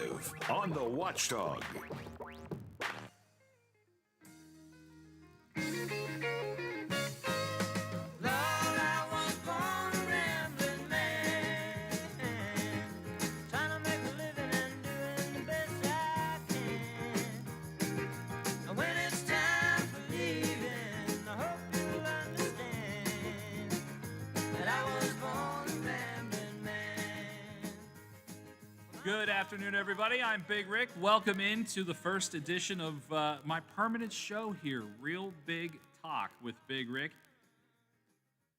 Live on the Watchdog. Good afternoon, everybody. I'm Big Rick. Welcome into the first edition of my permanent show here, Real Big Talk with Big Rick.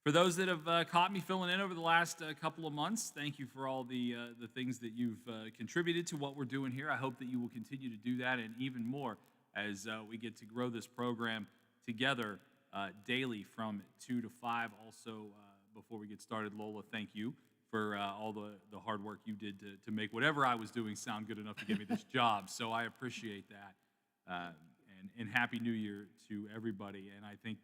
For those that have caught me filling in over the last couple of months, thank you for all the things that you've contributed to what we're doing here. I hope that you will continue to do that and even more as we get to grow this program together daily from 2 to 5. Also, before we get started, Lola, thank you for all the hard work you did to make whatever I was doing sound good enough to give me this job. So I appreciate that. And Happy New Year to everybody. And I think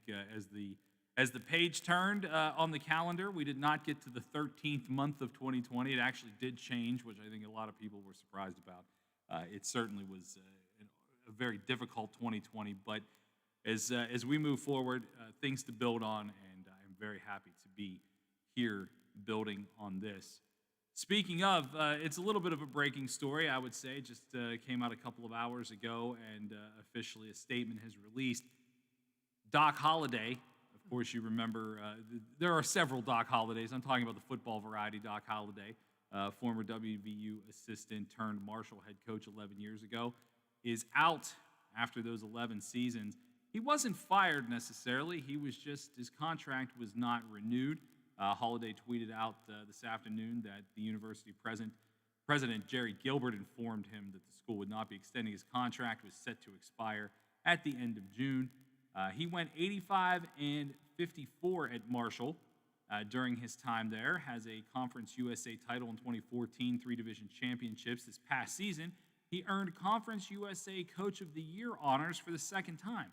as the page turned on the calendar, we did not get to the 13th month of 2020. It actually did change, which I think a lot of people were surprised about. It certainly was a very difficult 2020. But as we move forward, things to build on, and I'm very happy to be here building on this. Speaking of, it's a little bit of a breaking story, I would say. Just came out a couple of hours ago, and officially a statement has released. Doc Holliday, of course you remember, there are several Doc Hollidays. I'm talking about the football variety Doc Holliday, former WVU assistant turned Marshall head coach 11 years ago, is out after those 11 seasons. He wasn't fired necessarily. He was just, his contract was not renewed. Holliday tweeted out this afternoon that the university president Jerry Gilbert informed him that the school would not be extending his contract, was set to expire at the end of June. He went 85-54 at Marshall during his time there, has a Conference USA title in 2014, 3 division championships. This past season, he earned Conference USA Coach of the Year honors for the second time.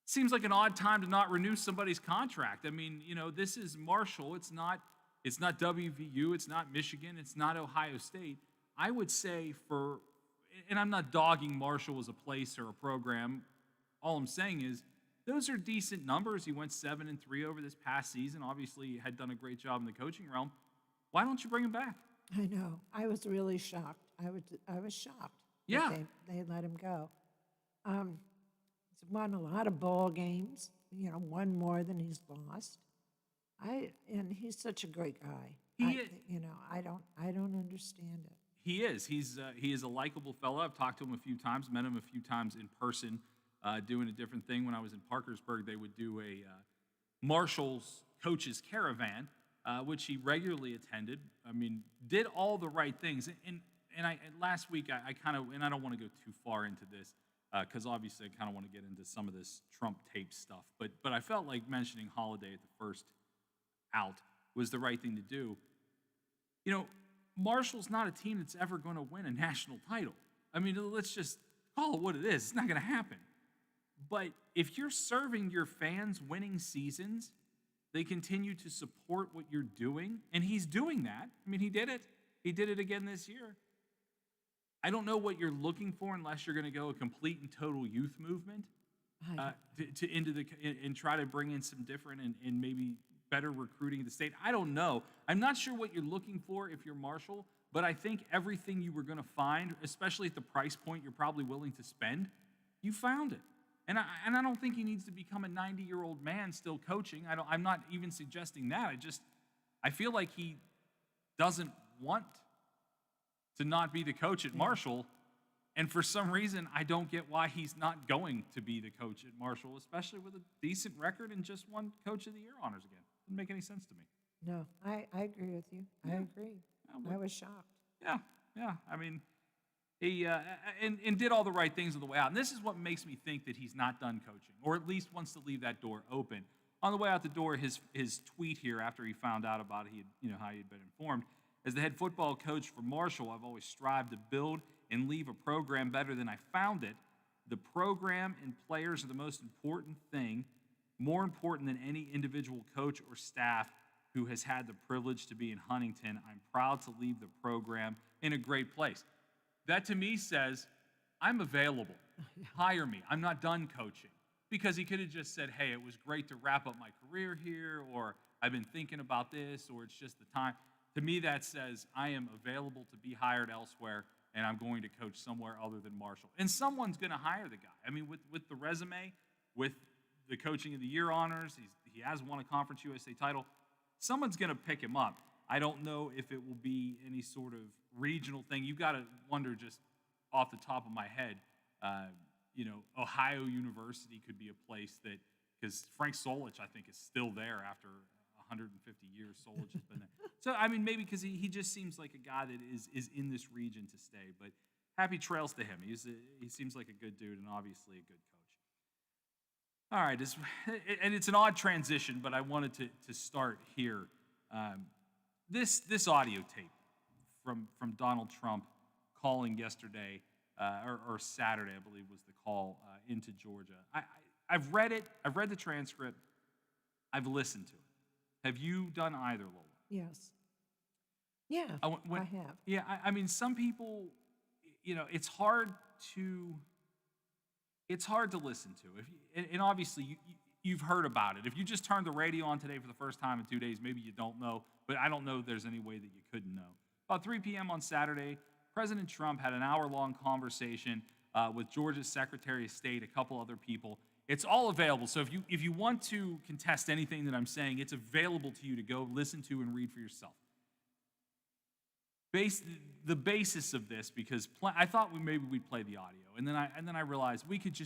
Seems like an odd time to not renew somebody's contract. I mean, you know, this is Marshall. It's not WVU. It's not Michigan. It's not Ohio State. I would say and I'm not dogging Marshall as a place or a program. All I'm saying is those are decent numbers. He went 7-3 over this past season. Obviously, he had done a great job in the coaching realm. Why don't you bring him back? I know. I was really shocked. I was shocked. Yeah. They let him go. He's won a lot of ball games, one more than he's lost. And he's such a great guy. I don't understand it. He is. He is a likable fellow. I've talked to him a few times, met him a few times in person, doing a different thing. When I was in Parkersburg, they would do a Marshall's Coaches Caravan, which he regularly attended. I mean, did all the right things. And last week I kind of, and I don't want to go too far into this, because obviously I kind of want to get into some of this Trump tape stuff. But I felt like mentioning Holliday at the first out was the right thing to do. You know, Marshall's not a team that's ever going to win a national title. I mean, let's just call it what it is. It's not going to happen. But if you're serving your fans winning seasons, they continue to support what you're doing, and he's doing that. I mean, he did it. He did it again this year. I don't know what you're looking for unless you're going to go a complete and total youth movement and try to bring in some different and maybe better recruiting of the state. I don't know. I'm not sure what you're looking for if you're Marshall, but I think everything you were going to find, especially at the price point you're probably willing to spend, you found it. And I don't think he needs to become a 90-year-old man still coaching. I'm not even suggesting that. I feel like he doesn't want to not be the coach at Marshall, and for some reason, I don't get why he's not going to be the coach at Marshall, especially with a decent record and just won Coach of the Year honors again. Doesn't make any sense to me. No, I agree with you. I agree. I was shocked. Yeah. I mean, he and did all the right things on the way out. And this is what makes me think that he's not done coaching, or at least wants to leave that door open. On the way out the door, his tweet here after he found out about how he had been informed. As the head football coach for Marshall, I've always strived to build and leave a program better than I found it. The program and players are the most important thing, more important than any individual coach or staff who has had the privilege to be in Huntington. I'm proud to leave the program in a great place. That to me says, I'm available. Hire me. I'm not done coaching. Because he could have just said, hey, it was great to wrap up my career here, or I've been thinking about this, or it's just the time. To me, that says I am available to be hired elsewhere, and I'm going to coach somewhere other than Marshall. And someone's going to hire the guy. I mean, with the resume, with the Coaching of the Year honors, he has won a Conference USA title. Someone's going to pick him up. I don't know if it will be any sort of regional thing. You got to wonder, just off the top of my head, Ohio University could be a place that, because Frank Solich, I think, is still there after 150 years. Solich has been there. So, I mean, maybe because he just seems like a guy that is in this region to stay. But happy trails to him. He seems like a good dude and obviously a good coach. All right, and it's an odd transition, but I wanted to start here. This audio tape from Donald Trump calling yesterday, or Saturday, I believe was the call into Georgia. I've read it. I've read the transcript. I've listened to it. Have you done either, Lola? Yes. Yeah, I have. Yeah, I mean, some people, it's hard to listen to. And obviously, you've heard about it. If you just turned the radio on today for the first time in 2 days, maybe you don't know. But I don't know if there's any way that you couldn't know. About 3 p.m. on Saturday, President Trump had an hour-long conversation with Georgia's Secretary of State, a couple other people. It's all available. So if you want to contest anything that I'm saying, it's available to you to go listen to and read for yourself. The basis of this, because I thought maybe we'd play the audio, and then I realized we could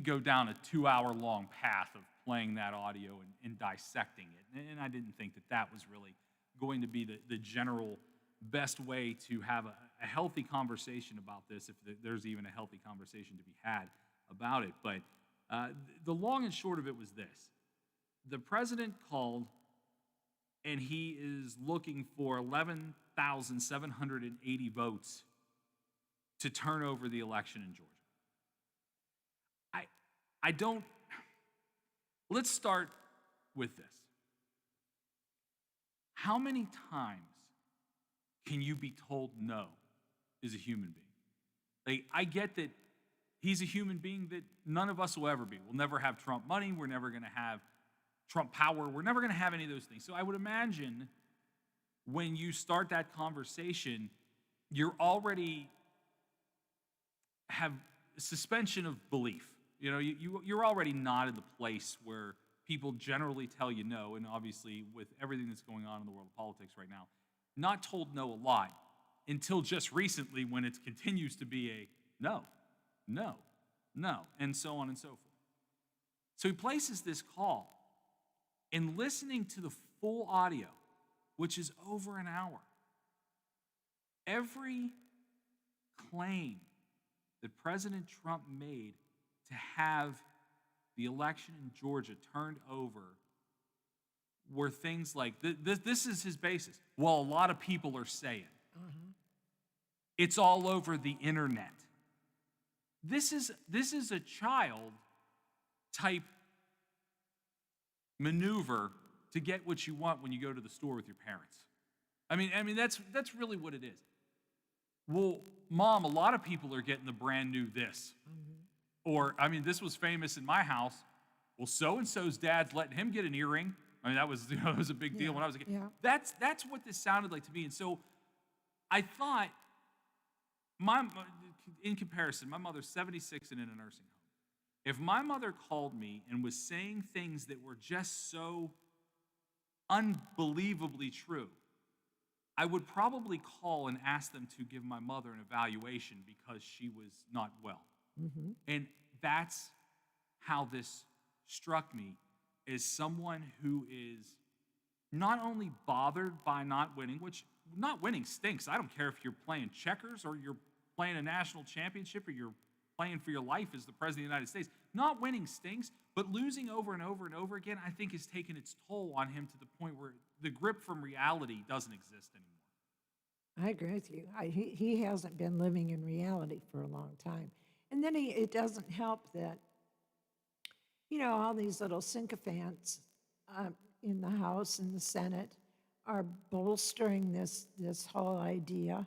go down a 2-hour-long path of playing that audio and dissecting it, and I didn't think that was really going to be the general best way to have a healthy conversation about this, if there's even a healthy conversation to be had about it. But the long and short of it was this. The president called, and he is looking for 11,780 votes to turn over the election in Georgia. Let's start with this. How many times can you be told no as a human being? Like, I get that he's a human being that none of us will ever be. We'll never have Trump money. We're never going to have Trump power. We're never going to have any of those things. So I would imagine when you start that conversation, you're already have suspension of belief. You're already not in the place where people generally tell you no, and obviously with everything that's going on in the world of politics right now, not told no a lot until just recently when it continues to be a no, no, no, and so on and so forth. So he places this call, and listening to the full audio, which is over an hour, every claim that President Trump made to have the election in Georgia turned over were things like, this is his basis. Well, a lot of people are saying. It's all over the internet. This is a child type maneuver to get what you want when you go to the store with your parents. I mean that's really what it is. Well, Mom, a lot of people are getting the brand new this. Or, this was famous in my house. Well, so-and-so's dad's letting him get an earring. That was, it was a big deal when I was a kid. Yeah. That's what this sounded like to me. And so I thought, in comparison, my mother's 76 and in a nursing home. If my mother called me and was saying things that were just so unbelievably true, I would probably call and ask them to give my mother an evaluation because she was not well. And that's how this struck me, as someone who is not only bothered by not winning, which not winning stinks. I don't care if you're playing checkers or you're playing a national championship or you're playing for your life as the President of the United States. Not winning stinks, but losing over and over and over again, I think, has taken its toll on him to the point where the grip from reality doesn't exist anymore. I agree with you. He hasn't been living in reality for a long time. And then it doesn't help that, all these little sycophants in the House and the Senate are bolstering this whole idea.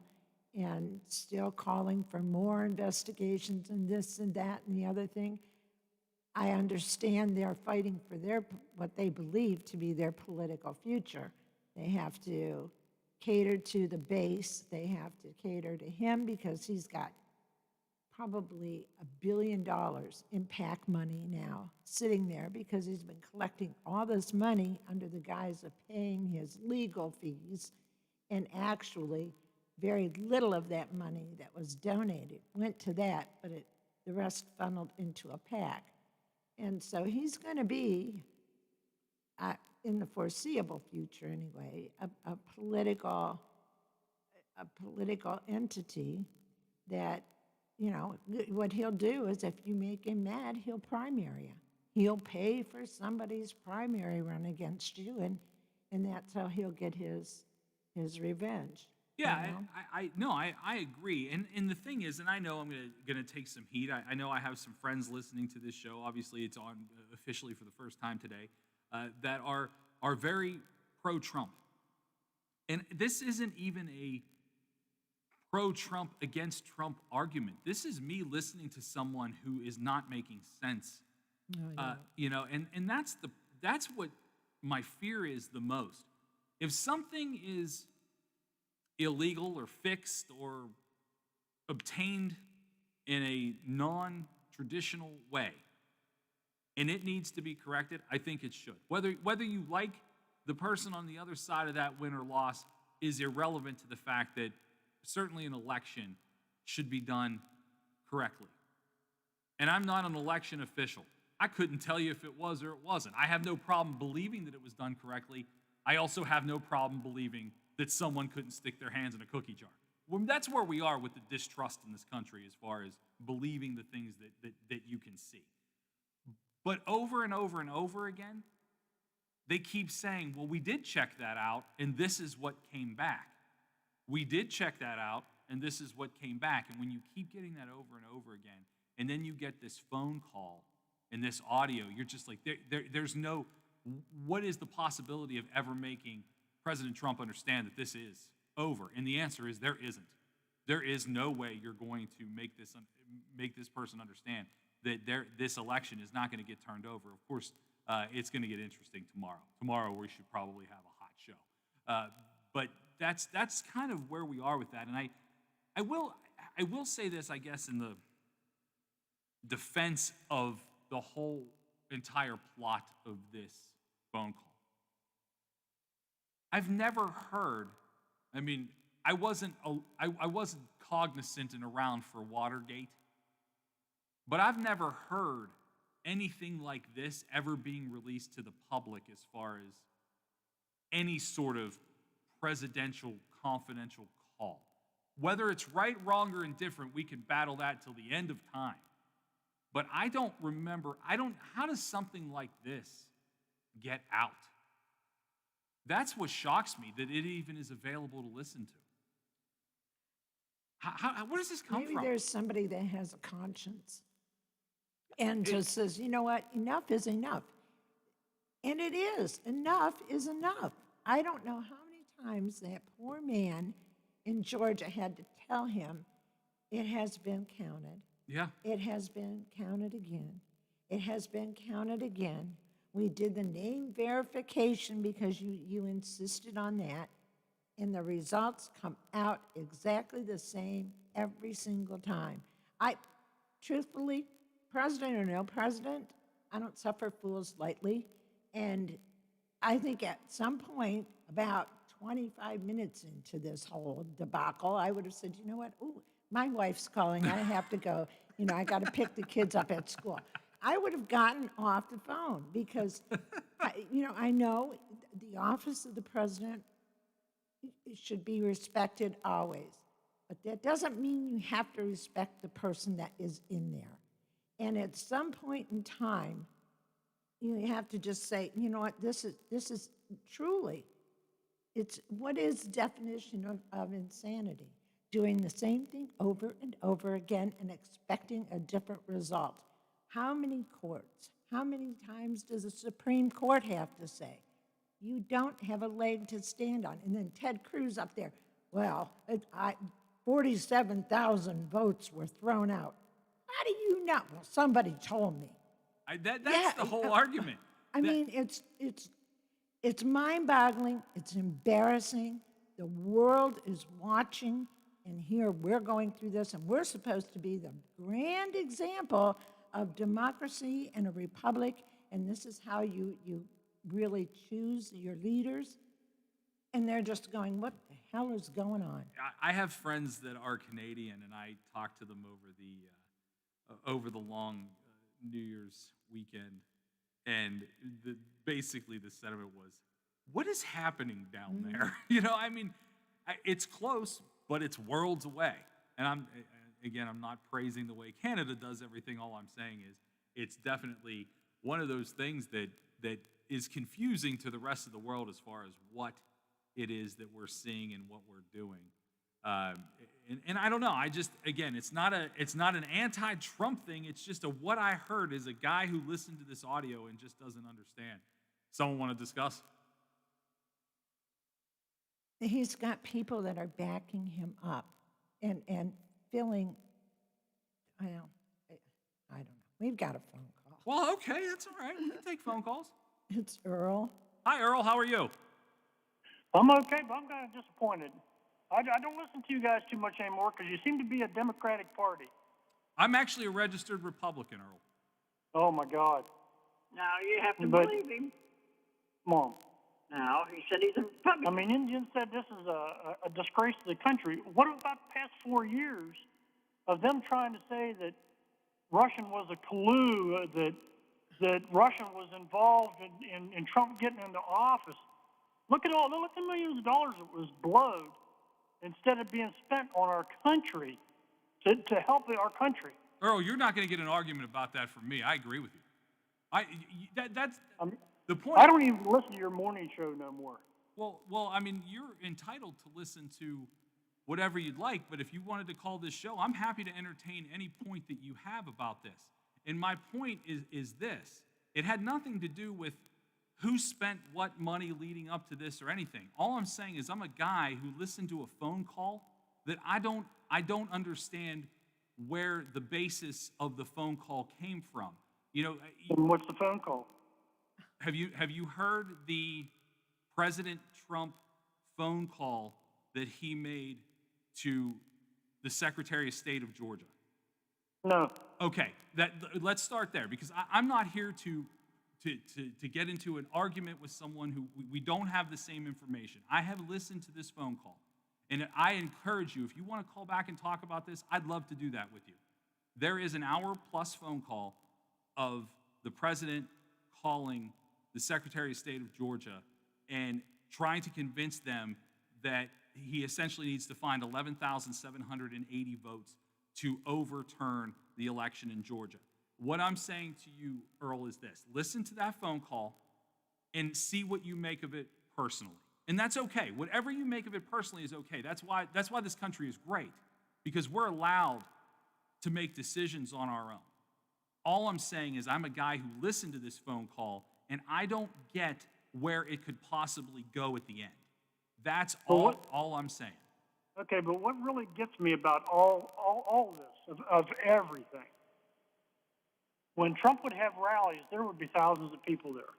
and still calling for more investigations and this and that and the other thing. I understand they're fighting for what they believe to be their political future. They have to cater to the base. They have to cater to him because he's got probably $1 billion in PAC money now sitting there because he's been collecting all this money under the guise of paying his legal fees, and actually very little of that money that was donated went to that, but the rest funneled into a PAC. And so he's going to be, in the foreseeable future anyway, a political entity that, what he'll do is if you make him mad, he'll primary you. He'll pay for somebody's primary run against you, and that's how he'll get his revenge. Yeah, I agree. And the thing is, and I know I'm gonna take some heat. I know I have some friends listening to this show. Obviously, it's on officially for the first time today, that are very pro-Trump. And this isn't even a pro-Trump against Trump argument. This is me listening to someone who is not making sense. And that's what my fear is the most. If something is illegal or fixed or obtained in a non-traditional way, and it needs to be corrected, I think it should. Whether you like the person on the other side of that win or loss is irrelevant to the fact that certainly an election should be done correctly. And I'm not an election official. I couldn't tell you if it was or it wasn't. I have no problem believing that it was done correctly. I also have no problem believing that someone couldn't stick their hands in a cookie jar. Well, that's where we are with the distrust in this country as far as believing the things that you can see. But over and over and over again, they keep saying, well, we did check that out, and this is what came back. We did check that out, and this is what came back. And when you keep getting that over and over again, and then you get this phone call and this audio, you're just like, there's no, what is the possibility of ever making President Trump understand that this is over? And the answer is there isn't. There is no way you're going to make this person understand that this election is not going to get turned over. Of course, it's going to get interesting tomorrow. Tomorrow we should probably have a hot show. But that's kind of where we are with that. And I will say this, I guess, in the defense of the whole entire plot of this phone call. I've never heard, I wasn't cognizant and around for Watergate, but I've never heard anything like this ever being released to the public as far as any sort of presidential confidential call. Whether it's right, wrong, or indifferent, we can battle that till the end of time. But I don't remember, how does something like this get out? That's what shocks me, that it even is available to listen to. Where does this come from? Maybe there's somebody that has a conscience and just says, you know what, enough is enough. And it is. Enough is enough. I don't know how many times that poor man in Georgia had to tell him, it has been counted. Yeah. It has been counted again. It has been counted again. We did the name verification because you insisted on that, and the results come out exactly the same every single time. Truthfully, president or no president, I don't suffer fools lightly, and I think at some point, about 25 minutes into this whole debacle, I would have said, you know what, ooh, my wife's calling, I have to go, I got to pick the kids up at school. I would have gotten off the phone because, I know the office of the president should be respected always, but that doesn't mean you have to respect the person that is in there. And at some point in time, you have to just say, you know what, this is truly, what is the definition of insanity? Doing the same thing over and over again and expecting a different result. How many courts, how many times does the Supreme Court have to say, you don't have a leg to stand on? And then Ted Cruz up there, well, 47,000 votes were thrown out. How do you know? Well, somebody told me. That's the whole argument. I mean, it's mind-boggling. It's embarrassing. The world is watching, and here we're going through this, and we're supposed to be the grand example of democracy and a republic, and this is how you really choose your leaders. And they're just going, what the hell is going on? I have friends that are Canadian, and I talk to them over the long New Year's weekend, and basically the sentiment was, "What is happening down there?" I mean, it's close, but it's worlds away. And I'm not praising the way Canada does everything. All I'm saying is, it's definitely one of those things that is confusing to the rest of the world as far as what it is that we're seeing and what we're doing. And I don't know. It's not an anti-Trump thing. It's just what I heard is a guy who listened to this audio and just doesn't understand. Someone want to discuss? He's got people that are backing him up and feeling, I don't know. We've got a phone call. Well, okay, that's all right. We can take phone calls. It's Earl. Hi, Earl. How are you? I'm okay, but I'm kind of disappointed. I don't listen to you guys too much anymore because you seem to be a Democratic Party. I'm actually a registered Republican, Earl. Oh, my God. Now, you have to believe him. Mom. Now, he said he's a Republican. I mean, Indians said this is a disgrace to the country. What about the past 4 years of them trying to say that Russian was a clue, that Russian was involved in Trump getting into office? Look at millions of dollars that was blowed instead of being spent on our country to help our country. Earl, you're not going to get an argument about that from me. I agree with you. That's the point. I don't even listen to your morning show no more. Well, I mean, you're entitled to listen to whatever you'd like, but if you wanted to call this show, I'm happy to entertain any point that you have about this. And my point is this. It had nothing to do with who spent what money leading up to this or anything. All I'm saying is I'm a guy who listened to a phone call that I don't understand where the basis of the phone call came from. And what's the phone call? Have you heard the President Trump phone call that he made to the Secretary of State of Georgia? No. Okay, let's start there because I'm not here to get into an argument with someone who we don't have the same information. I have listened to this phone call, and I encourage you, if you want to call back and talk about this, I'd love to do that with you. There is an hour-plus phone call of the president calling the Secretary of State of Georgia and trying to convince them that he essentially needs to find 11,780 votes to overturn the election in Georgia. What I'm saying to you, Earl, is this. Listen to that phone call and see what you make of it personally. And that's okay. Whatever you make of it personally is okay. That's why this country is great, because we're allowed to make decisions on our own. All I'm saying is I'm a guy who listened to this phone call, and I don't get where it could possibly go at the end. That's all I'm saying. Okay, but what really gets me about all this, of everything, when Trump would have rallies, there would be thousands of people there.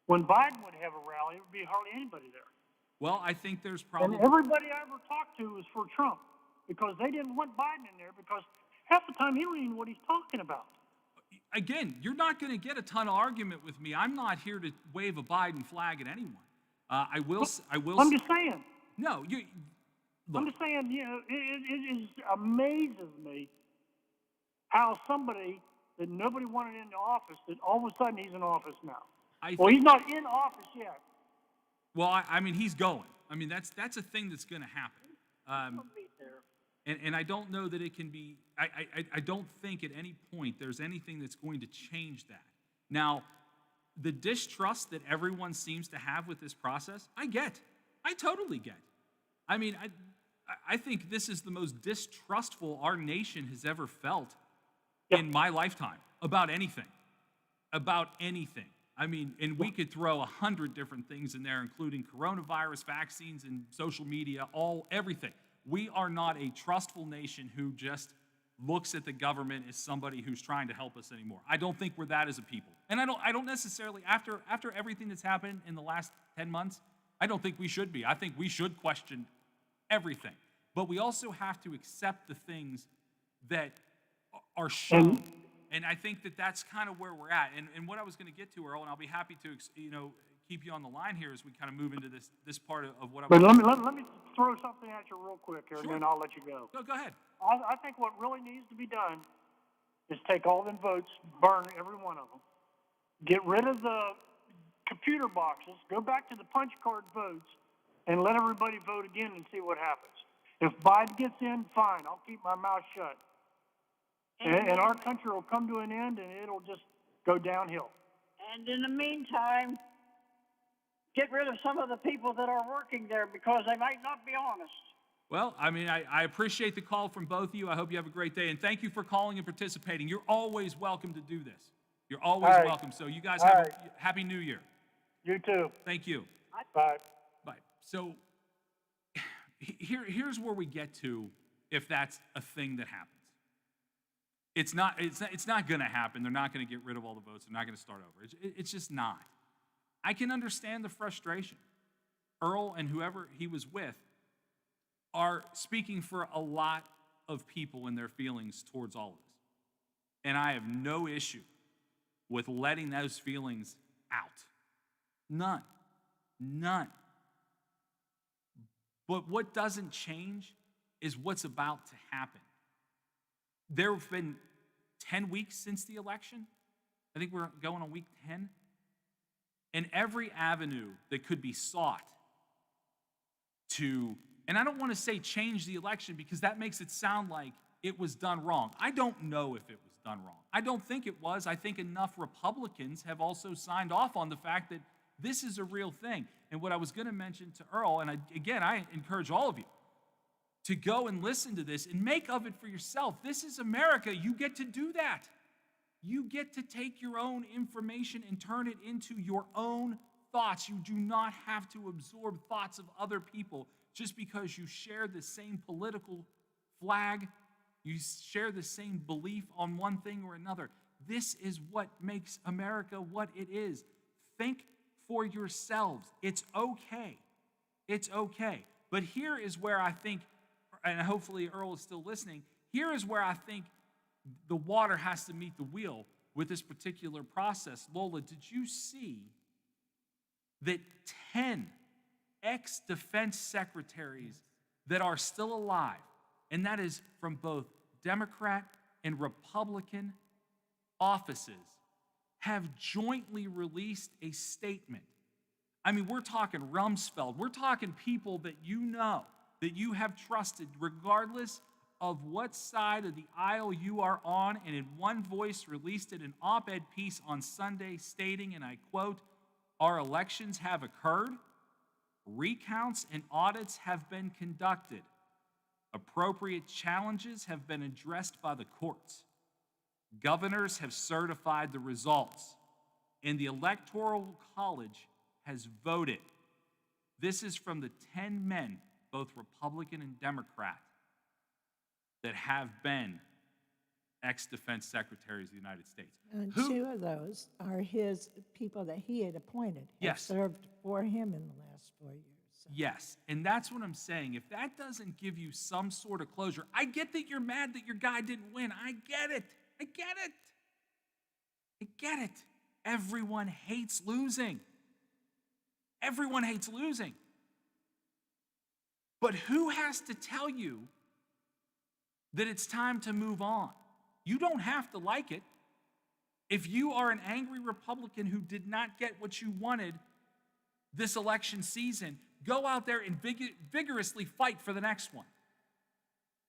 When Biden would have a rally, there would be hardly anybody there. Well, I think there's probably... And everybody I ever talked to was for Trump because they didn't want Biden in there because half the time he don't even know what he's talking about. Again, you're not going to get a ton of argument with me. I'm not here to wave a Biden flag at anyone. I will. I'm just saying. No, you. Look. I'm just saying. It amazes me how somebody that nobody wanted into office, that all of a sudden he's in office now. He's not in office yet. Well, I mean, he's going. I mean, that's a thing that's going to happen. And I don't know that it can be. I don't think at any point there's anything that's going to change that. Now, the distrust that everyone seems to have with this process, I totally get. I mean, I think this is the most distrustful our nation has ever felt in my lifetime about anything. I mean, and we could throw 100 different things in there, including coronavirus, vaccines, and social media, everything. We are not a trustful nation who just looks at the government as somebody who's trying to help us anymore. I don't think we're that as a people. And I don't necessarily, after everything that's happened in the last 10 months, I don't think we should be. I think we should question everything. But we also have to accept the things that are shown. And I think that that's kind of where we're at. And what I was going to get to, Earl, and I'll be happy to, keep you on the line here as we kind of move into this part of what I was. But let me throw something at you real quick here, Sure. and then I'll let you go. No, go ahead. I think what really needs to be done is take all them votes, burn every one of them, get rid of the computer boxes, go back to the punch card votes, and let everybody vote again and see what happens. If Biden gets in, fine, I'll keep my mouth shut. And our country will come to an end, and it'll just go downhill. And in the meantime, get rid of some of the people that are working there because they might not be honest. Well, I mean, I appreciate the call from both of you. I hope you have a great day. And thank you for calling and participating. You're always welcome to do this. You're always right. welcome. So you guys All have right. a happy New Year. You too. Thank you. Bye. Bye. So here's where we get to if that's a thing that happens. It's not going to happen. They're not going to get rid of all the votes. They're not going to start over. It's just not. I can understand the frustration. Earl and whoever he was with are speaking for a lot of people in their feelings towards all of this. And I have no issue with letting those feelings out. None. But what doesn't change is what's about to happen. There have been 10 weeks since the election. I think we're going on week 10. And every avenue that could be sought to, and I don't want to say change the election because that makes it sound like it was done wrong. I don't know if it was done wrong. I don't think it was. I think enough Republicans have also signed off on the fact that this is a real thing. And what I was going to mention to Earl, and I encourage all of you to go and listen to this and make of it for yourself. This is America. You get to do that. You get to take your own information and turn it into your own thoughts. You do not have to absorb thoughts of other people just because you share the same political flag, you share the same belief on one thing or another. This is what makes America what it is. Think for yourselves. It's okay. It's okay. But here is where I think, and hopefully Earl is still listening, here is where I think the water has to meet the wheel with this particular process. Lola, did you see that 10 ex-defense secretaries that are still alive, and that is from both Democrat and Republican offices, have jointly released a statement? I mean, we're talking Rumsfeld. We're talking people that you know, that you have trusted, regardless of what side of the aisle you are on, and in one voice released it an op-ed piece on Sunday stating, and I quote, "Our elections have occurred, recounts and audits have been conducted, appropriate challenges have been addressed by the courts, governors have certified the results, and the Electoral College has voted." This is from the 10 men, both Republican and Democrat, that have been ex-defense secretaries of the United States. And two of those are his people that he had appointed, have Yes. served for him in the last 4 years. So. Yes, and that's what I'm saying. If that doesn't give you some sort of closure, I get that you're mad that your guy didn't win. I get it. Everyone hates losing. Everyone hates losing. But who has to tell you that it's time to move on? You don't have to like it. If you are an angry Republican who did not get what you wanted this election season, go out there and vigorously fight for the next one.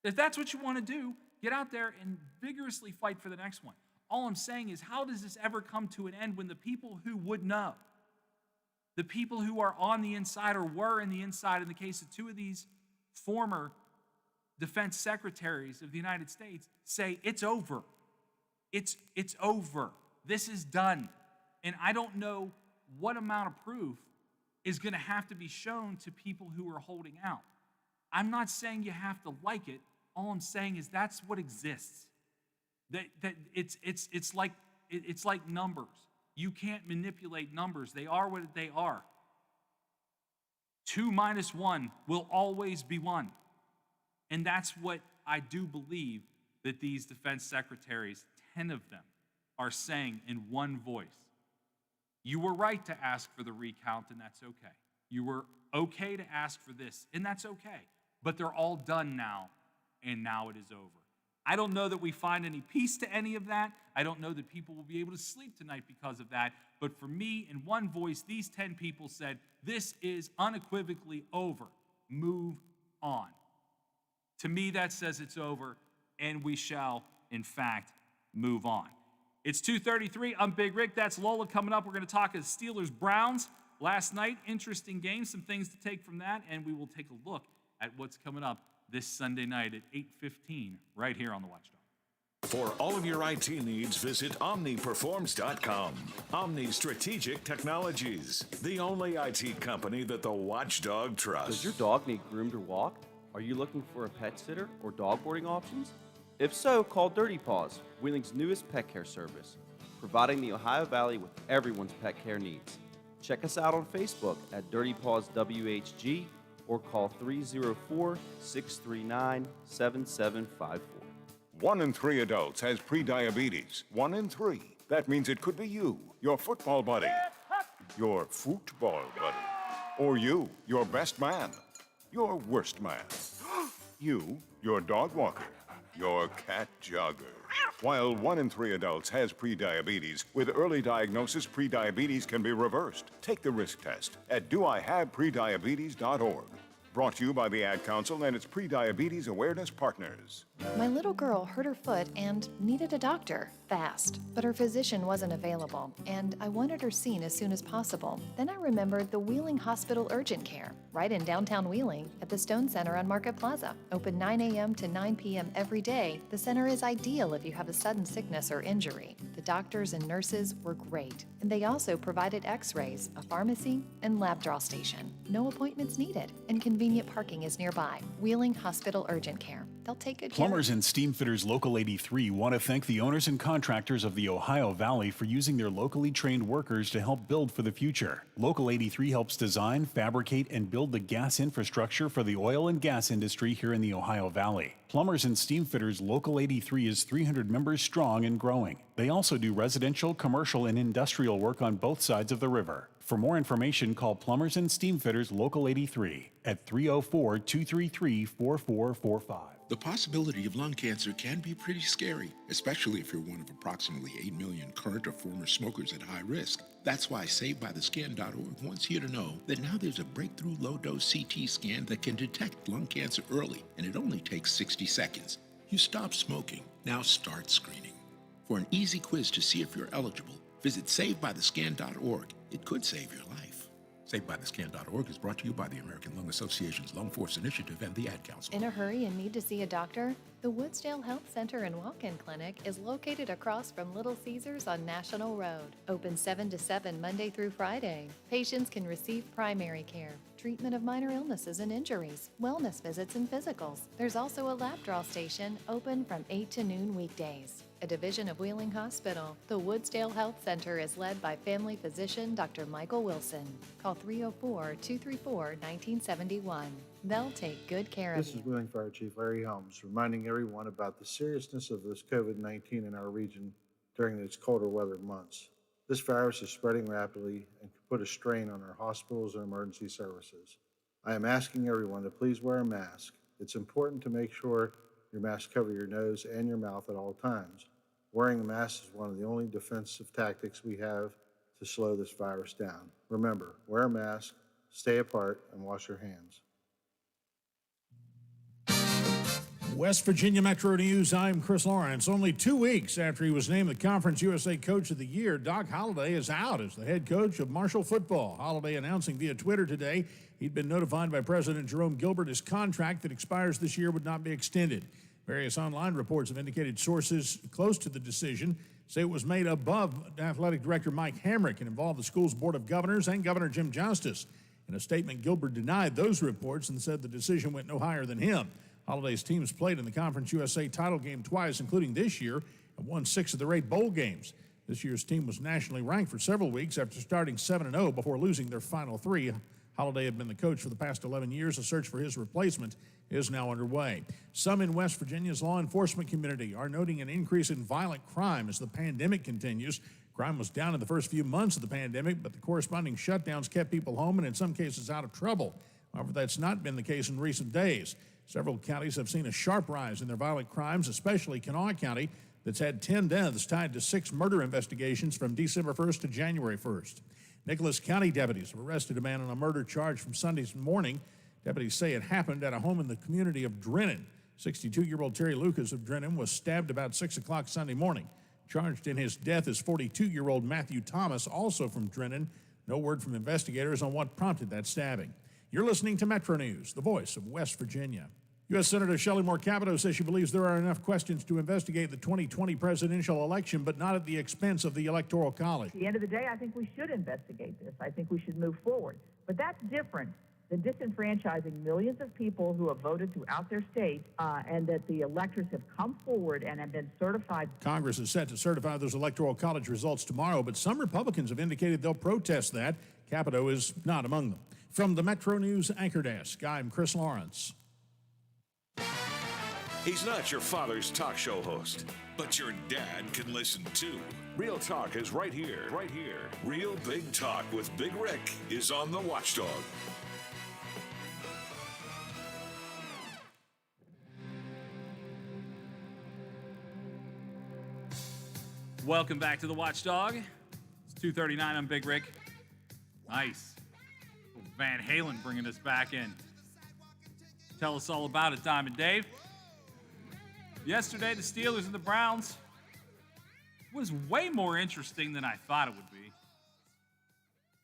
If that's what you want to do, get out there and vigorously fight for the next one. All I'm saying is, how does this ever come to an end when the people who would know, the people who are on the inside or were in the inside, in the case of two of these former defense secretaries of the United States, say it's over. It's over. This is done. And I don't know what amount of proof is going to have to be shown to people who are holding out. I'm not saying you have to like it. All I'm saying is that's what exists. That it's like numbers. You can't manipulate numbers. They are what they are. 2 minus 1 will always be 1. And that's what I do believe that these defense secretaries, 10 of them, are saying in one voice. You were right to ask for the recount, and that's okay. You were okay to ask for this, and that's okay. But they're all done now, and now it is over. I don't know that we find any peace to any of that. I don't know that people will be able to sleep tonight because of that. But for me, in one voice, these 10 people said, this is unequivocally over. Move on. To me, that says it's over, and we shall, in fact, move on. It's 2:33. I'm Big Rick. That's Lola. Coming up, we're going to talk as Steelers-Browns. Last night, interesting game, some things to take from that, and we will take a look at what's coming up this Sunday night at 8:15 right here on the Watchdog. For all of your IT needs, visit OmniPerforms.com. Omni Strategic Technologies, the only IT company that the Watchdog trusts. Does your dog need groomed or walked? Are you looking for a pet sitter or dog boarding options? If so, call Dirty Paws, Wheeling's newest pet care service, providing the Ohio Valley with everyone's pet care needs. Check us out on Facebook at Dirty Paws WHG or call 304-639-7754. 1 in 3 adults has prediabetes. 1 in 3. That means it could be you, your football buddy, your football buddy, or you, your best man, your worst man, you, your dog walker, your cat jogger. While 1 in 3 adults has prediabetes, with early diagnosis, prediabetes can be reversed. Take the risk test at doihaveprediabetes.org. Brought to you by the Ad Council and its Prediabetes Awareness Partners. My little girl hurt her foot and needed a doctor fast, but her physician wasn't available, and I wanted her seen as soon as possible. Then I remembered the Wheeling Hospital Urgent Care, right in downtown Wheeling at the Stone Center on Market Plaza. Open 9 a.m. to 9 p.m. every day, the center is ideal if you have a sudden sickness or injury. The doctors and nurses were great, and they also provided x-rays, a pharmacy, and lab draw station. No appointments needed, and convenient parking is nearby. Wheeling Hospital Urgent Care. They'll take good care. Plumbers and Steam Fitters Local 83 want to thank the owners and contractors of the Ohio Valley for using their locally trained workers to help build for the future. Local 83 helps design, fabricate, and build the gas infrastructure for the oil and gas industry here in the Ohio Valley. Plumbers and Steam Fitters Local 83 is 300 members strong and growing. They also do residential, commercial, and industrial work on both sides of the river. For more information, call Plumbers and Steam Fitters Local 83 at 304-233-4445. The possibility of lung cancer can be pretty scary, especially if you're one of approximately 8 million current or former smokers at high risk. That's why SaveByTheScan.org wants you to know that now there's a breakthrough low-dose CT scan that can detect lung cancer early, and it only takes 60 seconds. You stop smoking, now start screening. For an easy quiz to see if you're eligible, visit SaveByTheScan.org. It could save your life. SaveByTheScan.org is brought to you by the American Lung Association's Lung Force Initiative and the Ad Council. In a hurry and need to see a doctor? The Woodsdale Health Center and Walk-In Clinic is located across from Little Caesars on National Road. Open 7 to 7 Monday through Friday. Patients can receive primary care, treatment of minor illnesses and injuries, wellness visits and physicals. There's also a lab draw station open from 8 to noon weekdays. A division of Wheeling Hospital, the Woodsdale Health Center is led by family physician Dr. Michael Wilson. Call 304-234-1971. They'll take good care of you. This is Wheeling Fire Chief Larry Helms, reminding everyone about the seriousness of this COVID-19 in our region during these colder weather months. This virus is spreading rapidly and could put a strain on our hospitals and emergency services. I am asking everyone to please wear a mask. It's important to make sure your mask covers your nose and your mouth at all times. Wearing a mask is one of the only defensive tactics we have to slow this virus down. Remember, wear a mask, stay apart, and wash your hands. West Virginia Metro News, I'm Chris Lawrence. Only 2 weeks after he was named the Conference USA Coach of the Year, Doc Holliday is out as the head coach of Marshall football. Holliday announcing via Twitter today he'd been notified by President Jerome Gilbert his contract that expires this year would not be extended. Various online reports have indicated sources close to the decision say it was made above Athletic Director Mike Hamrick and involved the school's Board of Governors and Governor Jim Justice. In a statement, Gilbert denied those reports and said the decision went no higher than him. Holiday's teams played in the Conference USA title game twice, including this year, and won 6 of their 8 bowl games. This year's team was nationally ranked for several weeks after starting 7-0 before losing their final 3. Holiday had been the coach for the past 11 years. A search for his replacement is now underway. Some in West Virginia's law enforcement community are noting an increase in violent crime as the pandemic continues. Crime was down in the first few months of the pandemic, but the corresponding shutdowns kept people home and in some cases out of trouble. However, that's not been the case in recent days. Several counties have seen a sharp rise in their violent crimes, especially Kanawha County, that's had 10 deaths tied to 6 murder investigations from December 1st to January 1st. Nicholas County deputies have arrested a man on a murder charge from Sunday's morning. Deputies say it happened at a home in the community of Drennan. 62-year-old Terry Lucas of Drennan was stabbed about 6 o'clock Sunday morning. Charged in his death is 42-year-old Matthew Thomas, also from Drennan. No word from investigators on what prompted that stabbing. You're listening to Metro News, the voice of West Virginia. U.S. Senator Shelley Moore Capito says she believes there are enough questions to investigate the 2020 presidential election, but not at the expense of the Electoral College. At the end of the day, I think we should investigate this. I think we should move forward. But that's different than disenfranchising millions of people who have voted throughout their state, and that the electors have come forward and have been certified. Congress is set to certify those Electoral College results tomorrow, but some Republicans have indicated they'll protest that. Capito is not among them. From the Metro News Anchor Desk, I'm Chris Lawrence. He's not your father's talk show host, but your dad can listen too. Real Talk is right here, right here. Real Big Talk with Big Rick is on the Watchdog. Welcome back to the Watchdog. It's 2:39. I'm Big Rick. Nice. Van Halen bringing us back in. Tell us all about it, Diamond Dave. Yesterday, the Steelers and the Browns was way more interesting than I thought it would be.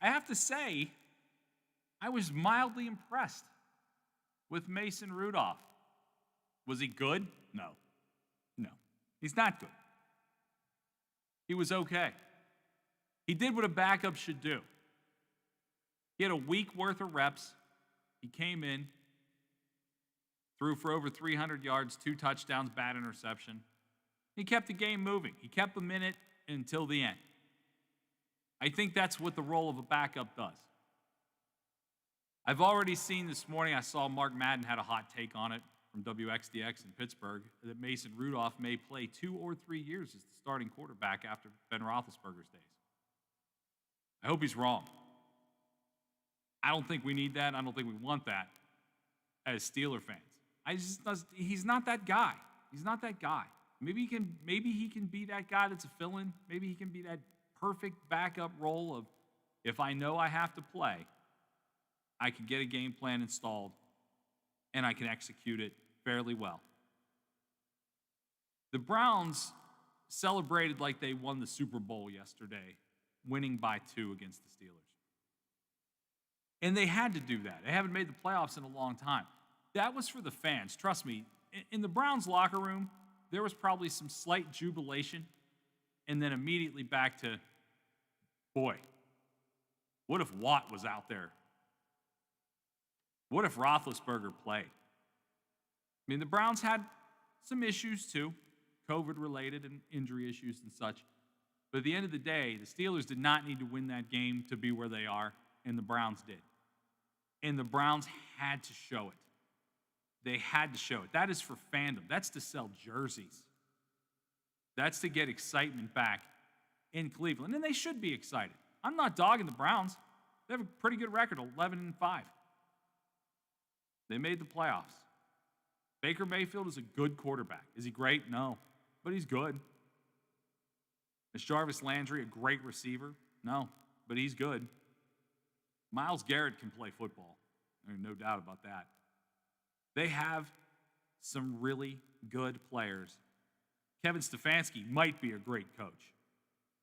I have to say, I was mildly impressed with Mason Rudolph. Was he good? No. No. He's not good. He was okay. He did what a backup should do. He had a week worth of reps. He came in, threw for over 300 yards, 2 touchdowns, bad interception. He kept the game moving. He kept them in it until the end. I think that's what the role of a backup does. I've already seen this morning, I saw Mark Madden had a hot take on it from WXDX in Pittsburgh, that Mason Rudolph may play 2 or 3 years as the starting quarterback after Ben Roethlisberger's days. I hope he's wrong. I don't think we need that. I don't think we want that as Steeler fans. He's not that guy. He's not that guy. Maybe he can be that guy that's a fill-in. Maybe he can be that perfect backup role of, if I know I have to play, I can get a game plan installed and I can execute it fairly well. The Browns celebrated like they won the Super Bowl yesterday, winning by 2 against the Steelers. And they had to do that. They haven't made the playoffs in a long time. That was for the fans. Trust me, in the Browns locker room, there was probably some slight jubilation and then immediately back to, boy, what if Watt was out there? What if Roethlisberger played? I mean, the Browns had some issues too, COVID-related and injury issues and such. But at the end of the day, the Steelers did not need to win that game to be where they are, and the Browns did. And the Browns had to show it. They had to show it. That is for fandom. That's to sell jerseys. That's to get excitement back in Cleveland. And they should be excited. I'm not dogging the Browns. They have a pretty good record, 11-5. They made the playoffs. Baker Mayfield is a good quarterback. Is he great? No. But he's good. Is Jarvis Landry a great receiver? No. But he's good. Myles Garrett can play football. There's no doubt about that. They have some really good players. Kevin Stefanski might be a great coach.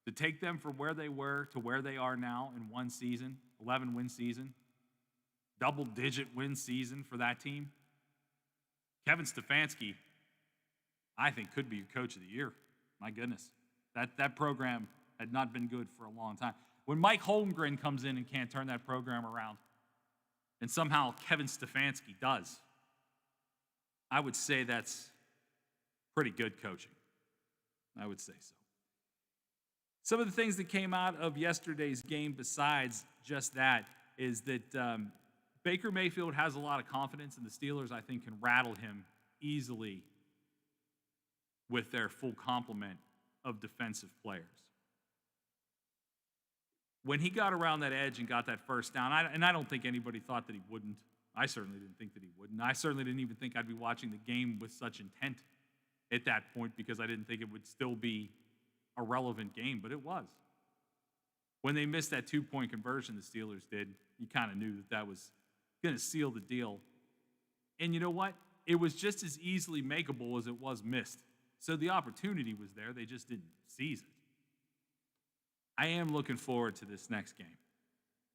To take them from where they were to where they are now in one season, 11-win season, double-digit win season for that team, Kevin Stefanski, I think, could be your coach of the year. My goodness. That program had not been good for a long time. When Mike Holmgren comes in and can't turn that program around, And somehow Kevin Stefanski does. I would say that's pretty good coaching. I would say so. Some of the things that came out of yesterday's game besides just that is that Baker Mayfield has a lot of confidence, and the Steelers, I think, can rattle him easily with their full complement of defensive players. When he got around that edge and got that first down, I don't think anybody thought that he wouldn't. I certainly didn't think that he wouldn't. I certainly didn't even think I'd be watching the game with such intent at that point because I didn't think it would still be a relevant game, but it was. When they missed that 2-point conversion, the Steelers did, you kind of knew that that was going to seal the deal. And you know what? It was just as easily makeable as it was missed. So the opportunity was there. They just didn't seize it. I am looking forward to this next game.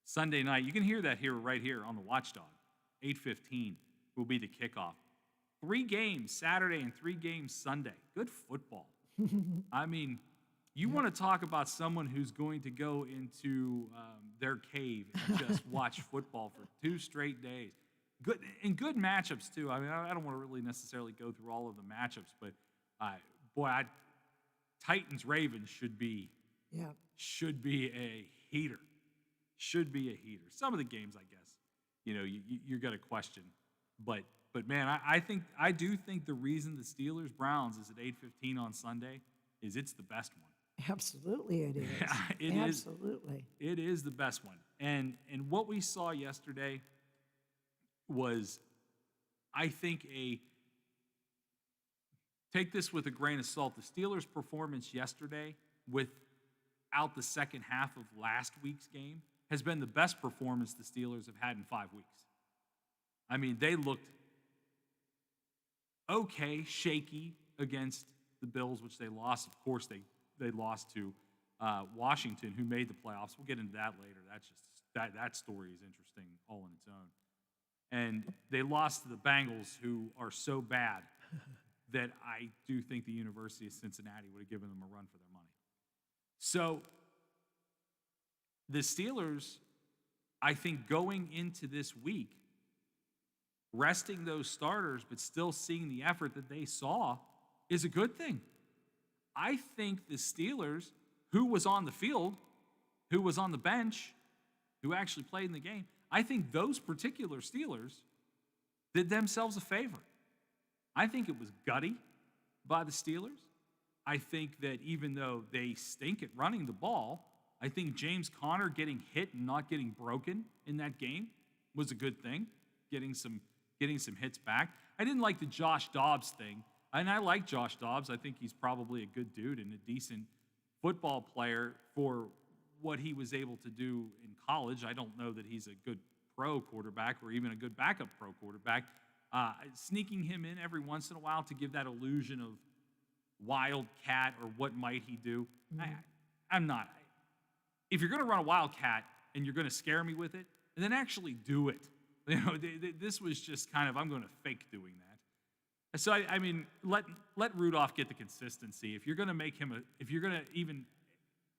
Sunday night, you can hear that here right here on the Watchdog. 8:15 will be the kickoff. 3 games Saturday and 3 games Sunday. Good football. I mean, you want to talk about someone who's going to go into their cave and just watch football for 2 straight days. Good matchups, too. I mean, I don't want to really necessarily go through all of the matchups, but, Titans-Ravens should be a heater. Should be a heater. Some of the games, I guess, you're going to question. But man, I do think the reason the Steelers-Browns is at 8:15 on Sunday is it's the best one. Absolutely it is. It Absolutely. It is the best one. And what we saw yesterday was, I think, take this with a grain of salt. The Steelers' performance yesterday without the second half of last week's game has been the best performance the Steelers have had in 5 weeks. I mean, they looked okay, shaky against the Bills, which they lost. Of course, they lost to Washington, who made the playoffs. We'll get into that later. That's just that story is interesting all on its own. And they lost to the Bengals, who are so bad that I do think the University of Cincinnati would have given them a run for their money. So the Steelers, I think, going into this week, resting those starters but still seeing the effort that they saw is a good thing. I think the Steelers, who was on the field, who was on the bench, who actually played in the game, I think those particular Steelers did themselves a favor. I think it was gutty by the Steelers. I think that even though they stink at running the ball, I think James Conner getting hit and not getting broken in that game was a good thing, getting some hits back. I didn't like the Josh Dobbs thing, and I like Josh Dobbs. I think he's probably a good dude and a decent football player for what he was able to do in college. I don't know that he's a good pro quarterback or even a good backup pro quarterback. Sneaking him in every once in a while to give that illusion of wildcat or what might he do. I'm not. If you're going to run a wildcat and you're going to scare me with it, then actually do it. This was just kind of, I'm going to fake doing that. So I mean, let Rudolph get the consistency. If you're going to make him if you're going to even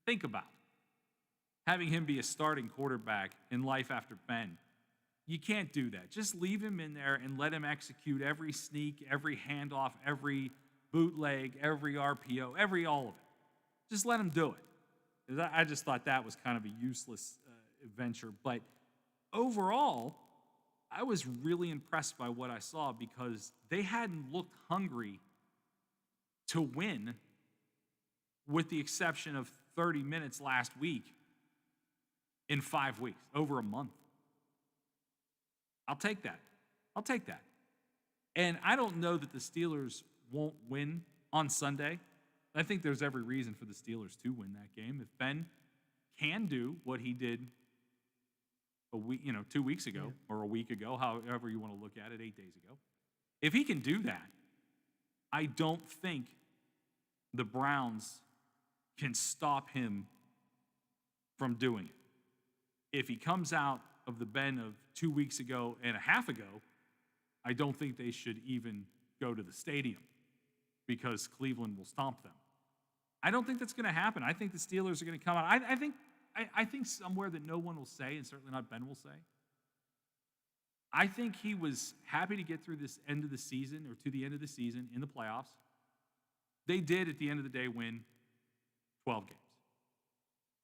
think about having him be a starting quarterback in life after Ben, you can't do that. Just leave him in there and let him execute every sneak, every handoff, every bootleg, every RPO, all of it. Just let him do it. I just thought that was kind of a useless venture. But overall, I was really impressed by what I saw because they hadn't looked hungry to win, with the exception of 30 minutes last week in 5 weeks, over a month. I'll take that. And I don't know that the Steelers won't win on Sunday. I think there's every reason for the Steelers to win that game. If Ben can do what he did 2 weeks ago or a week ago, however you want to look at it, 8 days ago. If he can do that, I don't think the Browns can stop him from doing it. If he comes out of the Ben of 2 weeks ago and a half ago, I don't think they should even go to the stadium because Cleveland will stomp them. I don't think that's going to happen. I think the Steelers are going to come out. I think somewhere that no one will say, and certainly not Ben will say, I think he was happy to get through this end of the season or to the end of the season in the playoffs. They did, at the end of the day, win 12 games.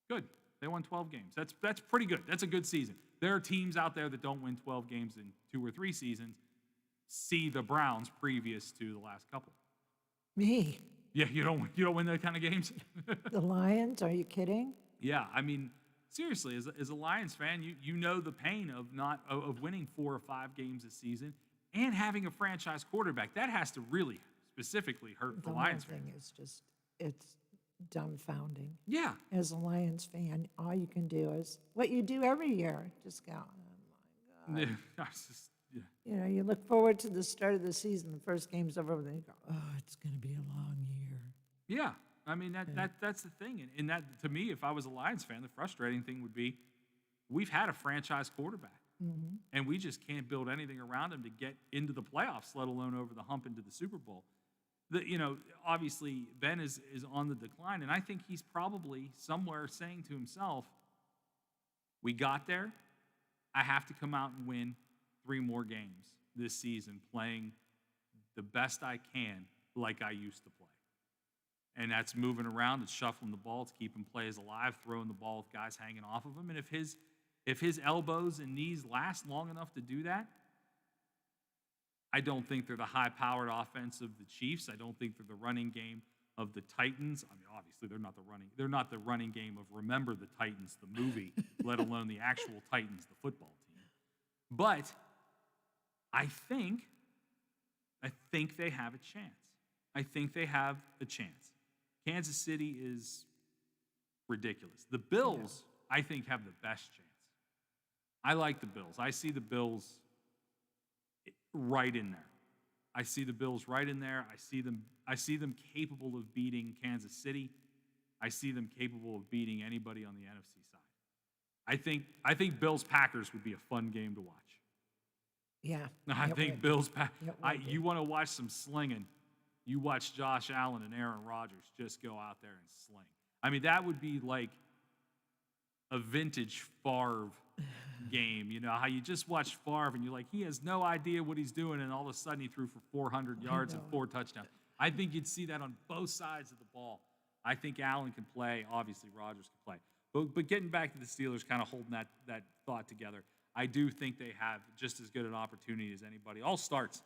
Good. They won 12 games. That's pretty good. That's a good season. There are teams out there that don't win 12 games in 2 or 3 seasons. See the Browns previous to the last couple. Me. Yeah, you don't win that kind of games. The Lions? Are you kidding? Yeah, I mean, seriously, as a Lions fan, you know the pain of winning 4 or 5 games a season and having a franchise quarterback. That has to really specifically hurt the Lions The whole fan. thing is just, it's dumbfounding. Yeah. As a Lions fan, all you can do is what you do every year. Just go, oh my God. Yeah, it's just- yeah. You know, you look forward to the start of the season, the first game's over, and then you go, oh, it's going to be a long year. Yeah, I mean that's the thing, and that to me, if I was a Lions fan, the frustrating thing would be, we've had a franchise quarterback, and we just can't build anything around him to get into the playoffs, let alone over the hump into the Super Bowl. Obviously Ben is on the decline, and I think he's probably somewhere saying to himself, "We got there. I have to come out and win 3 more games this season, playing the best I can, like I used to play." And that's moving around, it's shuffling the ball, it's keeping plays alive, throwing the ball with guys hanging off of him. And if his elbows and knees last long enough to do that, I don't think they're the high-powered offense of the Chiefs. I don't think they're the running game of the Titans. I mean, obviously they're not the running game of Remember the Titans, the movie, let alone the actual Titans, the football team. But I think they have a chance. I think they have a chance. Kansas City is ridiculous. The Bills, I think, have the best chance. I like the Bills. I see the Bills right in there. I see the Bills right in there. I see them capable of beating Kansas City. I see them capable of beating anybody on the NFC side. I think Bills Packers would be a fun game to watch. Yeah. I think Bills Packers. It would be. You want to watch some slinging? You watch Josh Allen and Aaron Rodgers just go out there and sling. I mean, that would be like a vintage Favre game. You know, how you just watch Favre and you're like, he has no idea what he's doing, and all of a sudden he threw for 400 yards and 4 touchdowns. I think you'd see that on both sides of the ball. I think Allen can play. Obviously, Rodgers can play. But getting back to the Steelers, kind of holding that thought together, I do think they have just as good an opportunity as anybody. All starts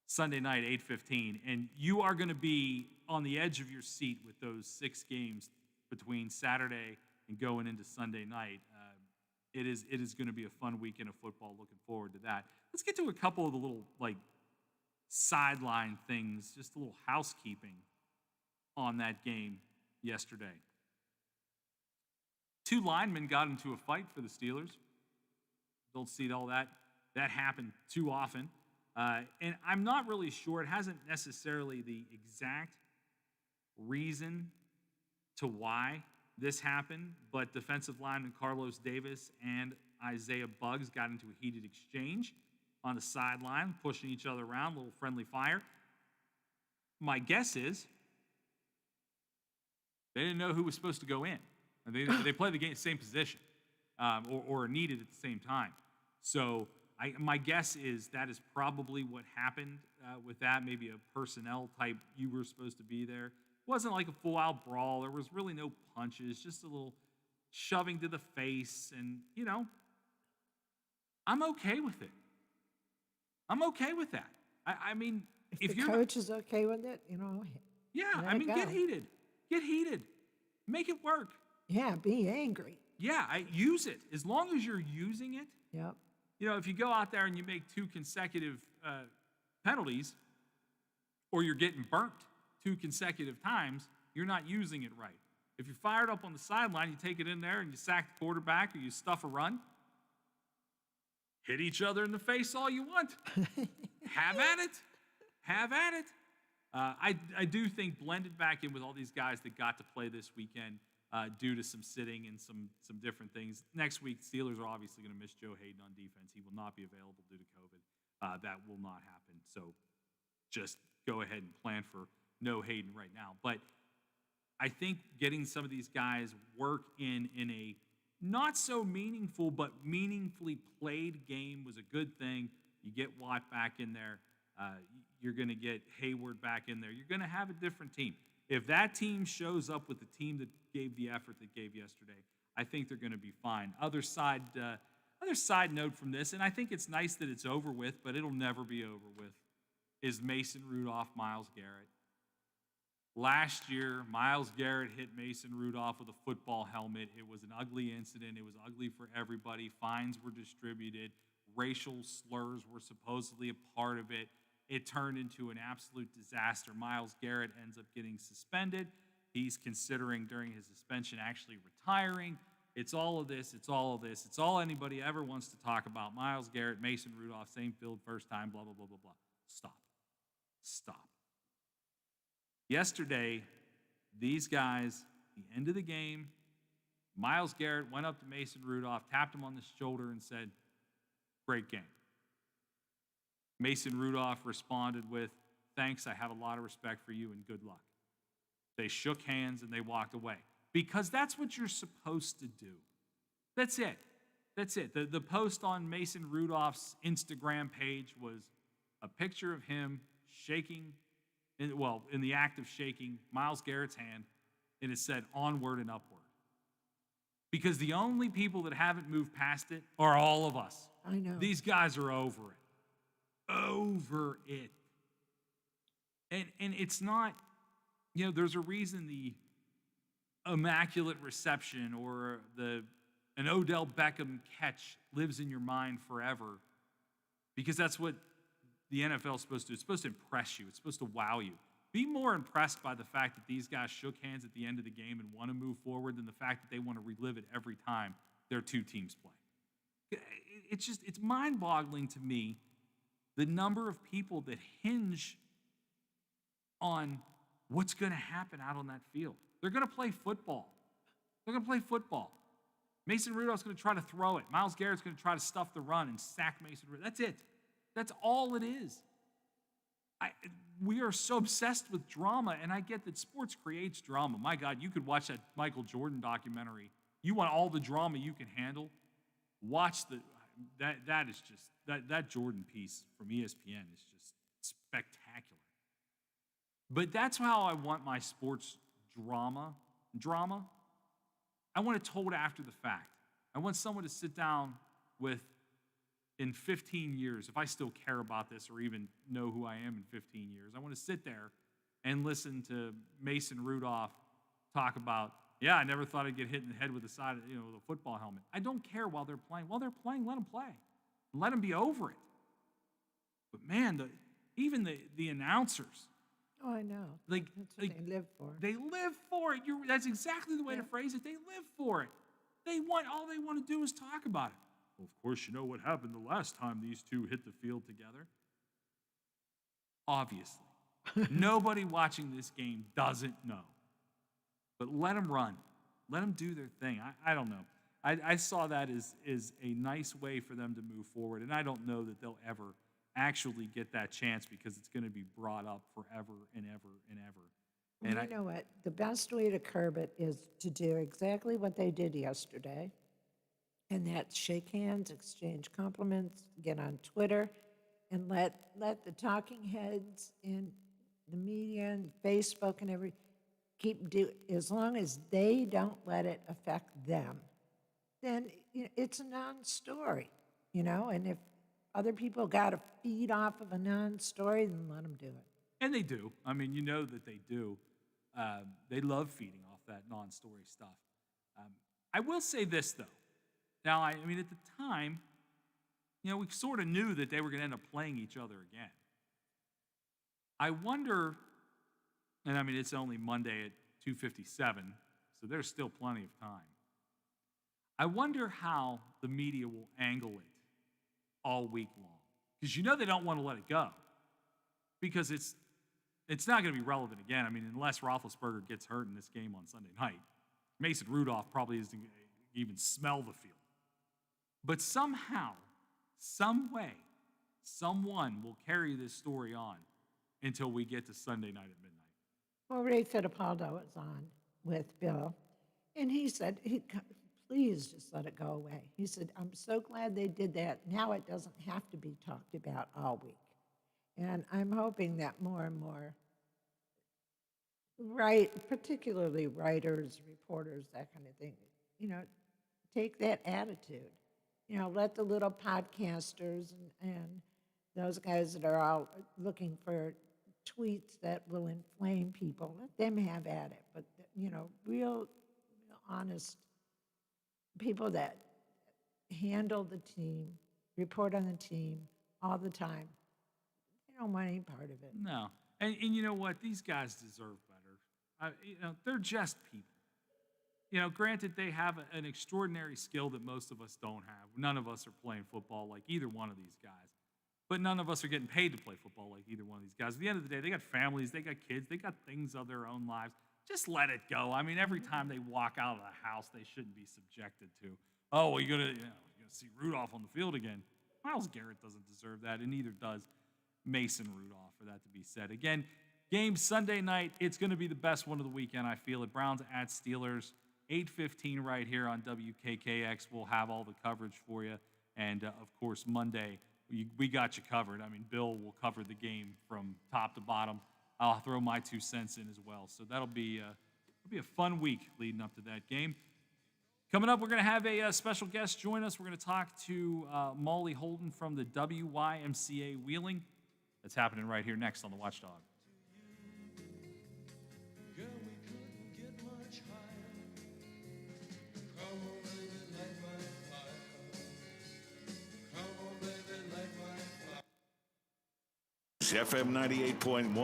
Sunday night, 8:15, and you are going to be on the edge of your seat with those 6 games between Saturday and going into Sunday night. It is going to be a fun weekend of football. Looking forward to that. Let's get to a couple of the little sideline things, just a little housekeeping on that game yesterday. 2 linemen got into a fight for the Steelers. Don't see all that happen too often. And I'm not really sure. It hasn't necessarily the exact reason to why this happened, but defensive lineman Carlos Davis and Isaiah Buggs got into a heated exchange on the sideline, pushing each other around, a little friendly fire. My guess is they didn't know who was supposed to go in. They play the game same position or are needed at the same time. So my guess is that is probably what happened with that. Maybe a personnel type, you were supposed to be there. It wasn't like a full-out brawl. There was really no punches, just a little shoving to the face. And, I'm okay with it. I'm okay with that. I mean, if the coach is okay with it, Yeah, I mean, get heated. Get heated. Make it work. Yeah, be angry. Yeah, use it. As long as you're using it. Yep. If you go out there and you make 2 consecutive penalties, or you're getting burnt 2 consecutive times, you're not using it right. If you're fired up on the sideline, you take it in there and you sack the quarterback or you stuff a run, hit each other in the face all you want. Have at it. Have at it. I do think blended back in with all these guys that got to play this weekend due to some sitting and some different things. Next week, Steelers are obviously going to miss Joe Hayden on defense. He will not be available due to COVID. That will not happen. So just go ahead and plan for no Hayden right now. But I think getting some of these guys work in a not so meaningful, but meaningfully played game was a good thing. You get Watt back in there. You're going to get Hayward back in there. You're going to have a different team. If that team shows up with the team that gave the effort that gave yesterday, I think they're going to be fine. Other side note from this, and I think it's nice that it's over with, but it'll never be over with, is Mason Rudolph, Myles Garrett. Last year, Myles Garrett hit Mason Rudolph with a football helmet. It was an ugly incident. It was ugly for everybody. Fines were distributed. Racial slurs were supposedly a part of it. It turned into an absolute disaster. Myles Garrett ends up getting suspended. He's considering during his suspension actually retiring. It's all of this. It's all of this. It's all anybody ever wants to talk about. Myles Garrett, Mason Rudolph, same field, first time, blah, blah, blah, blah, blah. Stop. Stop. Yesterday, these guys, the end of the game, Myles Garrett went up to Mason Rudolph, tapped him on the shoulder, and said, "Great game." Mason Rudolph responded with, "Thanks, I have a lot of respect for you and good luck." They shook hands and they walked away because that's what you're supposed to do. That's it. That's it. The post on Mason Rudolph's Instagram page was a picture of him shaking, in the act of shaking Myles Garrett's hand, and it said onward and upward. Because the only people that haven't moved past it are all of us. I know. These guys are over it. Over it. And it's not, there's a reason the immaculate reception or an Odell Beckham catch lives in your mind forever, because that's what the NFL is supposed to do. It's supposed to impress you. It's supposed to wow you. Be more impressed by the fact that these guys shook hands at the end of the game and want to move forward than the fact that they want to relive it every time their two teams play. It's mind-boggling to me the number of people that hinge on what's going to happen out on that field. They're going to play football. They're going to play football. Mason Rudolph's going to try to throw it. Myles Garrett's going to try to stuff the run and sack Mason Rudolph. That's it. That's all it is. We are so obsessed with drama, and I get that sports creates drama. My God, you could watch that Michael Jordan documentary. You want all the drama you can handle? Watch that Jordan piece from ESPN is just spectacular. But that's how I want my sports drama. I want it told after the fact. I want someone to sit down with, in 15 years, if I still care about this or even know who I am in 15 years, I want to sit there and listen to Mason Rudolph talk about, I never thought I'd get hit in the head with the side of the football helmet. I don't care while they're playing. While they're playing, let them play. Let them be over it. But man, even the announcers. Oh, I know. That's what they live for. They live for it. That's exactly the way to phrase it. They live for it. All they want to do is talk about it. Well, of course, you know what happened the last time these two hit the field together? Obviously. Nobody watching this game doesn't know. But let them run. Let them do their thing. I don't know. I saw that as a nice way for them to move forward, and I don't know that they'll ever actually get that chance because it's going to be brought up forever and ever and ever. And you know what? The best way to curb it is to do exactly what they did yesterday, and that's shake hands, exchange compliments, get on Twitter, and let the talking heads in the media and Facebook and as long as they don't let it affect them, then it's a non-story, and if other people got to feed off of a non-story, then let them do it. And they do. I mean, you know that they do. They love feeding off that non-story stuff. I will say this, though. Now, at the time, we sort of knew that they were going to end up playing each other again. I wonder, and it's only Monday at 2:57, so there's still plenty of time. I wonder how the media will angle it all week long. Because they don't want to let it go. Because it's not going to be relevant again. Unless Roethlisberger gets hurt in this game on Sunday night. Mason Rudolph probably isn't going to even smell the field. But somehow, some way, someone will carry this story on until we get to Sunday night at midnight. Well, Ray Fittipaldo was on with Bill, and he said, please just let it go away. He said, I'm so glad they did that. Now it doesn't have to be talked about all week. And I'm hoping that more and more, particularly writers, reporters, that kind of thing, take that attitude. Let the little podcasters and those guys that are all looking for tweets that will inflame people, let them have at it. But, real honest people that handle the team, report on the team all the time, they don't want any part of it. No. And you know what? These guys deserve better. They're just people. Granted, they have an extraordinary skill that most of us don't have. None of us are playing football like either one of these guys. But none of us are getting paid to play football like either one of these guys. At the end of the day, they got families, they got kids, they got things of their own lives. Just let it go. I mean, every time they walk out of the house, they shouldn't be subjected to, oh, well, you're gonna see Rudolph on the field again. Myles Garrett doesn't deserve that, and neither does Mason Rudolph, for that to be said. Again, game Sunday night, it's going to be the best one of the weekend, I feel it. Browns at Steelers, 8:15 right here on WKKX. We'll have all the coverage for you. And, of course, Monday, we got you covered. I mean, Bill will cover the game from top to bottom. I'll throw my 2 cents in as well. So that'll be a fun week leading up to that game. Coming up, we're going to have a special guest join us. We're going to talk to Molly Holden from the WYMCA Wheeling. That's happening right here next on the Watchdog. FM 98.1,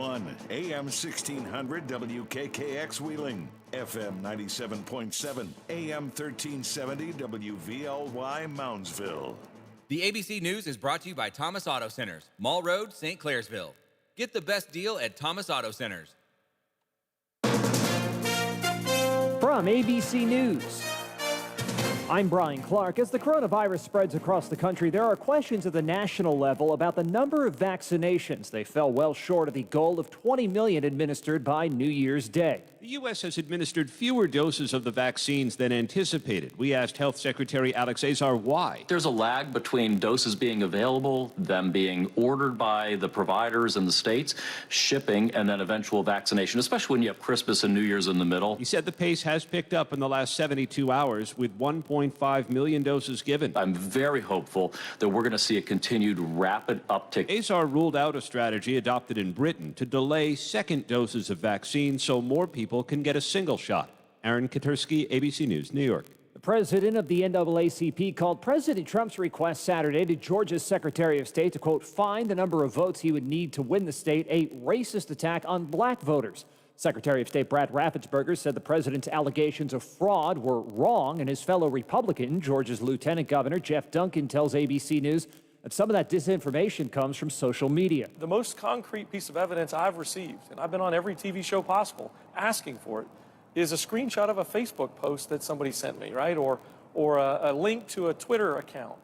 AM 1600 WKKX Wheeling, FM 97.7, AM 1370 WVLY Moundsville. The ABC News is brought to you by Thomas Auto Centers, Mall Road, St. Clairsville. Get the best deal at Thomas Auto Centers. From ABC News, I'm Brian Clark. As the coronavirus spreads across the country, there are questions at the national level about the number of vaccinations. They fell well short of the goal of 20 million administered by New Year's Day. The U.S. has administered fewer doses of the vaccines than anticipated. We asked Health Secretary Alex Azar why. There's a lag between doses being available, them being ordered by the providers in the states, shipping, and then eventual vaccination, especially when you have Christmas and New Year's in the middle. He said the pace has picked up in the last 72 hours with 1.5 million doses given. I'm very hopeful that we're going to see a continued rapid uptick. Azar ruled out a strategy adopted in Britain to delay second doses of vaccine so more people can get a single shot. Aaron Katursky, ABC News, New York. The president of the NAACP called President Trump's request Saturday to Georgia's Secretary of State to, quote, find the number of votes he would need to win the state a racist attack on black voters. Secretary of State Brad Raffensperger said the president's allegations of fraud were wrong, and his fellow Republican, Georgia's Lieutenant Governor Jeff Duncan, tells ABC News that some of that disinformation comes from social media. The most concrete piece of evidence I've received, and I've been on every TV show possible asking for it, is a screenshot of a Facebook post that somebody sent me, right? Or a link to a Twitter account.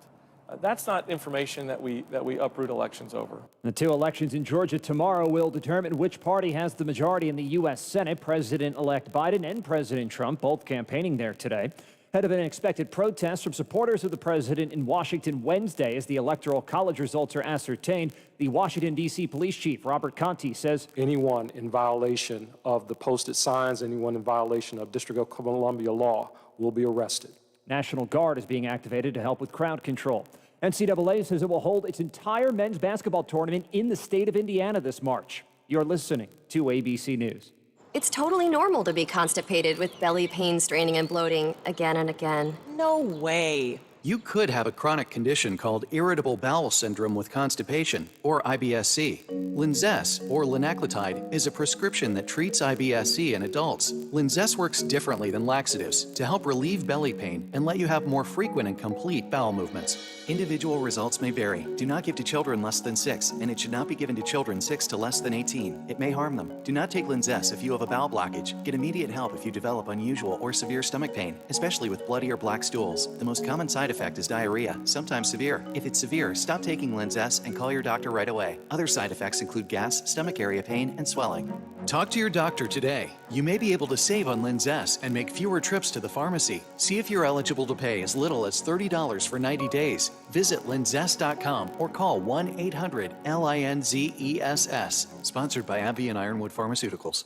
That's not information that we uproot elections over. The two elections in Georgia tomorrow will determine which party has the majority in the U.S. Senate. President-elect Biden and President Trump both campaigning there today. Ahead of an expected protest from supporters of the president in Washington Wednesday as the Electoral College results are ascertained, the Washington, D.C. Police Chief Robert Conti says anyone in violation of the posted signs, anyone in violation of District of Columbia law will be arrested. National Guard is being activated to help with crowd control. NCAA says it will hold its entire men's basketball tournament in the state of Indiana this March. You're listening to ABC News. It's totally normal to be constipated with belly pain, straining, and bloating again and again. No way. You could have a chronic condition called irritable bowel syndrome with constipation, or IBS-C. Linzess, or linaclotide, is a prescription that treats IBS-C in adults. Linzess works differently than laxatives to help relieve belly pain and let you have more frequent and complete bowel movements. Individual results may vary. Do not give to children less than 6, and it should not be given to children 6 to less than 18. It may harm them. Do not take Linzess if you have a bowel blockage. Get immediate help if you develop unusual or severe stomach pain, especially with bloody or black stools. The most common side effect is diarrhea, sometimes severe. If it's severe, stop taking Linzess and call your doctor right away. Other side effects include gas, stomach area pain, and swelling. Talk to your doctor today. You may be able to save on Linzess and make fewer trips to the pharmacy. See if you're eligible to pay as little as $30 for 90 days. Visit linzess.com or call 1-800-LINZESS. Sponsored by AbbVie and Ironwood Pharmaceuticals.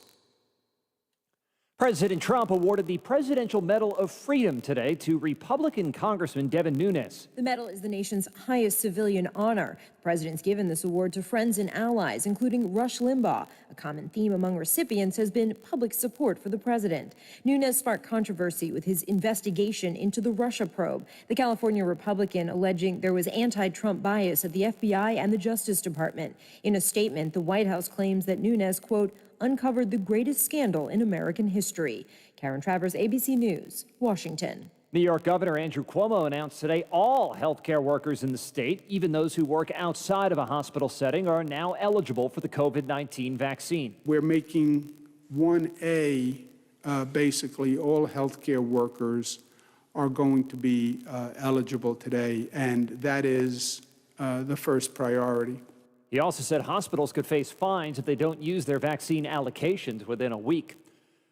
President Trump awarded the Presidential Medal of Freedom today to Republican Congressman Devin Nunes. The medal is the nation's highest civilian honor. The president's given this award to friends and allies, including Rush Limbaugh. A common theme among recipients has been public support for the president. Nunes sparked controversy with his investigation into the Russia probe. The California Republican alleging there was anti-Trump bias at the FBI and the Justice Department. In a statement, the White House claims that Nunes, quote, uncovered the greatest scandal in American history. Karen Travers, ABC News, Washington. New York Governor Andrew Cuomo announced today all healthcare workers in the state, even those who work outside of a hospital setting, are now eligible for the COVID-19 vaccine. We're making 1A, basically all healthcare workers are going to be eligible today, and that is the first priority. He also said hospitals could face fines if they don't use their vaccine allocations within a week.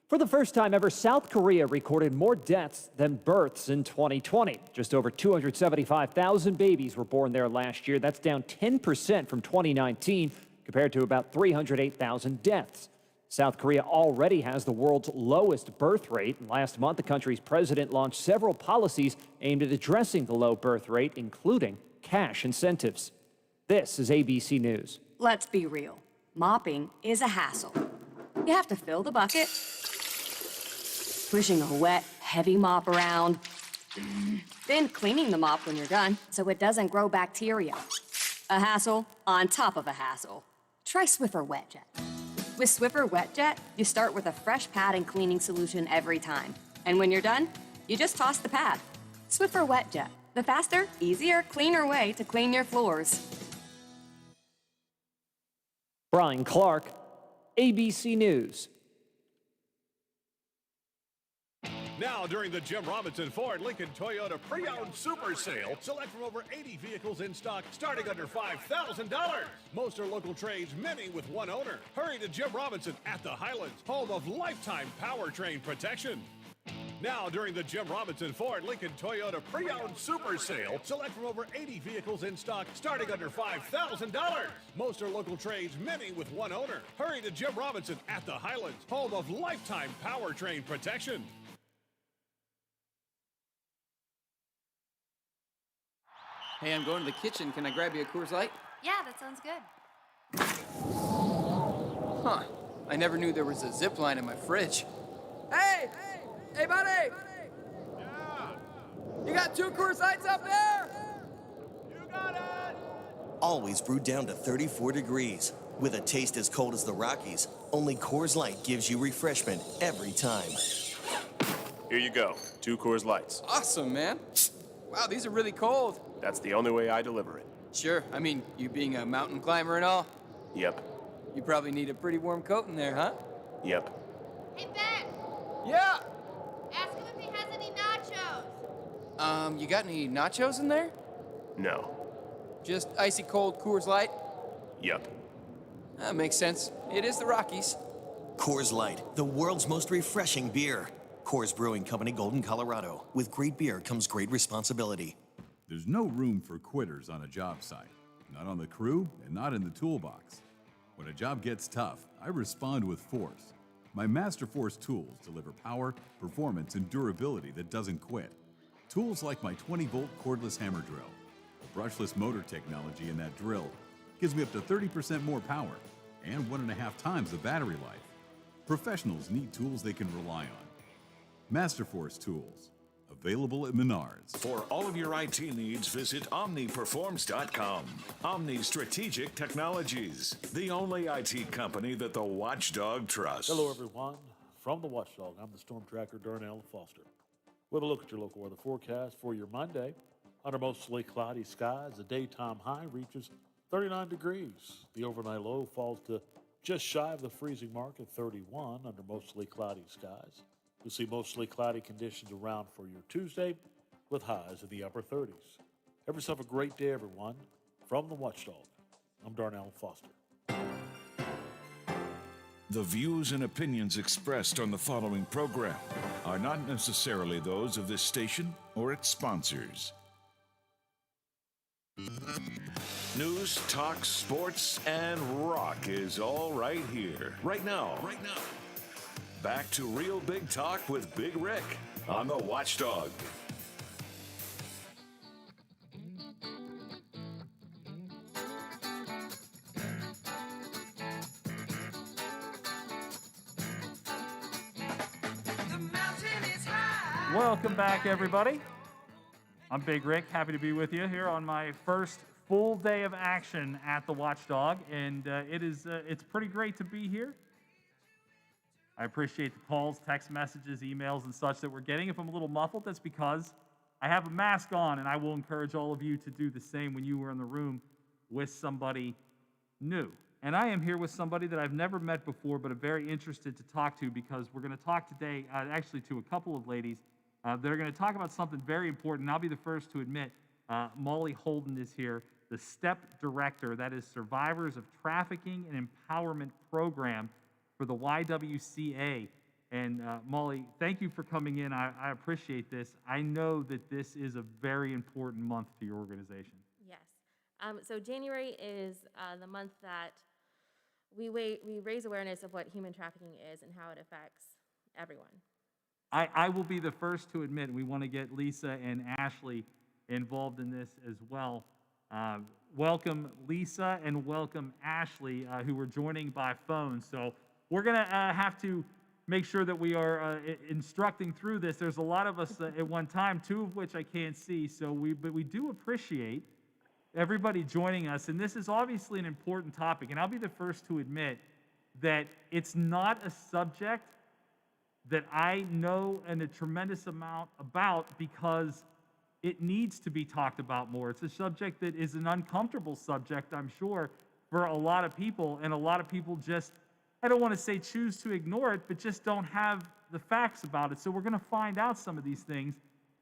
For the first time ever, South Korea recorded more deaths than births in 2020. Just over 275,000 babies were born there last year. That's down 10% from 2019, compared to about 308,000 deaths. South Korea already has the world's lowest birth rate. Last month, the country's president launched several policies aimed at addressing the low birth rate, including cash incentives. This is ABC News. Let's be real. Mopping is a hassle. You have to fill the bucket, pushing a wet, heavy mop around, then cleaning the mop when you're done so it doesn't grow bacteria. A hassle on top of a hassle. Try Swiffer Wet Jet. With Swiffer Wet Jet, you start with a fresh pad and cleaning solution every time. And when you're done, you just toss the pad. Swiffer Wet Jet, the faster, easier, cleaner way to clean your floors. Brian Clark, ABC News. Now, during the Jim Robinson Ford Lincoln Toyota Pre-Owned Super Sale, select from over 80 vehicles in stock starting under $5,000. Most are local trades, many with one owner. Hurry to Jim Robinson at the Highlands, home of lifetime powertrain protection. Now, during the Jim Robinson Ford Lincoln Toyota Pre-Owned Super Sale, select from over 80 vehicles in stock starting under $5,000. Most are local trades, many with one owner. Hurry to Jim Robinson at the Highlands, home of lifetime powertrain protection. Hey, I'm going to the kitchen. Can I grab you a Coors Light? Yeah, that sounds good. Huh. I never knew there was a zip line in my fridge. Hey! Hey, buddy! Yeah! You got 2 Coors Lights up there? You got it! Always brewed down to 34 degrees. With a taste as cold as the Rockies, only Coors Light gives you refreshment every time. Here you go. 2 Coors Lights. Awesome, man. Wow, these are really cold. That's the only way I deliver it. Sure. I mean, you being a mountain climber and all. Yep. You probably need a pretty warm coat in there, huh? Yep. Hey, Ben! Yeah! Ask him if he has any nachos. You got any nachos in there? No. Just icy cold Coors Light? Yep. That makes sense. It is the Rockies. Coors Light, the world's most refreshing beer. Coors Brewing Company, Golden, Colorado. With great beer comes great responsibility. There's no room for quitters on a job site. Not on the crew and not in the toolbox. When a job gets tough, I respond with force. My Master Force tools deliver power, performance, and durability that doesn't quit. Tools like my 20-volt cordless hammer drill. The brushless motor technology in that drill gives me up to 30% more power and 1.5 times the battery life. Professionals need tools they can rely on. Master Force tools. Available at Menards. For all of your IT needs, visit OmniPerforms.com. Omni Strategic Technologies, the only IT company that the watchdog trusts. Hello, everyone. From the Watchdog, I'm the Storm Tracker, Darnell Foster. With a look at your local weather forecast for your Monday. Under mostly cloudy skies, the daytime high reaches 39 degrees. The overnight low falls to just shy of the freezing mark at 31 under mostly cloudy skies. You'll see mostly cloudy conditions around for your Tuesday. with highs in the upper 30s. Have yourself a great day, everyone. From the Watchdog, I'm Darnell Foster. The views and opinions expressed on the following program are not necessarily those of this station or its sponsors. News, talk, sports, and rock is all right here, right now. Back to Real Big Talk with Big Rick on the Watchdog. Welcome back, everybody. I'm Big Rick, happy to be with you here on my first full day of action at the Watchdog, and it's pretty great to be here. I appreciate the calls, text messages, emails, and such that we're getting. If I'm a little muffled, that's because I have a mask on, and I will encourage all of you to do the same when you are in the room with somebody new. And I am here with somebody that I've never met before, but I'm very interested to talk to, because we're going to talk today, actually to a couple of ladies that are going to talk about something very important. And I'll be the first to admit, Molly Holden is here, the STEP Director, that is Survivors of Trafficking and Empowerment Program for the YWCA. And Molly, thank you for coming in. I appreciate this. I know that this is a very important month to your organization. Yes. So January is the month that we raise awareness of what human trafficking is and how it affects everyone. I will be the first to admit we want to get Lisa and Ashley involved in this as well. Welcome, Lisa, and welcome, Ashley, who are joining by phone. So we're going to have to make sure that we are instructing through this. There's a lot of us at one time, two of which I can't see. But we do appreciate everybody joining us. And this is obviously an important topic. And I'll be the first to admit that it's not a subject that I know a tremendous amount about, because it needs to be talked about more. It's a subject that is an uncomfortable subject, I'm sure, for a lot of people, and a lot of people just, I don't want to say choose to ignore it, but just don't have the facts about it. So we're going to find out some of these things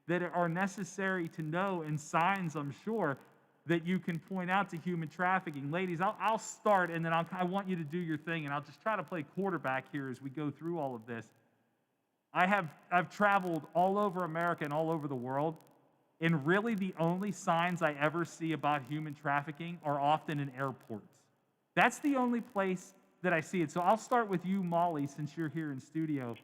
that are necessary to know, and signs, I'm sure, that you can point out to human trafficking. Ladies, I'll start, and then I want you to do your thing, and I'll just try to play quarterback here as we go through all of this. I've traveled all over America and all over the world, and really the only signs I ever see about human trafficking are often in airports. That's the only place that I see it. So I'll start with you, Molly, since you're here in studio.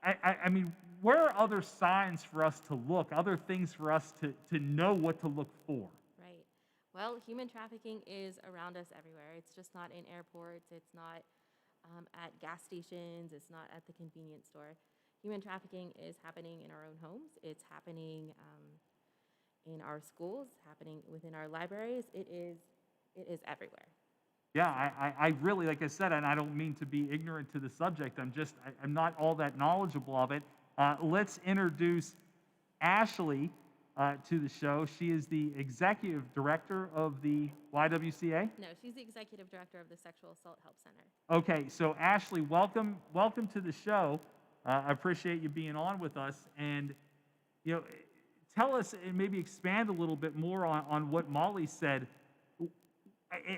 I mean, where are other signs for us to look, other things for us to know what to look for? Right. Well, human trafficking is around us everywhere. It's just not in airports. It's not at gas stations. It's not at the convenience store. Human trafficking is happening in our own homes. It's happening in our schools, happening within our libraries. It is everywhere. Yeah, I really, like I said, and I don't mean to be ignorant to the subject. I'm not all that knowledgeable of it. Let's introduce Ashley to the show. She is the executive director of the YWCA. No, she's the executive director of the Sexual Assault Help Center. Okay, so Ashley, welcome to the show. I appreciate you being on with us, and tell us and maybe expand a little bit more on what Molly said.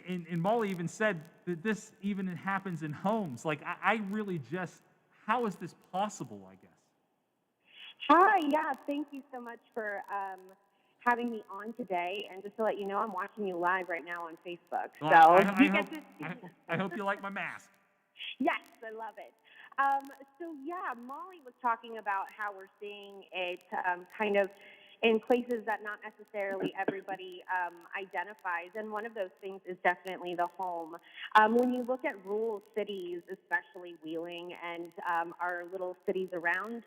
And Molly even said that this even happens in homes. Like, I really just, how is this possible, I guess? Hi, yeah, thank you so much for having me on today. And just to let you know, I'm watching you live right now on Facebook. Well, So I hope you like my mask. Yes, I love it. So yeah, Molly was talking about how we're seeing it kind of in places that not necessarily everybody identifies. And one of those things is definitely the home. When you look at rural cities, especially Wheeling and our little cities around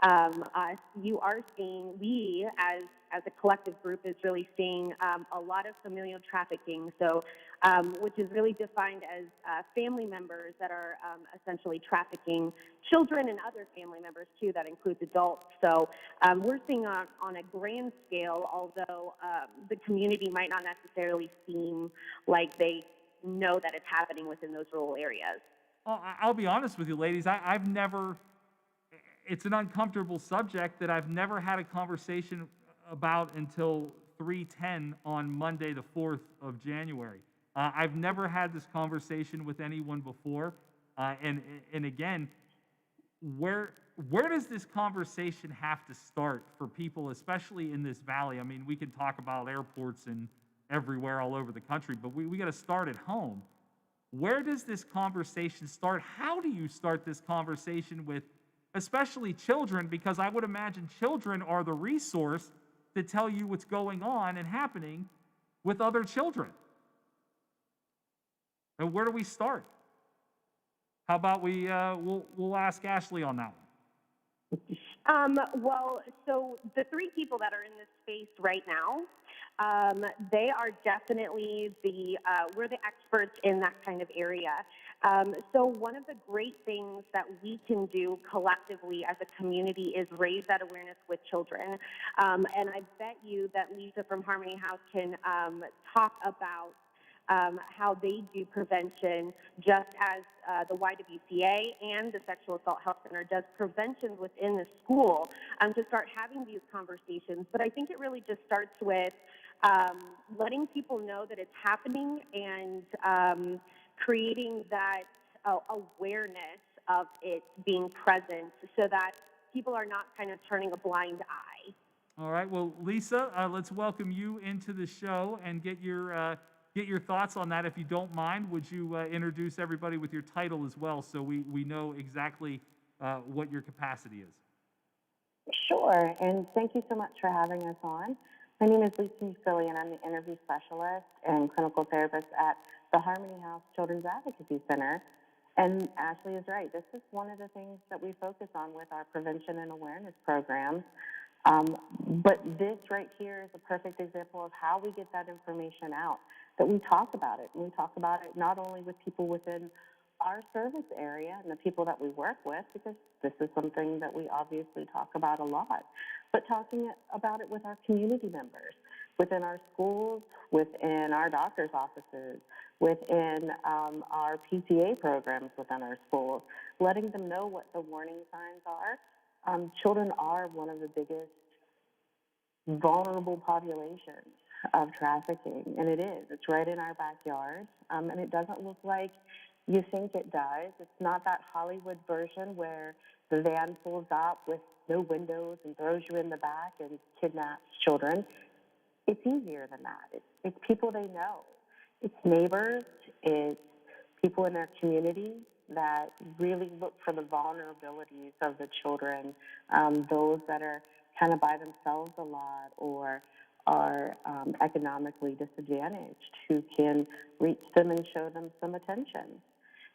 us, you are seeing, we as a collective group is really seeing a lot of familial trafficking, so which is really defined as family members that are essentially trafficking children and other family members too, that includes adults. So we're seeing on a grand scale, although the community might not necessarily seem like they know that it's happening within those rural areas. Well, I'll be honest with you, ladies. I've never, it's an uncomfortable subject that I've never had a conversation about until 3:10 on Monday, the 4th of January. I've never had this conversation with anyone before, and again, where does this conversation have to start for people, especially in this valley? I mean, we can talk about airports and everywhere all over the country, but we got to start at home. Where does this conversation start? How do you start this conversation with, especially children? Because I would imagine children are the resource to tell you what's going on and happening with other children. And where do we start? How about we'll ask Ashley on that one. Well, so the three people that are in this space right now, they are definitely we're the experts in that kind of area. So one of the great things that we can do collectively as a community is raise that awareness with children. And I bet you that Lisa from Harmony House can talk about how they do prevention, just as the YWCA and the Sexual Assault Health Center does prevention within the school, to start having these conversations. But I think it really just starts with letting people know that it's happening and creating that awareness of it being present so that people are not kind of turning a blind eye. All right. Well, Lisa, let's welcome you into the show and get your thoughts on that. If you don't mind, would you introduce everybody with your title as well so we know exactly what your capacity is? Sure, and thank you so much for having us on. My name is Lisa Muscilli, and I'm the interview specialist and clinical therapist at the Harmony House Children's Advocacy Center. And Ashley is right. This is one of the things that we focus on with our prevention and awareness programs. But this right here is a perfect example of how we get that information out, that we talk about it. And we talk about it not only with people within our service area and the people that we work with, because this is something that we obviously talk about a lot, but talking about it with our community members, within our schools, within our doctor's offices, within our PTA programs within our schools, letting them know what the warning signs are. Children are one of the biggest vulnerable populations of trafficking, and it is. It's right in our backyard, and it doesn't look like you think it does. It's not that Hollywood version where the van pulls up with no windows and throws you in the back and kidnaps children. It's easier than that. It's people they know. It's neighbors. It's people in their community that really look for the vulnerabilities of the children, those that are kind of by themselves a lot or are economically disadvantaged, who can reach them and show them some attention.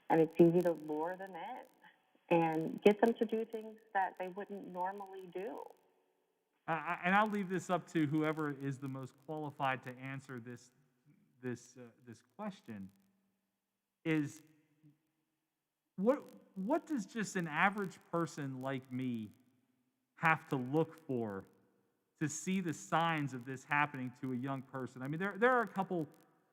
And it's easy to lure them in and get them to do things that they wouldn't normally do. And I'll leave this up to whoever is the most qualified to answer this question. Is what does just an average person like me have to look for to see the signs of this happening to a young person? I mean, there are a couple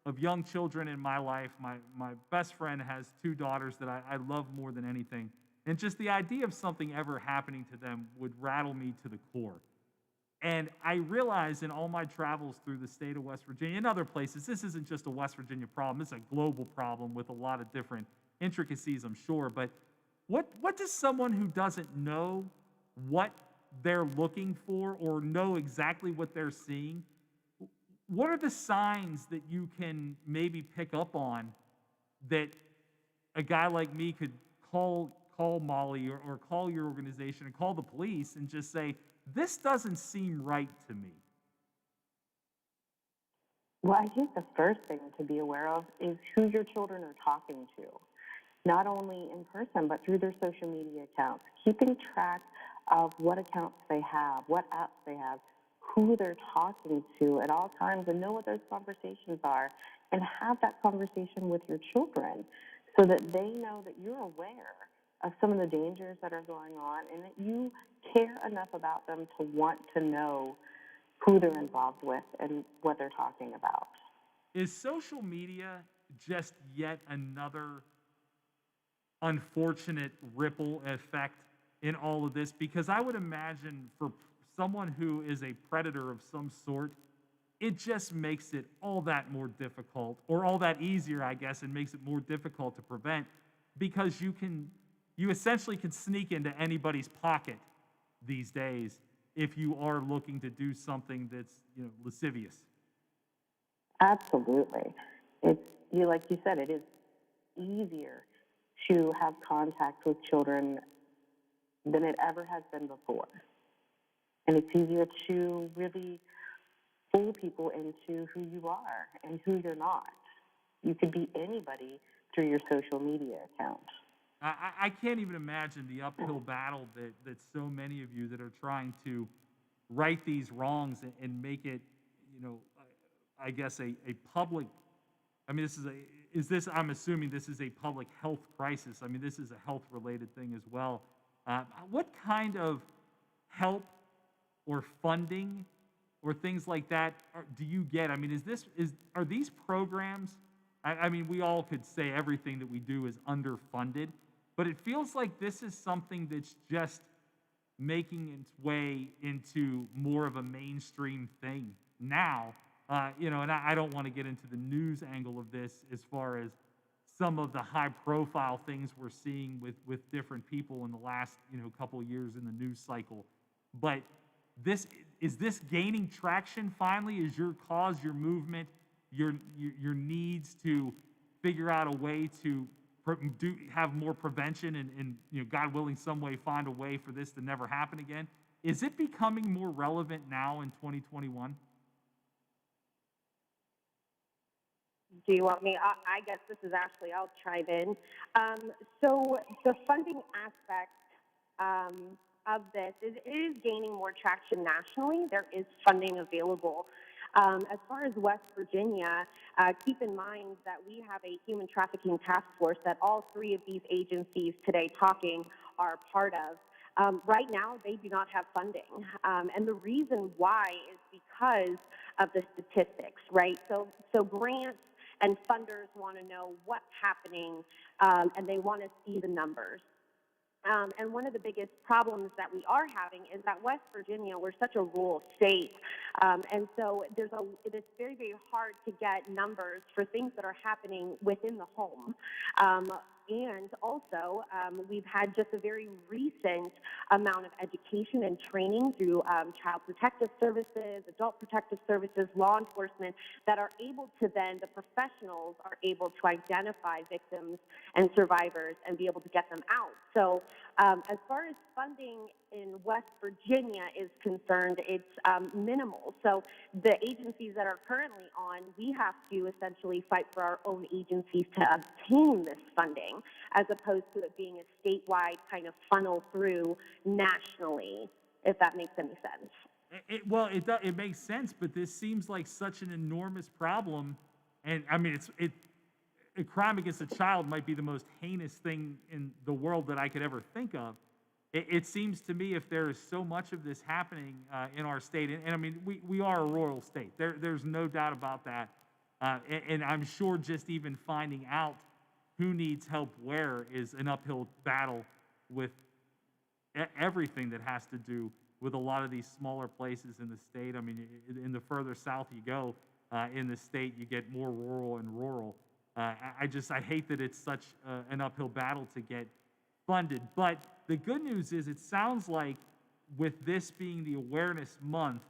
of young children in my life. My best friend has two daughters that I love more than anything. And just the idea of something ever happening to them would rattle me to the core. And I realize in all my travels through the state of West Virginia and other places, this isn't just a West Virginia problem. It's a global problem with a lot of different intricacies, I'm sure. But what does someone who doesn't know what they're looking for or know exactly what they're seeing, what are the signs that you can maybe pick up on that a guy like me could call Molly or call your organization and call the police and just say, this doesn't seem right to me? Well, I think the first thing to be aware of is who your children are talking to, not only in person, but through their social media accounts, keeping track of what accounts they have, what apps they have, who they're talking to at all times, and know what those conversations are, and have that conversation with your children so that they know that you're aware of some of the dangers that are going on and that you care enough about them to want to know who they're involved with and what they're talking about. Is social media just yet another unfortunate ripple effect in all of this? Because I would imagine for someone who is a predator of some sort, it just makes it all that more difficult, or all that easier, I guess, and makes it more difficult to prevent, because you essentially can sneak into anybody's pocket these days if you are looking to do something that's, lascivious. Absolutely. It's like you said, it is easier to have contact with children than it ever has been before. And it's easier to really fool people into who you are and who you're not. You could be anybody through your social media account. I can't even imagine the uphill battle that so many of you that are trying to right these wrongs and make it, I guess a public. I mean, I'm assuming this is a public health crisis. I mean, this is a health-related thing as well. What kind of help or funding or things like that do you get? I mean, are these programs? I mean, we all could say everything that we do is underfunded, but it feels like this is something that's just making its way into more of a mainstream thing now. And I don't want to get into the news angle of this as far as some of the high-profile things we're seeing with different people in the last, couple of years in the news cycle. But is this gaining traction finally? Is your cause, your movement, your needs to figure out a way to have more prevention and God willing, some way find a way for this to never happen again? Is it becoming more relevant now in 2021? Do you want me? I guess this is Ashley. I'll chime in. So the funding aspect of this is gaining more traction nationally. There is funding available. As far as West Virginia, keep in mind that we have a human trafficking task force that all three of these agencies today talking are a part of. Right now, they do not have funding. And the reason why is because of the statistics, right? So grants and funders want to know what's happening, and they want to see the numbers. And one of the biggest problems that we are having is that West Virginia, we're such a rural state. And so it's very, very hard to get numbers for things that are happening within the home. And also, we've had just a very recent amount of education and training through child protective services, adult protective services, law enforcement, that are able to then, the professionals are able to identify victims and survivors and be able to get them out. So as far as funding in West Virginia is concerned, it's minimal. So the agencies that are currently on, we have to essentially fight for our own agencies to obtain this funding, as opposed to it being a statewide kind of funnel through nationally, if that makes any sense. It makes sense, but this seems like such an enormous problem. And I mean, a crime against a child might be the most heinous thing in the world that I could ever think of. It seems to me, if there is so much of this happening in our state, and I mean, we are a rural state. There's no doubt about that. And I'm sure just even finding out who needs help where is an uphill battle with everything that has to do with a lot of these smaller places in the state. I mean, in the further south you go in the state, you get more rural and rural. I hate that it's such an uphill battle to get funded. But the good news is it sounds like with this being the awareness month,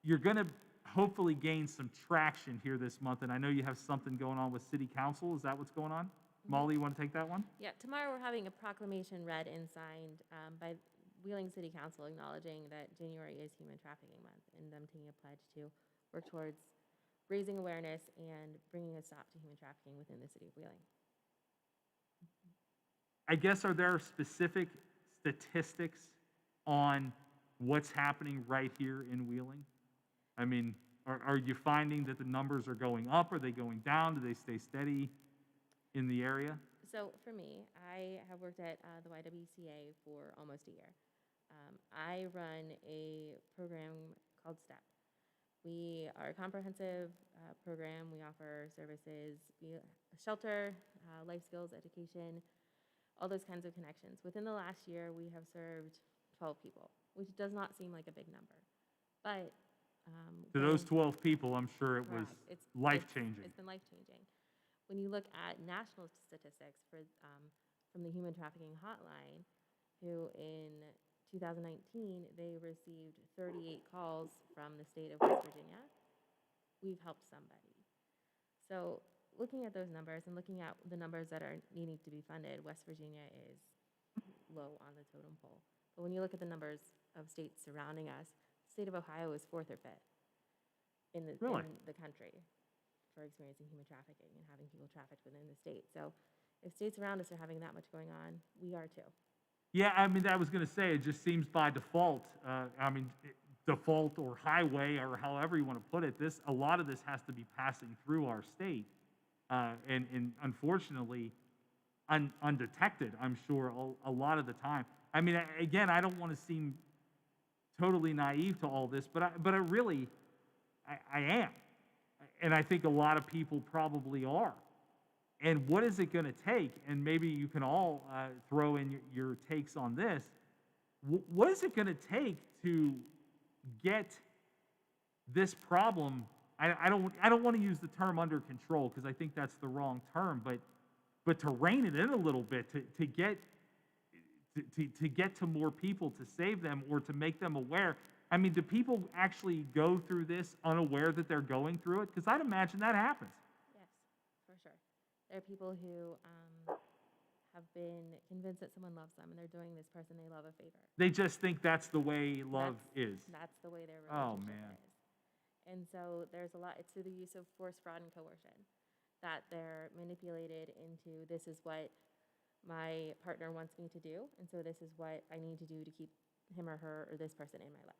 you're going to hopefully gain some traction here this month. And I know you have something going on with City Council. Is that what's going on? Molly, you want to take that one? Yeah, tomorrow we're having a proclamation read and signed by Wheeling City Council acknowledging that January is Human Trafficking Month, and them taking a pledge to work towards raising awareness and bringing a stop to human trafficking within the city of Wheeling. I guess, are there specific statistics on what's happening right here in Wheeling? I mean, are you finding that the numbers are going up? Are they going down? Do they stay steady in the area? So for me, I have worked at the YWCA for almost a year. I run a program called STEP. We are a comprehensive program. We offer services, shelter, life skills, education, all those kinds of connections. Within the last year, we have served 12 people, which does not seem like a big number. But To those 12 people, I'm sure it was life-changing. It's been life-changing. When you look at national statistics from the Human Trafficking Hotline, who in 2019, they received 38 calls from the state of West Virginia, we've helped somebody. So looking at those numbers and looking at the numbers that are needing to be funded, West Virginia is low on the totem pole. But when you look at the numbers of states surrounding us, the state of Ohio is 4th or 5th in the country for experiencing human trafficking and having people trafficked within the state. So if states around us are having that much going on, we are too. Yeah, I mean, I was going to say, it just seems by default, default or highway or however you want to put it, a lot of this has to be passing through our state. And unfortunately, undetected, I'm sure, a lot of the time. I mean, again, I don't want to seem totally naive to all this, but I really am. And I think a lot of people probably are. And what is it going to take? And maybe you can all throw in your takes on this. What is it going to take to get this problem? I don't want to use the term under control because I think that's the wrong term. But to rein it in a little bit, to get to more people, to save them or to make them aware. I mean, do people actually go through this unaware that they're going through it? Because I'd imagine that happens. Yes, for sure. There are people who have been convinced that someone loves them and they're doing this person they love a favor. They just think that's the way love is. That's the way their relationship Oh, man. is. And so there's a lot, it's through the use of force, fraud, and coercion that they're manipulated into this is what my partner wants me to do, and so this is what I need to do to keep him or her or this person in my life.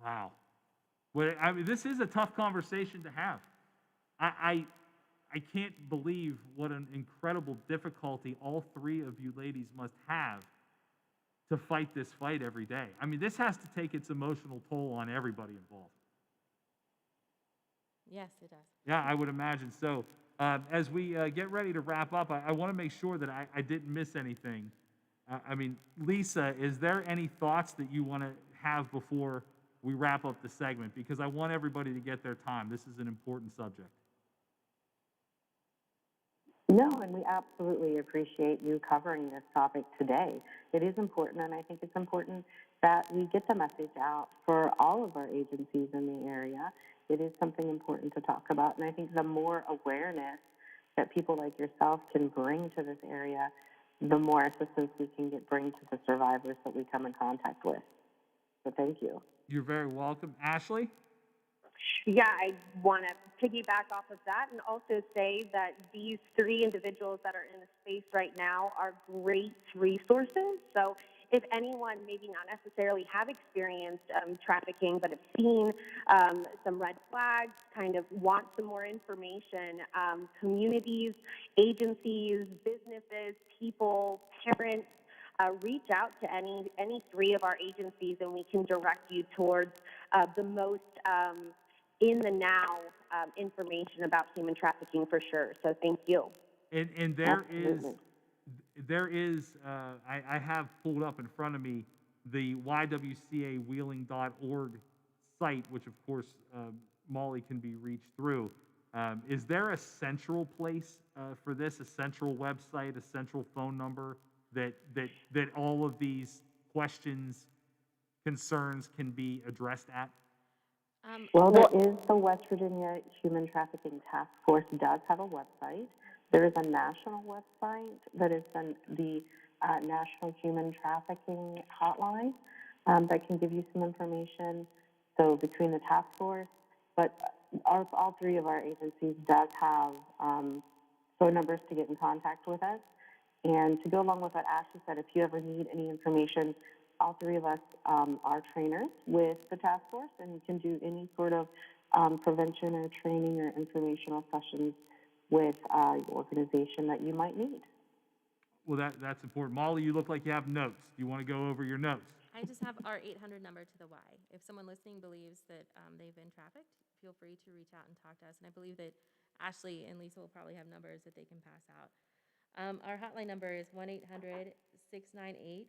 Wow. Well, I mean, this is a tough conversation to have. I can't believe what an incredible difficulty all three of you ladies must have to fight this fight every day. I mean, this has to take its emotional toll on everybody involved. Yes, it does. Yeah, I would imagine so. As we get ready to wrap up, I want to make sure that I didn't miss anything. I mean, Lisa, is there any thoughts that you want to have before we wrap up the segment? Because I want everybody to get their time. This is an important subject. No, and we absolutely appreciate you covering this topic today. It is important, and I think it's important that we get the message out for all of our agencies in the area. It is something important to talk about, and I think the more awareness that people like yourself can bring to this area, the more assistance we can bring to the survivors that we come in contact with. So thank you. You're very welcome. Ashley? Yeah, I want to piggyback off of that and also say that these three individuals that are in the space right now are great resources. So if anyone maybe not necessarily have experienced trafficking but have seen some red flags, kind of want some more information, communities, agencies, businesses, people, parents, reach out to any three of our agencies and we can direct you towards the most in the now information about human trafficking for sure. So thank you. And there is I have pulled up in front of me the ywcawheeling.org site, which of course Molly can be reached through. Is there a central place for this, a central website, a central phone number that all of these questions, concerns can be addressed at? Well, there is the West Virginia Human Trafficking Task Force does have a website. There is a national website that is the National Human Trafficking Hotline that can give you some information. So between the task force, but all three of our agencies does have phone numbers to get in contact with us. And to go along with what Ashley said, if you ever need any information, all three of us are trainers with the task force, and you can do any sort of prevention or training or informational sessions with your organization that you might need. Well, that's important. Molly, you look like you have notes. Do you want to go over your notes? I just have our 800 number to the Y. If someone listening believes that they've been trafficked, feel free to reach out and talk to us. And I believe that Ashley and Lisa will probably have numbers that they can pass out. Our hotline number is 1-800-698-1247.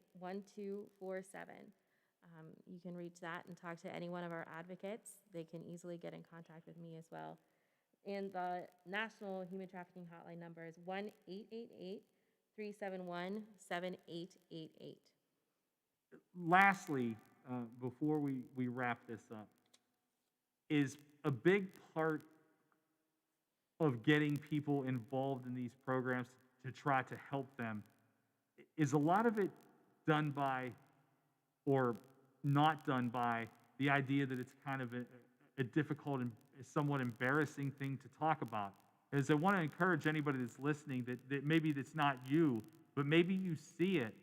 You can reach that and talk to any one of our advocates. They can easily get in contact with me as well. And the national human trafficking hotline number is 1-888-371-7888. Lastly, before we wrap this up, is a big part of getting people involved in these programs to try to help them, is a lot of it done by or not done by the idea that it's kind of a difficult and somewhat embarrassing thing to talk about. As I want to encourage anybody that's listening that maybe that's not you, but maybe you see it.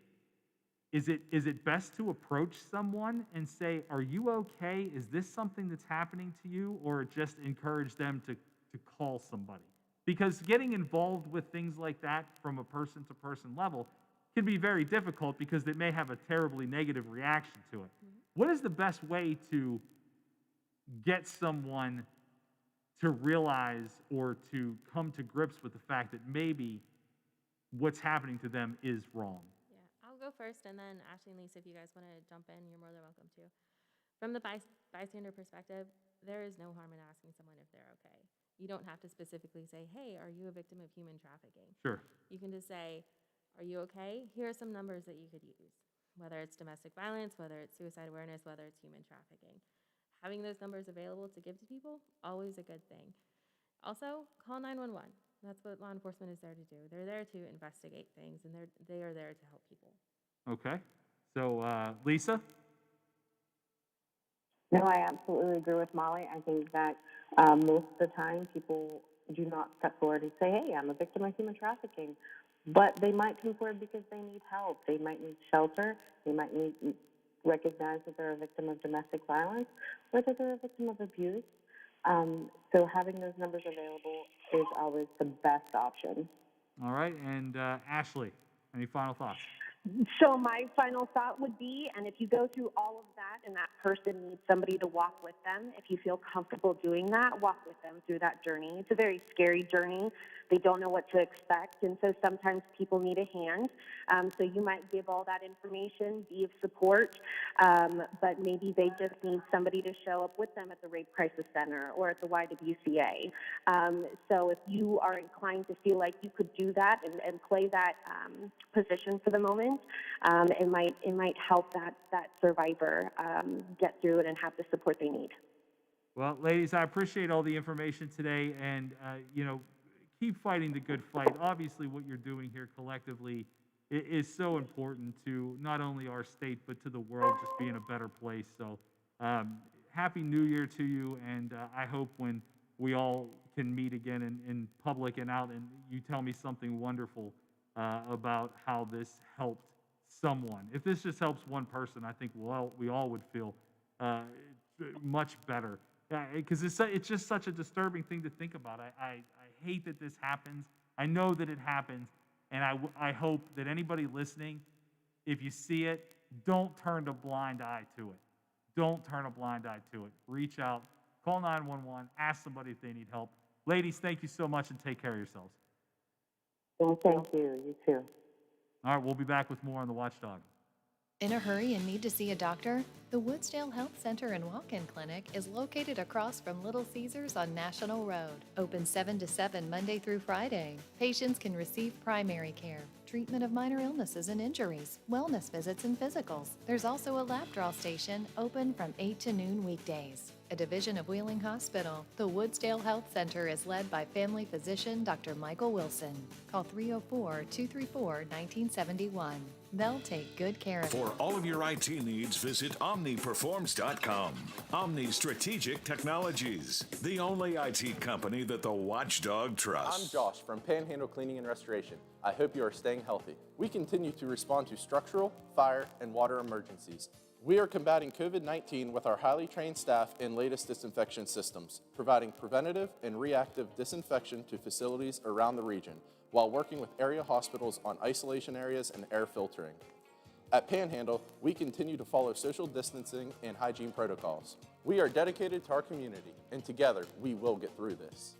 Is it best to approach someone and say, are you okay? Is this something that's happening to you? Or just encourage them to call somebody? Because getting involved with things like that from a person-to-person level can be very difficult because they may have a terribly negative reaction to it. What is the best way to get someone to realize or to come to grips with the fact that maybe what's happening to them is wrong? I'll go first, and then Ashley and Lisa, if you guys want to jump in, you're more than welcome to. From the bystander perspective, there is no harm in asking someone if they're okay. You don't have to specifically say, hey, are you a victim of human trafficking? Sure. You can just say, are you okay? Here are some numbers that you could use, whether it's domestic violence, whether it's suicide awareness, whether it's human trafficking. Having those numbers available to give to people, always a good thing. Also, call 911. That's what law enforcement is there to do. They're there to investigate things, and they are there to help people. Okay. So, Lisa? No, I absolutely agree with Molly. I think that most of the time people do not step forward and say, hey, I'm a victim of human trafficking. But they might come forward because they need help. They might need shelter. They might need recognize that they're a victim of domestic violence or that they're a victim of abuse. So having those numbers available is always the best option. All right. And Ashley, any final thoughts? So my final thought would be, and if you go through all of that and that person needs somebody to walk with them, if you feel comfortable doing that, walk with them through that journey. It's a very scary journey. They don't know what to expect, and so sometimes people need a hand. So you might give all that information, be of support, but maybe they just need somebody to show up with them at the Rape Crisis Center or at the YWCA. So if you are inclined to feel like you could do that and play that position for the moment, it might help that survivor get through it and have the support they need. Well, ladies, I appreciate all the information today, and keep fighting the good fight. Obviously, what you're doing here collectively is so important to not only our state but to the world just being a better place. So, Happy New Year to you, and I hope when we all can meet again in public and out, and you tell me something wonderful about how this helped someone. If this just helps one person, I think we all would feel much better. Because it's just such a disturbing thing to think about. I hate that this happens. I know that it happens, and I hope that anybody listening, if you see it, don't turn a blind eye to it. Don't turn a blind eye to it. Reach out, call 911, ask somebody if they need help. Ladies, thank you so much, and take care of yourselves. Well, thank you. You too. All right, we'll be back with more on The Watchdog. In a hurry and need to see a doctor? The Woodsdale Health Center and Walk-In Clinic is located across from Little Caesars on National Road. Open 7 to 7 Monday through Friday. Patients can receive primary care, treatment of minor illnesses and injuries, wellness visits and physicals. There's also a lab draw station open from 8 to noon weekdays. A division of Wheeling Hospital, the Woodsdale Health Center is led by family physician Dr. Michael Wilson. Call 304-234-1971. They'll take good care of you. For all of your IT needs, visit OmniPerforms.com. Omni Strategic Technologies, the only IT company that the Watchdog trusts. I'm Josh from Panhandle Cleaning and Restoration. I hope you are staying healthy. We continue to respond to structural, fire, and water emergencies. We are combating COVID-19 with our highly trained staff and latest disinfection systems, providing preventative and reactive disinfection to facilities around the region, while working with area hospitals on isolation areas and air filtering. At Panhandle, we continue to follow social distancing and hygiene protocols. We are dedicated to our community, and together we will get through this.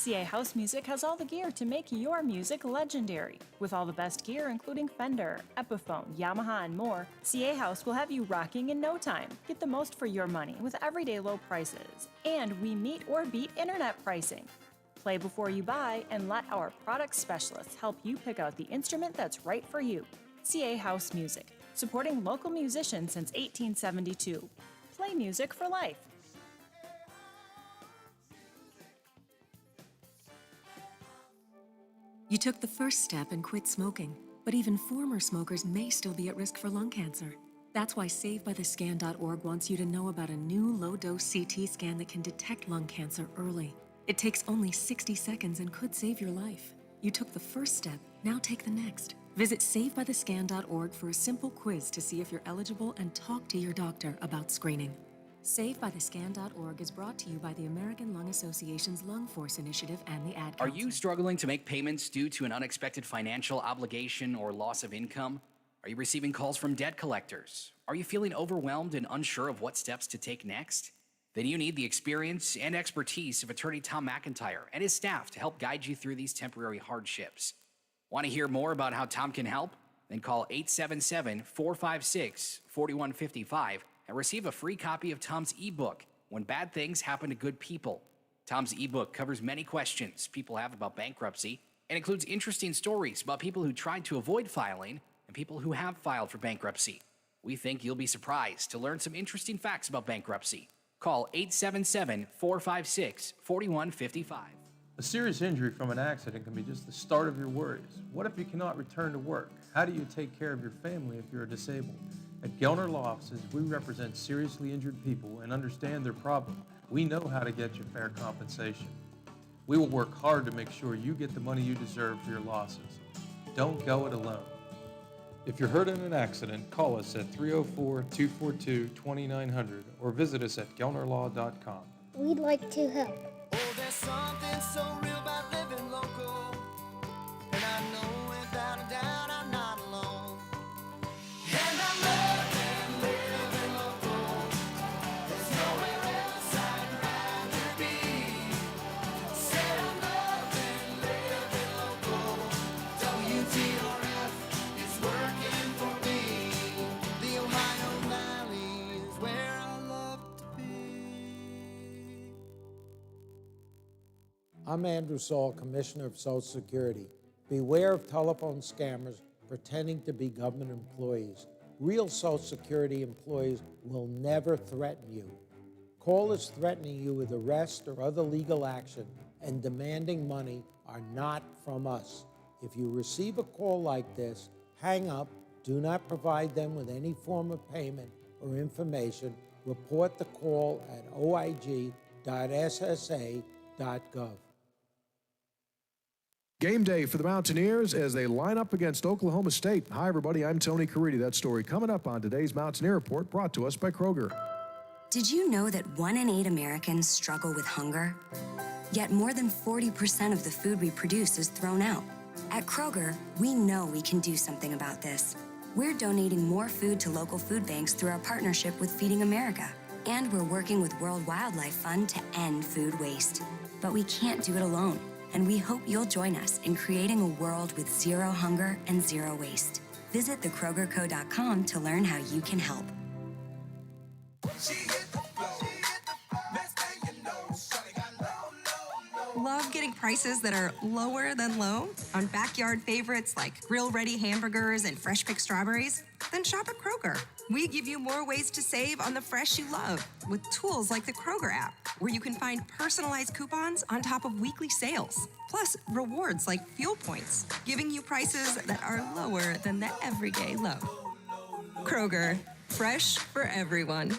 CA House Music has all the gear to make your music legendary. With all the best gear, including Fender, Epiphone, Yamaha, and more, CA House will have you rocking in no time. Get the most for your money with everyday low prices. And we meet or beat internet pricing. Play before you buy and let our product specialists help you pick out the instrument that's right for you. CA House Music, supporting local musicians since 1872. Play music for life. You took the first step and quit smoking, but even former smokers may still be at risk for lung cancer. That's why SaveByTheScan.org wants you to know about a new low-dose CT scan that can detect lung cancer early. It takes only 60 seconds and could save your life. You took the first step, now take the next. Visit SaveByTheScan.org for a simple quiz to see if you're eligible and talk to your doctor about screening. SaveByTheScan.org is brought to you by the American Lung Association's Lung Force Initiative and the Ad Are Council. you struggling to make payments due to an unexpected financial obligation or loss of income? Are you receiving calls from debt collectors? Are you feeling overwhelmed and unsure of what steps to take next? Then you need the experience and expertise of attorney Tom McIntyre and his staff to help guide you through these temporary hardships. Want to hear more about how Tom can help? Then call 877-456-4155 and receive a free copy of Tom's ebook, When Bad Things Happen to Good People. Tom's ebook covers many questions people have about bankruptcy and includes interesting stories about people who tried to avoid filing and people who have filed for bankruptcy. We think you'll be surprised to learn some interesting facts about bankruptcy. Call 877-456-4155. A serious injury from an accident can be just the start of your worries. What if you cannot return to work? How do you take care of your family if you're disabled? At Gelner Law Offices, we represent seriously injured people and understand their problem. We know how to get you fair compensation. We will work hard to make sure you get the money you deserve for your losses. Don't go it alone. If you're hurt in an accident, call us at 304-242-2900 or visit us at gelnerlaw.com. We'd like to help. Oh, there's something so real about living local, and I know without a doubt I'm not alone. And I love living local. There's nowhere else I'd rather be. Said I'm loving living local. WTRF is working for me. The Ohio Valley is where I love to be. I'm Andrew Saul, Commissioner of Social Security. Beware of telephone scammers pretending to be government employees. Real Social Security employees will never threaten you. Callers threatening you with arrest or other legal action and demanding money are not from us. If you receive a call like this, hang up, do not provide them with any form of payment or information. Report the call at oig.ssa.gov. Game day for the Mountaineers as they line up against Oklahoma State. Hi, everybody. I'm Tony Caridi. That story coming up on today's Mountaineer Report, brought to us by Kroger. Did you know that 1 in 8 Americans struggle with hunger? Yet more than 40% of the food we produce is thrown out. At Kroger, we know we can do something about this. We're donating more food to local food banks through our partnership with Feeding America. And we're working with World Wildlife Fund to end food waste. But we can't do it alone. And we hope you'll join us in creating a world with zero hunger and zero waste. Visit thekrogerco.com to learn how you can help. Love getting prices that are lower than low on backyard favorites like grill-ready hamburgers and fresh-picked strawberries? Then shop at Kroger. We give you more ways to save on the fresh you love with tools like the Kroger app, where you can find personalized coupons on top of weekly sales, plus rewards like fuel points, giving you prices that are lower than the everyday low. Kroger, fresh for everyone.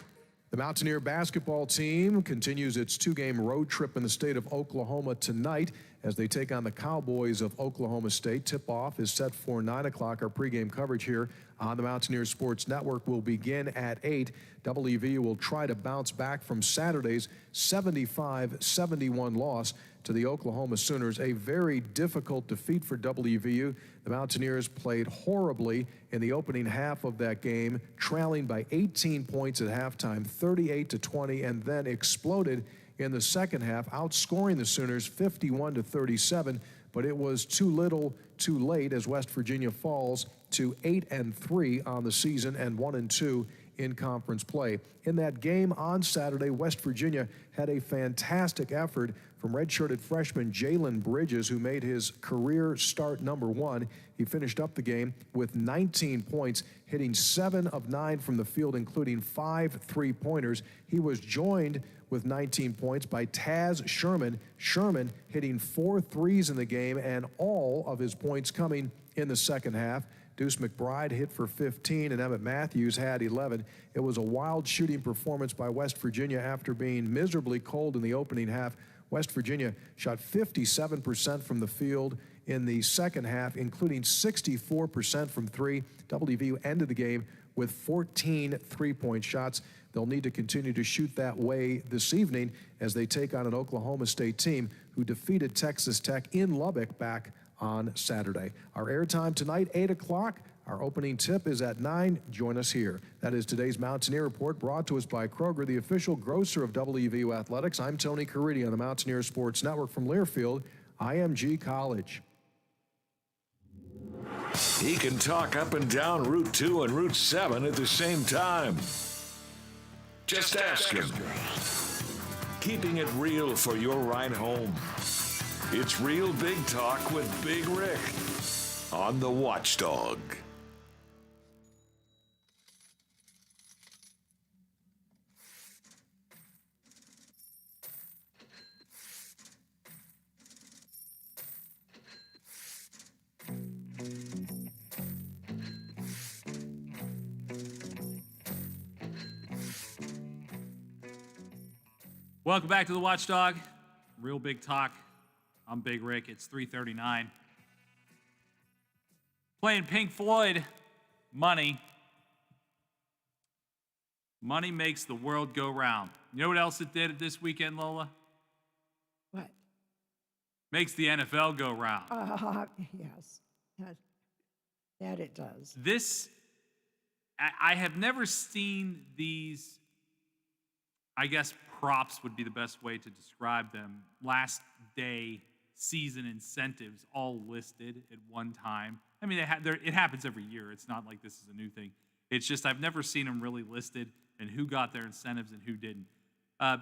The Mountaineer basketball team continues its 2-game road trip in the state of Oklahoma tonight as they take on the Cowboys of Oklahoma State. Tip-off is set for 9 o'clock. Our pregame coverage here on the Mountaineer Sports Network will begin at 8. WVU will try to bounce back from Saturday's 75-71 loss to the Oklahoma Sooners. A very difficult defeat for WVU. The Mountaineers played horribly in the opening half of that game, trailing by 18 points at halftime, 38-20, and then exploded in the second half, outscoring the Sooners 51-37, but it was too little, too late as West Virginia falls to 8-3 on the season and 1-2 in conference play. In that game on Saturday, West Virginia had a fantastic effort from redshirted freshman Jalen Bridges, who made his career start #1. He finished up the game with 19 points, hitting 7 of 9 from the field, including 5 3-pointers. He was joined with 19 points by Taz Sherman. Sherman hitting 4 threes in the game, and all of his points coming in the second half. Deuce McBride hit for 15, and Emmett Matthews had 11. It was a wild shooting performance by West Virginia after being miserably cold in the opening half. West Virginia shot 57% from the field in the second half, including 64% from three. WVU ended the game with 14 three-point shots. They'll need to continue to shoot that way this evening as they take on an Oklahoma State team who defeated Texas Tech in Lubbock back on Saturday. Our airtime tonight, 8 o'clock. Our opening tip is at 9. Join us here. That is today's Mountaineer Report, brought to us by Kroger, the official grocer of WVU Athletics. I'm Tony Caridi on the Mountaineer Sports Network from Learfield, IMG College. He can talk up and down Route 2 and Route 7 at the same time. Just ask him. Keeping it real for your ride home. It's Real Big Talk with Big Rick on the Watchdog. Welcome back to the Watchdog. Real Big Talk. I'm Big Rick. It's 3:39. Playing Pink Floyd, Money. Money makes the world go round. You know what else it did this weekend, Lola? What? Makes the NFL go round. Yes. That it does. This, I have never seen these, I guess props would be the best way to describe them. Last day season incentives all listed at one time. I mean, it happens every year. It's not like this is a new thing. It's just I've never seen them really listed and who got their incentives and who didn't.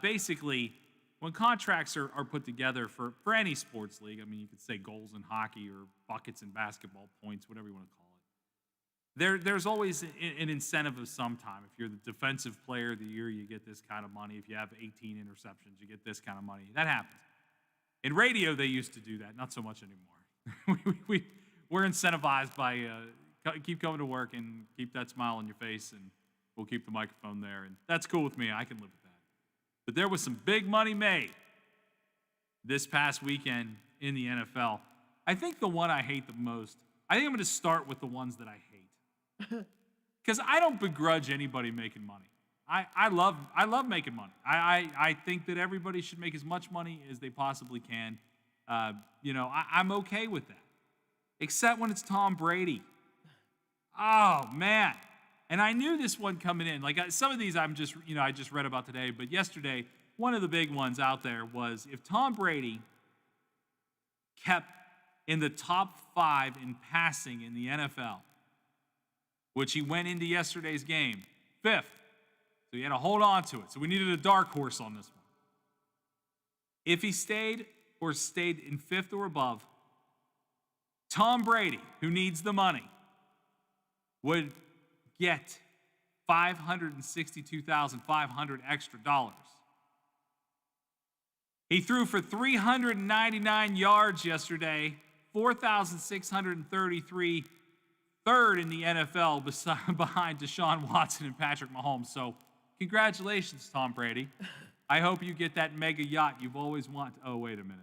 Basically, when contracts are put together for any sports league, I mean, you could say goals in hockey or buckets in basketball, points, whatever you want to call it. There's always an incentive of some time. If you're the defensive player of the year, you get this kind of money. If you have 18 interceptions, you get this kind of money. That happens. In radio, they used to do that. Not so much anymore. We're incentivized by keep coming to work and keep that smile on your face, and we'll keep the microphone there. And that's cool with me. I can live with that. But there was some big money made this past weekend in the NFL. I think the one I hate the most, I think I'm going to start with the ones that I hate. Because I don't begrudge anybody making money. I love making money. I think that everybody should make as much money as they possibly can. I'm okay with that. Except when it's Tom Brady. Oh, man. And I knew this one coming in. Like some of these I just read about today. But yesterday, one of the big ones out there was if Tom Brady kept in the top 5 in passing in the NFL, which he went into yesterday's game, 5th. So he had to hold on to it. So we needed a dark horse on this one. If he stayed in 5th or above, Tom Brady, who needs the money, would get $562,500 extra dollars. He threw for 399 yards yesterday, 4,633, third in the NFL behind Deshaun Watson and Patrick Mahomes. So congratulations, Tom Brady. I hope you get that mega yacht you've always wanted. Oh, wait a minute.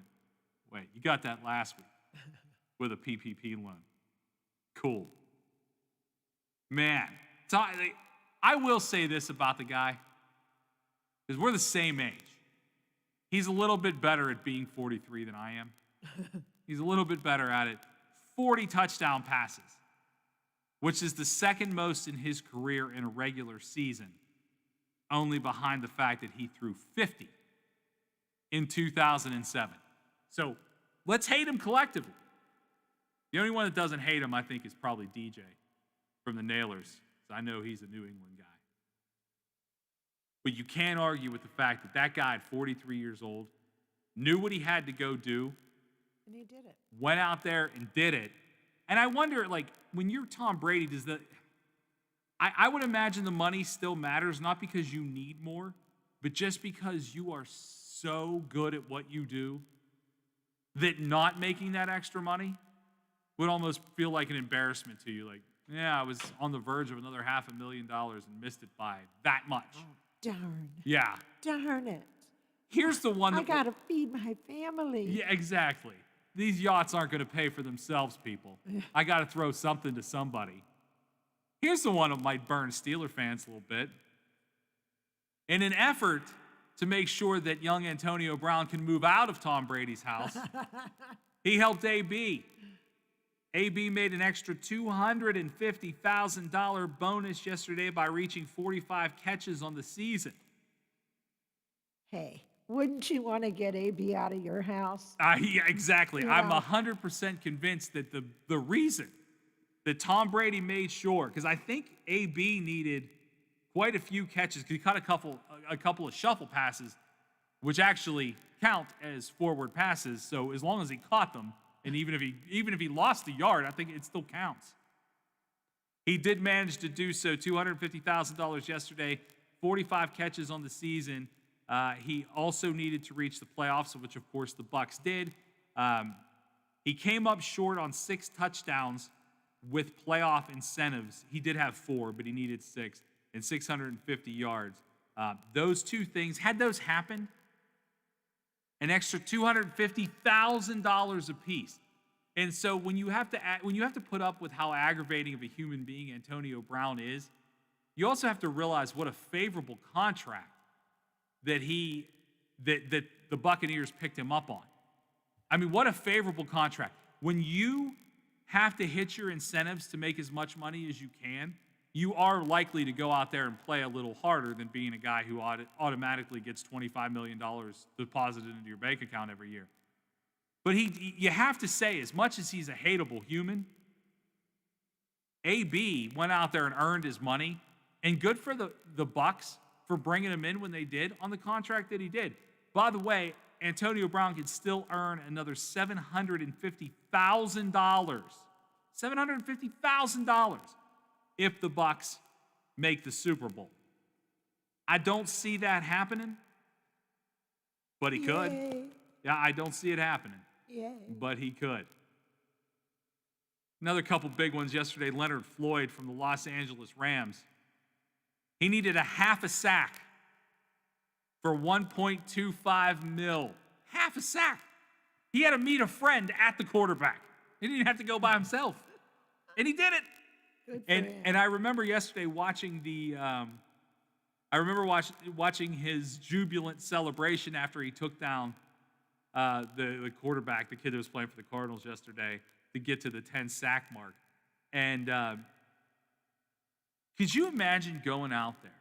Wait, you got that last week with a PPP loan. Cool. Man, I will say this about the guy, because we're the same age. He's a little bit better at being 43 than I am. He's a little bit better at it. 40 touchdown passes, which is the second most in his career in a regular season, only behind the fact that he threw 50 in 2007. So let's hate him collectively. The only one that doesn't hate him, I think, is probably DJ from the Nailers. I know he's a New England guy. But you can't argue with the fact that that guy at 43 years old knew what he had to go do. And he did it. Went out there and did it. And I wonder, like, when you're Tom Brady, I would imagine the money still matters, not because you need more, but just because you are so good at what you do that not making that extra money would almost feel like an embarrassment to you. Like, yeah, I was on the verge of another $500,000 and missed it by that much. Oh, darn. Yeah. Darn it. Here's the one that I got to feed my family. Yeah, exactly. These yachts aren't going to pay for themselves, people. I got to throw something to somebody. Here's the one that might burn Steeler fans a little bit. In an effort to make sure that young Antonio Brown can move out of Tom Brady's house, he helped AB. AB made an extra $250,000 bonus yesterday by reaching 45 catches on the season. Hey, wouldn't you want to get AB out of your house? Yeah, exactly. You I'm know? 100% convinced that the reason that Tom Brady made sure, because I think AB needed quite a few catches, because he caught a couple of shuffle passes, which actually count as forward passes. So as long as he caught them, and even if he lost the yard, I think it still counts. He did manage to do so. $250,000 yesterday, 45 catches on the season. He also needed to reach the playoffs, which of course the Bucs did. He came up short on 6 touchdowns with playoff incentives. He did have 4, but he needed 6 and 650 yards. Those two things, had those happened, an extra $250,000 apiece. And so when you have to put up with how aggravating of a human being Antonio Brown is, you also have to realize what a favorable contract that the Buccaneers picked him up on. I mean, what a favorable contract. When you have to hit your incentives to make as much money as you can, you are likely to go out there and play a little harder than being a guy who automatically gets $25 million deposited into your bank account every year. But you have to say, as much as he's a hateable human, AB went out there and earned his money, and good for the Bucs for bringing him in when they did on the contract that he did. By the way, Antonio Brown could still earn another $750,000. $750,000 if the Bucs make the Super Bowl. I don't see that happening, but he could. Yeah, I don't see it happening, but he could. Another couple big ones yesterday. Leonard Floyd from the Los Angeles Rams. He needed a half a sack for $1.25 million. Half a sack. He had to meet a friend at the quarterback. He didn't have to go by himself. And he did it. Good for him. And I remember yesterday watching watching his jubilant celebration after he took down the quarterback, the kid that was playing for the Cardinals yesterday, to get to the 10 sack mark. And could you imagine going out there?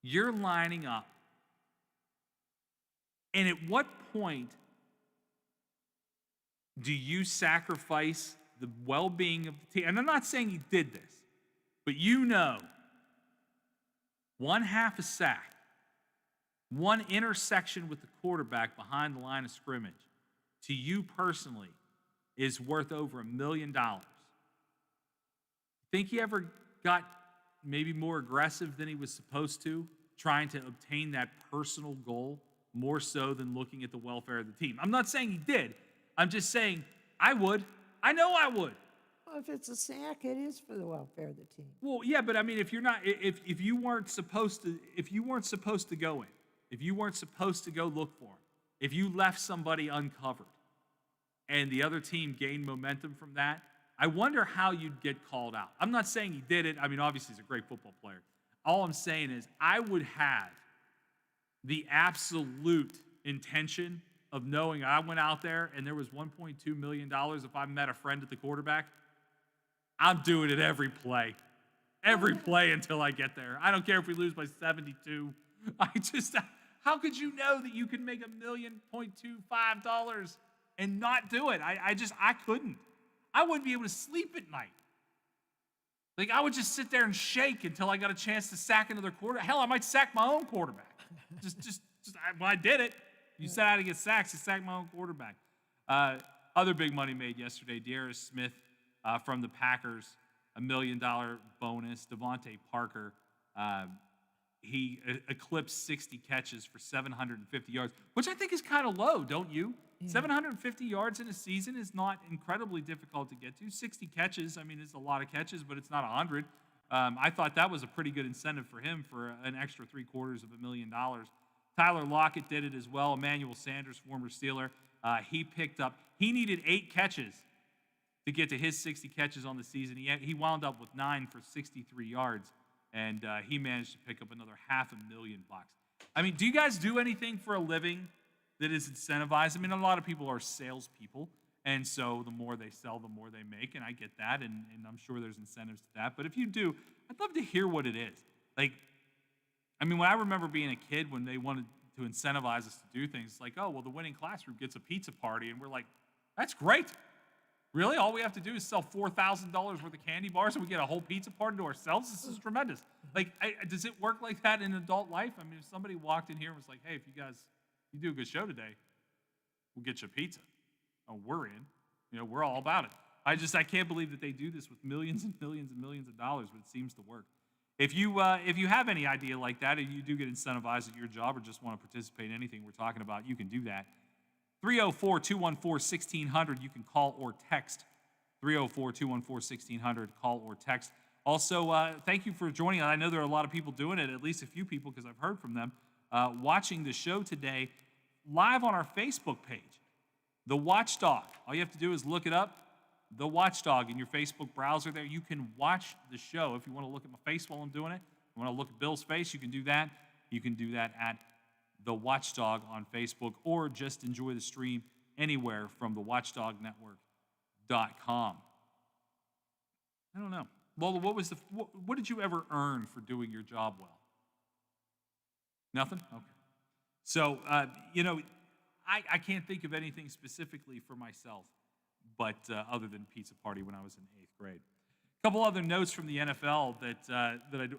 You're lining up. And at what point do you sacrifice the well-being of the team? And I'm not saying he did this, but you know, one half a sack, one intersection with the quarterback behind the line of scrimmage, to you personally, is worth over $1 million. Think he ever got maybe more aggressive than he was supposed to, trying to obtain that personal goal more so than looking at the welfare of the team? I'm not saying he did. I'm just saying I would. I know I would. Well, if it's a sack, it is for the welfare of the team. Well, yeah, but I mean, if you weren't supposed to go in, if you weren't supposed to go look for him, if you left somebody uncovered, and the other team gained momentum from that, I wonder how you'd get called out. I'm not saying he did it. I mean, obviously he's a great football player. All I'm saying is I would have the absolute intention of knowing I went out there and there was $1.2 million if I met a friend at the quarterback. I'm doing it every play until I get there. I don't care if we lose by 72. How could you know that you could make $1.25 million and not do it? I couldn't. I wouldn't be able to sleep at night. Like, I would just sit there and shake until I got a chance to sack another quarterback. Hell, I might sack my own quarterback. I did it. You said I had to get sacks. I sacked my own quarterback. Other big money made yesterday. Darius Smith from the Packers, $1 million bonus. Devontae Parker, he eclipsed 60 catches for 750 yards, which I think is kind of low, don't you? Yeah. 750 yards in a season is not incredibly difficult to get to. 60 catches, I mean, it's a lot of catches, but it's not 100. I thought that was a pretty good incentive for him for an extra $750,000. Tyler Lockett did it as well. Emmanuel Sanders, former Steeler, he needed 8 catches to get to his 60 catches on the season. He wound up with 9 for 63 yards, and he managed to pick up another $500,000. I mean, do you guys do anything for a living that is incentivized? I mean, a lot of people are salespeople, and so the more they sell, the more they make, and I get that, and I'm sure there's incentives to that. But if you do, I'd love to hear what it is. Like, I mean, when I remember being a kid, when they wanted to incentivize us to do things, like, oh, well, the winning classroom gets a pizza party, and we're like, that's great. Really? All we have to do is sell $4,000 worth of candy bars and we get a whole pizza party to ourselves? This is tremendous. Like, does it work like that in adult life? I mean, if somebody walked in here and was like, hey, if you do a good show today, we'll get you a pizza. Oh, we're in. You know, we're all about it. I can't believe that they do this with millions and millions and millions of dollars, but it seems to work. If you have any idea like that, and you do get incentivized at your job or just want to participate in anything we're talking about, you can do that. 304-214-1600. You can call or text. 304-214-1600. Call or text. Also, thank you for joining us. I know there are a lot of people doing it, at least a few people, because I've heard from them, watching the show today live on our Facebook page, The Watchdog. All you have to do is look it up, The Watchdog, in your Facebook browser there. You can watch the show. If you want to look at my face while I'm doing it, you want to look at Bill's face, you can do that. You can do that at The Watchdog on Facebook, or just enjoy the stream anywhere from thewatchdognetwork.com. I don't know. Well, what did you ever earn for doing your job well? Nothing? Okay. So, I can't think of anything specifically for myself, but other than pizza party when I was in 8th grade. A couple other notes from the NFL that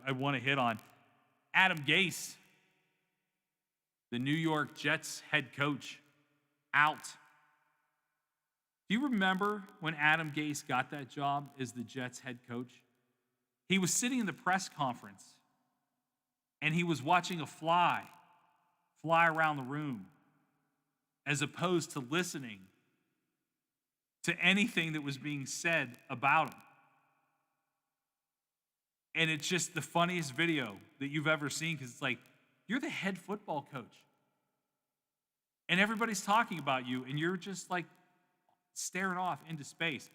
I want to hit on. Adam Gase, the New York Jets head coach, out. Do you remember when Adam Gase got that job as the Jets head coach? He was sitting in the press conference, and he was watching a fly around the room, as opposed to listening to anything that was being said about him. And it's just the funniest video that you've ever seen, because it's like, you're the head football coach. And everybody's talking about you, and you're just like staring off into space.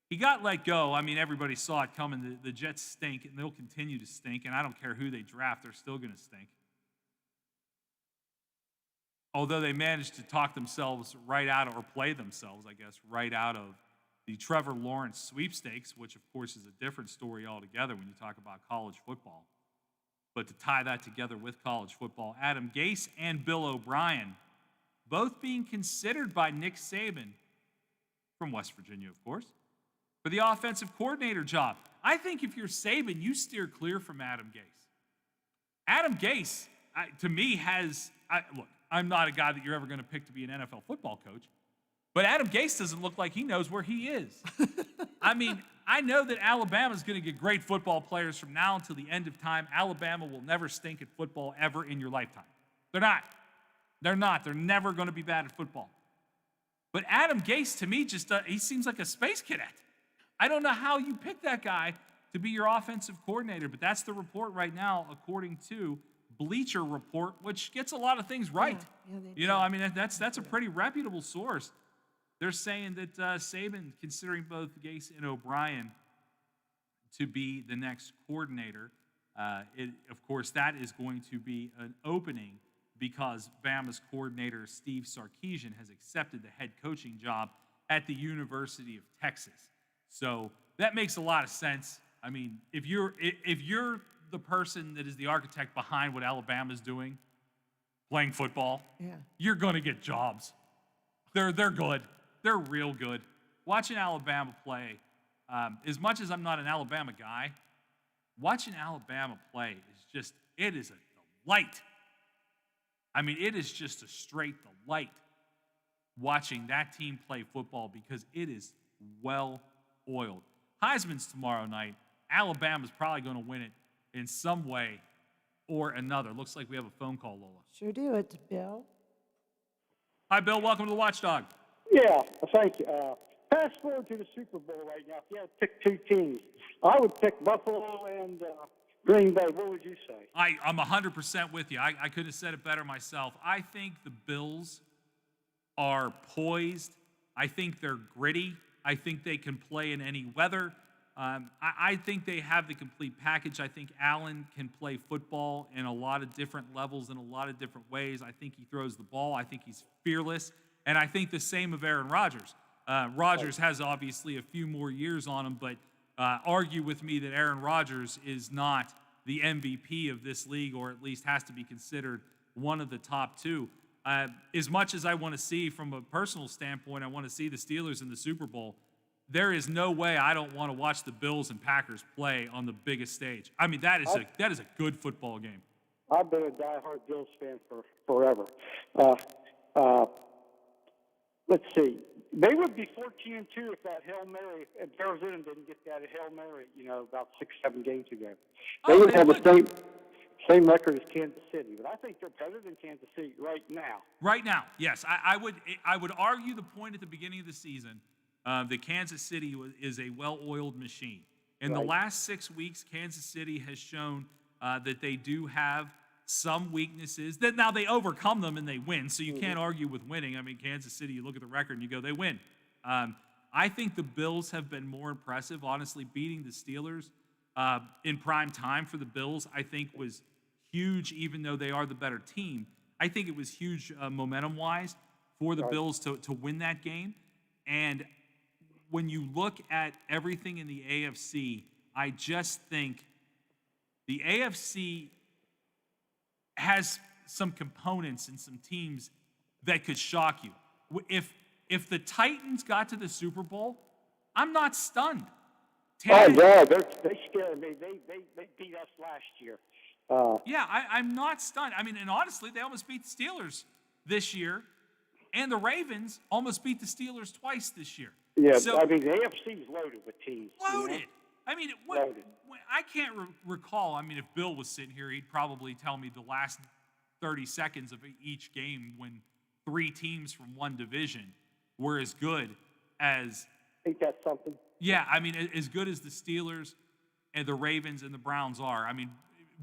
He got let go. I mean, everybody saw it coming. The Jets stink, and they'll continue to stink. And I don't care who they draft, they're still going to stink. Although they managed to talk themselves right out, or play themselves, I guess, right out of the Trevor Lawrence sweepstakes, which, of course, is a different story altogether when you talk about college football. But to tie that together with college football, Adam Gase and Bill O'Brien, both being considered by Nick Saban, from West Virginia, of course, for the offensive coordinator job. I think if you're Saban, you steer clear from Adam Gase. Adam Gase, to me, look, I'm not a guy that you're ever going to pick to be an NFL football coach, but Adam Gase doesn't look like he knows where he is. I mean, I know that Alabama's going to get great football players from now until the end of time. Alabama will never stink at football ever in your lifetime. They're not. They're not. They're never going to be bad at football. But Adam Gase, to me, he seems like a space cadet. I don't know how you pick that guy to be your offensive coordinator, but that's the report right now, according to Bleacher Report, which gets a lot of things right. Yeah, I mean, that's a pretty reputable source. They're saying that Saban, considering both Gase and O'Brien to be the next coordinator, of course, that is going to be an opening because Bama's coordinator, Steve Sarkisian, has accepted the head coaching job at the University of Texas. So that makes a lot of sense. I mean, if you're the person that is the architect behind what Alabama's doing, playing football. Yeah. You're going to get jobs. They're good. They're real good. Watching Alabama play, as much as I'm not an Alabama guy, watching Alabama play is just, it is a delight. I mean, it is just a straight delight watching that team play football because it is well oiled. Heisman's tomorrow night. Alabama's probably going to win it in some way or another. Looks like we have a phone call, Lola. Sure do it, Bill. Hi, Bill. Welcome to the Watchdog. Yeah, thank you. Fast forward to the Super Bowl right now. If you had to pick two teams, I would pick Buffalo and Green Bay. What would you say? I'm 100% with you. I couldn't have said it better myself. I think the Bills are poised. I think they're gritty. I think they can play in any weather. I think they have the complete package. I think Allen can play football in a lot of different levels in a lot of different ways. I think he throws the ball. I think he's fearless. And I think the same of Aaron Rodgers. Rodgers has obviously a few more years on him, but argue with me that Aaron Rodgers is not the MVP of this league, or at least has to be considered one of the top two. As much as I want to see, from a personal standpoint, I want to see the Steelers in the Super Bowl, there is no way I don't want to watch the Bills and Packers play on the biggest stage. I mean, that is a good football game. I've been a diehard Bills fan for forever. Let's see. They would be 14-2 if that Hail Mary, if Arizona didn't get that Hail Mary, about 6-7 games ago. They would have the same record as Kansas City, but I think they're better than Kansas City right now. Right now, yes. I would argue the point at the beginning of the season that Kansas City is a well-oiled machine. In the last 6 weeks, Kansas City has shown that they do have some weaknesses. That now they overcome them and they win, so you can't argue with winning. I mean, Kansas City, you look at the record and you go, they win. I think the Bills have been more impressive. Honestly, beating the Steelers in prime time for the Bills, I think, was huge, even though they are the better team. I think it was huge momentum-wise for the Bills to win that game. And when you look at everything in the AFC, I just think the AFC has some components and some teams that could shock you. If the Titans got to the Super Bowl, I'm not stunned. Oh, yeah, they scared me. They beat us last year. Yeah, I'm not stunned. I mean, and honestly, they almost beat the Steelers this year, and the Ravens almost beat the Steelers twice this year. Yeah, so, I mean, the AFC is loaded with teams. Loaded. I mean, I can't recall. I mean, if Bill was sitting here, he'd probably tell me the last 30 seconds of each game when three teams from one division were as good as. I think that's something. Yeah, I mean, as good as the Steelers and the Ravens and the Browns are. I mean,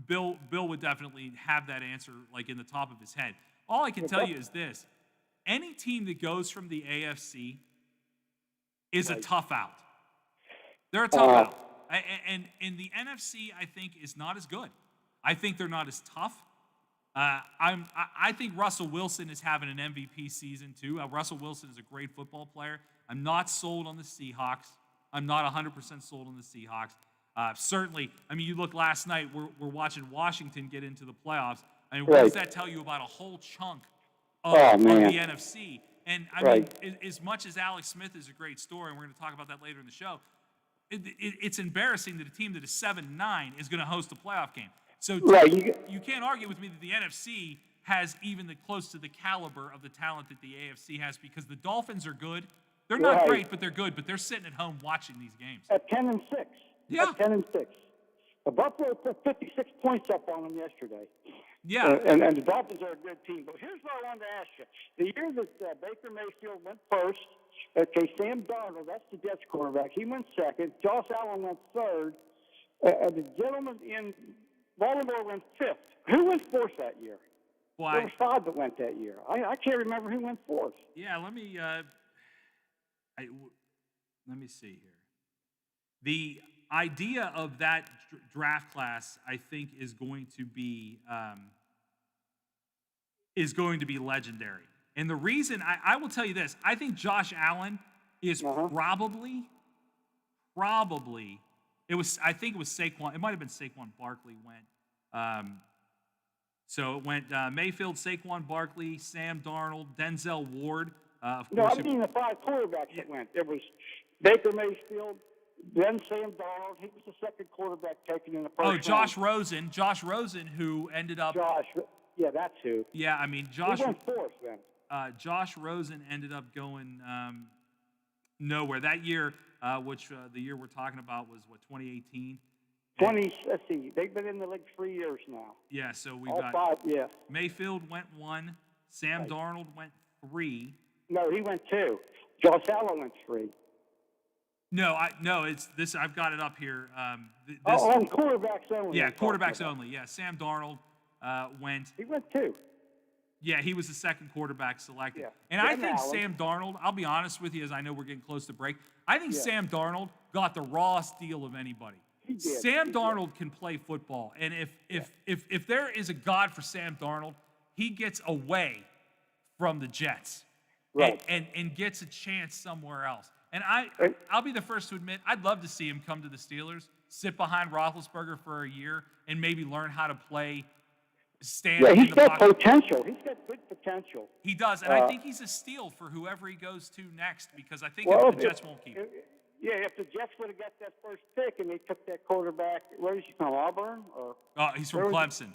Bill would definitely have that answer like in the top of his head. All I can tell you is this: any team that goes from the AFC is a tough out. They're a tough out. And the NFC, I think, is not as good. I think they're not as tough. I think Russell Wilson is having an MVP season too. Russell Wilson is a great football player. I'm not sold on the Seahawks. I'm not 100% sold on the Seahawks. Certainly, I mean, you look last night, we're watching Washington get into the playoffs. I mean, what does that tell you about a whole chunk of the NFC? And I mean, as much as Alex Smith is a great story, and we're going to talk about that later in the show, it's embarrassing that a team that is 7-9 is going to host a playoff game. So you can't argue with me that the NFC has even close to the caliber of the talent that the AFC has, because the Dolphins are good. They're not great, but they're good. But they're sitting at home watching these games. At 10-6. Yeah. At 10-6. The Buffalo put 56 points up on them yesterday. Yeah. And the Dolphins are a good team. But here's what I wanted to ask you. The year that Baker Mayfield went first, okay, Sam Darnold, that's the Jets quarterback, he went second. Josh Allen went third. The gentleman in Baltimore went fifth. Who went fourth that year? Why? There were five that went that year. I can't remember who went fourth. Yeah, let me see here. The idea of that draft class, I think, is going to be legendary. And the reason I will tell you this, I think Josh Allen is probably I think it was Saquon. It might have been Saquon Barkley went So it went Mayfield, Saquon Barkley, Sam Darnold, Denzel Ward. Of No, course, I mean the 5 quarterbacks that went. There was Baker Mayfield, then Sam Darnold. He was the second quarterback taken in the first round. Josh Rosen. Josh Rosen, who ended up. Yeah, that's who. Yeah, I mean, Josh. He went fourth then. Josh Rosen ended up going nowhere. That year, which the year we're talking about was, 2018? Let's see, they've been in the league 3 years now. Yeah, so we All got 5, yeah. Mayfield went 1, Sam Darnold went 3. No, he went 2. Josh Allen went 3. No, it's this. I've got it up here. On quarterbacks only. Yeah, quarterbacks only. Yeah, Sam Darnold went. He went 2. Yeah, he was the second quarterback selected. Yeah. And I Ben think Allen. Sam Darnold, I'll be honest with you, as I know we're getting close to break, I think Yeah. Sam Darnold got the rawest deal of anybody. He did. Sam Darnold can play football. And if there is a God for Sam Darnold, he gets away from the Jets. Right. And gets a chance somewhere else. And I'll be the first to admit, I'd love to see him come to the Steelers, sit behind Roethlisberger for a year, and maybe learn how to play stand Yeah, in he's the got pocket. potential. He's got good potential. He does, and I think he's a steal for whoever he goes to next, because I think Well, the Jets won't keep him. If the Jets would have got that first pick and they took that quarterback, where is he from, Auburn? He's from Clemson.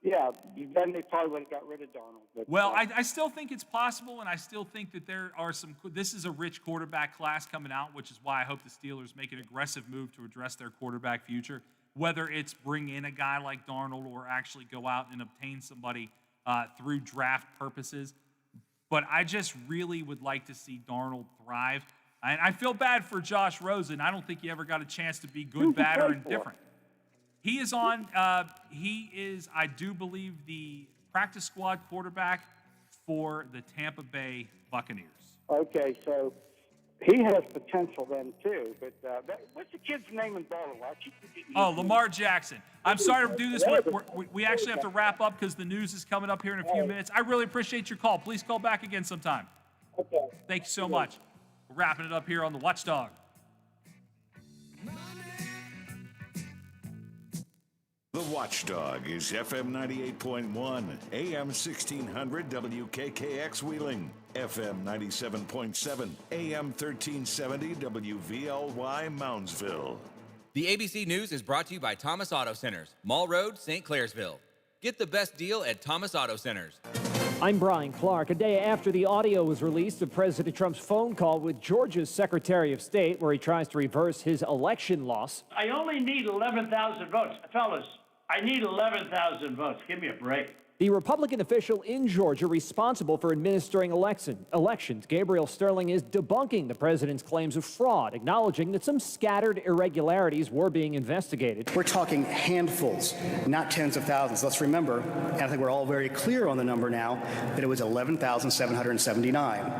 Yeah, then they probably would have got rid of Darnold. But, Well, I still think it's possible, and I still think that there are this is a rich quarterback class coming out, which is why I hope the Steelers make an aggressive move to address their quarterback future, whether it's bring in a guy like Darnold or actually go out and obtain somebody through draft purposes. But I just really would like to see Darnold thrive. And I feel bad for Josh Rosen. I don't think he ever got a chance to be good, bad, or indifferent. He is I do believe, the practice squad quarterback for the Tampa Bay Buccaneers. Okay, so he has potential then too. But what's the kid's name in Baltimore? Lamar Jackson. I'm sorry to do this. We actually have to wrap up because the news is coming up here in a few minutes. I really appreciate your call. Please call back again sometime. Okay. Thank you so much. We're wrapping it up here on the Watchdog. The Watchdog is FM 98.1, AM 1600 WKKX Wheeling, FM 97.7, AM 1370 WVLY Moundsville. The ABC News is brought to you by Thomas Auto Centers, Mall Road, St. Clairsville. Get the best deal at Thomas Auto Centers. I'm Brian Clark. A day after the audio was released of President Trump's phone call with Georgia's Secretary of State, where he tries to reverse his election loss. I only need 11,000 votes. Fellas, I need 11,000 votes. Give me a break. The Republican official in Georgia responsible for administering elections, Gabriel Sterling, is debunking the president's claims of fraud, acknowledging that some scattered irregularities were being investigated. We're talking handfuls, not tens of thousands. Let's remember, and I think we're all very clear on the number now, that it was 11,779.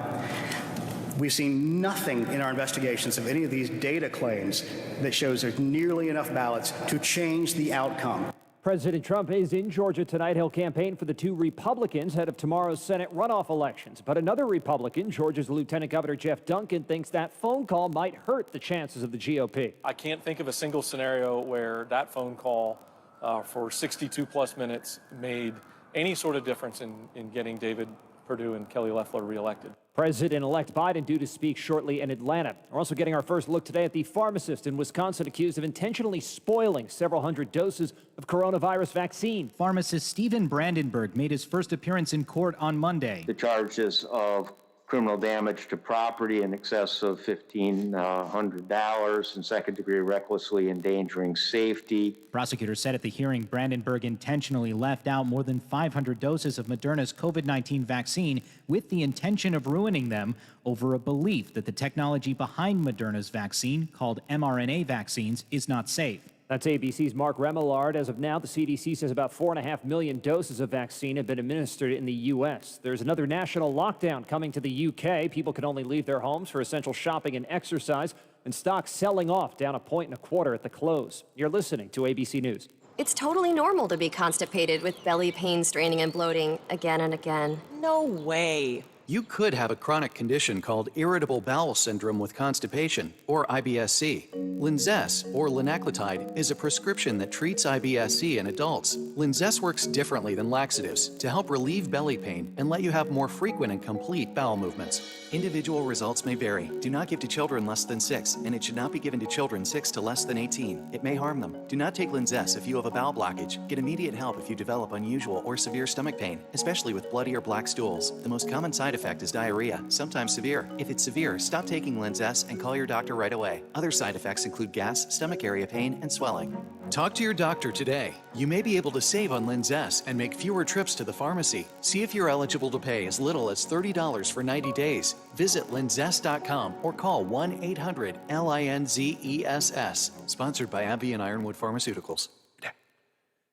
We've seen nothing in our investigations of any of these data claims that shows there's nearly enough ballots to change the outcome. President Trump is in Georgia tonight. He'll campaign for the two Republicans ahead of tomorrow's Senate runoff elections. But another Republican, Georgia's Lieutenant Governor Jeff Duncan, thinks that phone call might hurt the chances of the GOP. I can't think of a single scenario where that phone call for 62-plus minutes made any sort of difference in getting David Perdue and Kelly Loeffler reelected. President-elect Biden due to speak shortly in Atlanta. We're also getting our first look today at the pharmacist in Wisconsin accused of intentionally spoiling several hundred doses of coronavirus vaccine. Pharmacist Stephen Brandenburg made his first appearance in court on Monday. The charges of criminal damage to property in excess of $1,500 and second-degree recklessly endangering safety. Prosecutors said at the hearing Brandenburg intentionally left out more than 500 doses of Moderna's COVID-19 vaccine with the intention of ruining them over a belief that the technology behind Moderna's vaccine, called mRNA vaccines, is not safe. That's ABC's Mark Remillard. As of now, the CDC says about 4.5 million doses of vaccine have been administered in the U.S. There's another national lockdown coming to the U.K. People can only leave their homes for essential shopping and exercise, and stocks selling off down 1.25 at the close. You're listening to ABC News. It's totally normal to be constipated with belly pain, straining, and bloating again and again. No way. You could have a chronic condition called irritable bowel syndrome with constipation, or IBS-C. Linzess, or linaclotide, is a prescription that treats IBS-C in adults. Linzess works differently than laxatives to help relieve belly pain and let you have more frequent and complete bowel movements. Individual results may vary. Do not give to children less than 6, and it should not be given to children 6 to less than 18. It may harm them. Do not take Linzess if you have a bowel blockage. Get immediate help if you develop unusual or severe stomach pain, especially with bloody or black stools. The most common side effect is diarrhea, sometimes severe. If it's severe, stop taking Linzess and call your doctor right away. Other side effects include gas, stomach area pain, and swelling. Talk to your doctor today. You may be able to save on Linzess and make fewer trips to the pharmacy. See if you're eligible to pay as little as $30 for 90 days. Visit linzess.com or call 1-800-LINZESS. Sponsored by AbbVie and Ironwood Pharmaceuticals.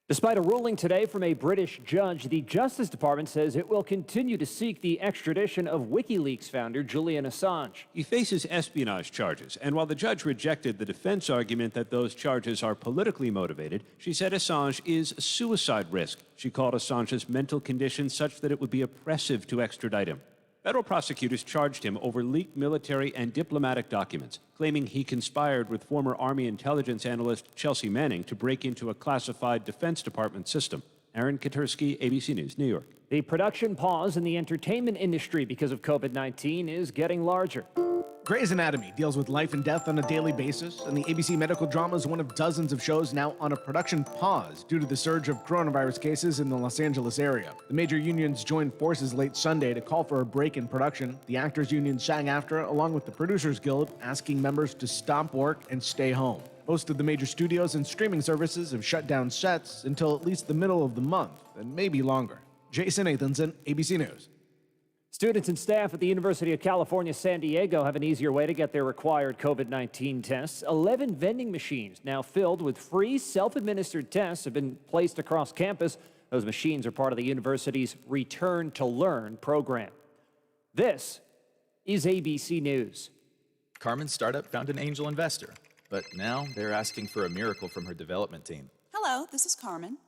Despite a ruling today from a British judge, the Justice Department says it will continue to seek the extradition of WikiLeaks founder Julian Assange. He faces espionage charges, and while the judge rejected the defense argument that those charges are politically motivated, she said Assange is a suicide risk. She called Assange's mental condition such that it would be oppressive to extradite him. Federal prosecutors charged him over leaked military and diplomatic documents, claiming he conspired with former Army intelligence analyst Chelsea Manning to break into a classified Defense Department system. Aaron Katursky, ABC News, New York. The production pause in the entertainment industry because of COVID-19 is getting larger. Grey's Anatomy deals with life and death on a daily basis, and the ABC medical drama is one of dozens of shows now on a production pause due to the surge of coronavirus cases in the Los Angeles area. The major unions joined forces late Sunday to call for a break in production. The Actors Union SAG-AFTRA, along with the Producers Guild, asking members to stop work and stay home. Most of the major studios and streaming services have shut down sets until at least the middle of the month, and maybe longer. Jason Nathanson, ABC News. Students and staff at the University of California, San Diego have an easier way to get their required COVID-19 tests. 11 vending machines now filled with free self-administered tests have been placed across campus. Those machines are part of the university's Return to Learn program. This is ABC News. Carmen's startup found an angel investor, but now they're asking for a miracle from her development team. Hello, this is Carmen.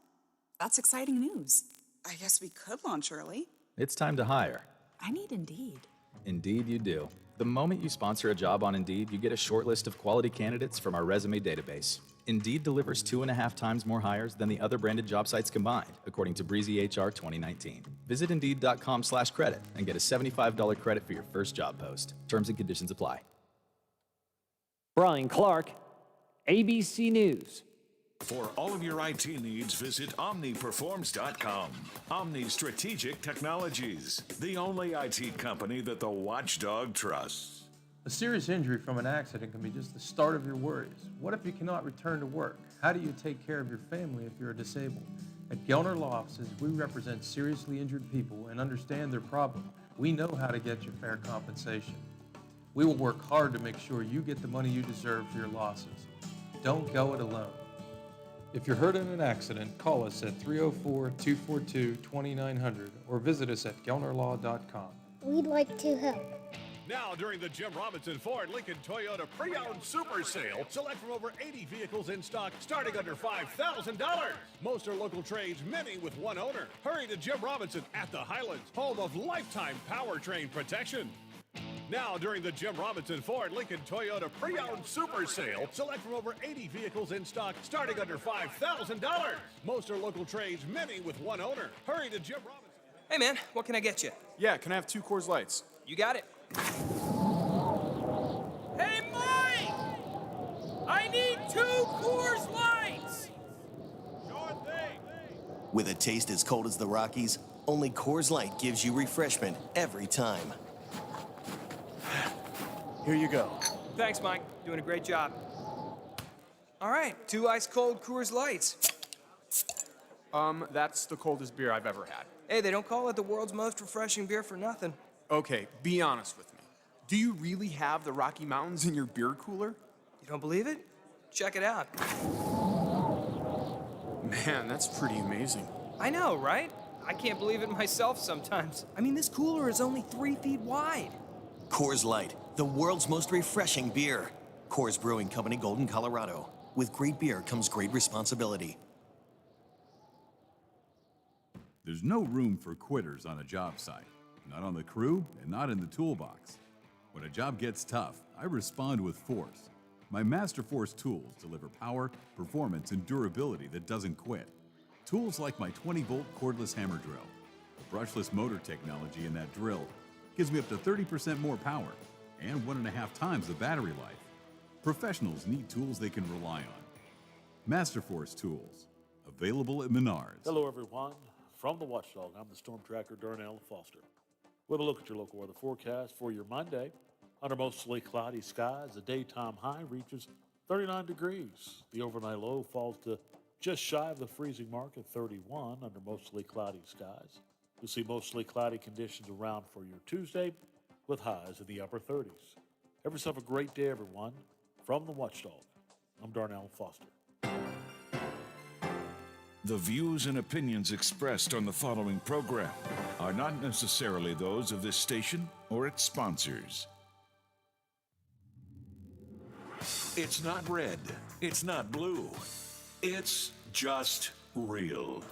That's exciting news. I guess we could launch early. It's time to hire. I need Indeed. Indeed you do. The moment you sponsor a job on Indeed, you get a short list of quality candidates from our resume database. Indeed delivers 2.5 times more hires than the other branded job sites combined, according to Breezy HR 2019. Visit Indeed.com/credit and get a $75 credit for your first job post. Terms and conditions apply. Brian Clark, ABC News. For all of your IT needs, visit OmniPerforms.com. Omni Strategic Technologies, the only IT company that the watchdog trusts. A serious injury from an accident can be just the start of your worries. What if you cannot return to work? How do you take care of your family if you're disabled? At Gelner Law Offices, we represent seriously injured people and understand their problem. We know how to get you fair compensation. We will work hard to make sure you get the money you deserve for your losses. Don't go it alone. If you're hurt in an accident, call us at 304-242-2900 or visit us at gelnerlaw.com. We'd like to help. Now, during the Jim Robinson Ford Lincoln Toyota Pre-Owned Super Sale, select from over 80 vehicles in stock starting under $5,000. Most are local trades, many with one owner. Hurry to Jim Robinson at the Highlands, home of lifetime powertrain protection. Now, during the Jim Robinson Ford Lincoln Toyota Pre-Owned Super Sale, select from over 80 vehicles in stock starting under $5,000. Most are local trades, many with one owner. Hurry to Jim Robinson. Hey man, what can I get you? Yeah, can I have 2 Coors Lights? You got it. Hey Mike! I need 2 Coors Lights! Sure thing. With a taste as cold as the Rockies, only Coors Light gives you refreshment every time. Here you go. Thanks, Mike. Doing a great job. All right, 2 ice-cold Coors Lights. That's the coldest beer I've ever had. Hey, they don't call it the world's most refreshing beer for nothing. Okay, be honest with me. Do you really have the Rocky Mountains in your beer cooler? You don't believe it? Check it out. Man, that's pretty amazing. I know, right? I can't believe it myself sometimes. I mean, this cooler is only 3 feet wide. Coors Light, the world's most refreshing beer. Coors Brewing Company, Golden, Colorado. With great beer comes great responsibility. There's no room for quitters on a job site. not on the crew, and not in the toolbox. When a job gets tough, I respond with force. My Master Force tools deliver power, performance, and durability that doesn't quit. Tools like my 20-volt cordless hammer drill. The brushless motor technology in that drill gives me up to 30% more power and 1.5 times the battery life. Professionals need tools they can rely on. Master Force tools, available at Menards. Hello, everyone. From the Watchdog, I'm the Storm Tracker, Darnell Foster. With a look at your local weather forecast for your Monday. Under mostly cloudy skies, the daytime high reaches 39 degrees. The overnight low falls to just shy of the freezing mark at 31 under mostly cloudy skies. You'll see mostly cloudy conditions around for your Tuesday with highs in the upper 30s. Have yourself a great day, everyone. From the Watchdog, I'm Darnell Foster. The views and opinions expressed on the following program are not necessarily those of this station or its sponsors. It's not red. It's not blue. It's just real.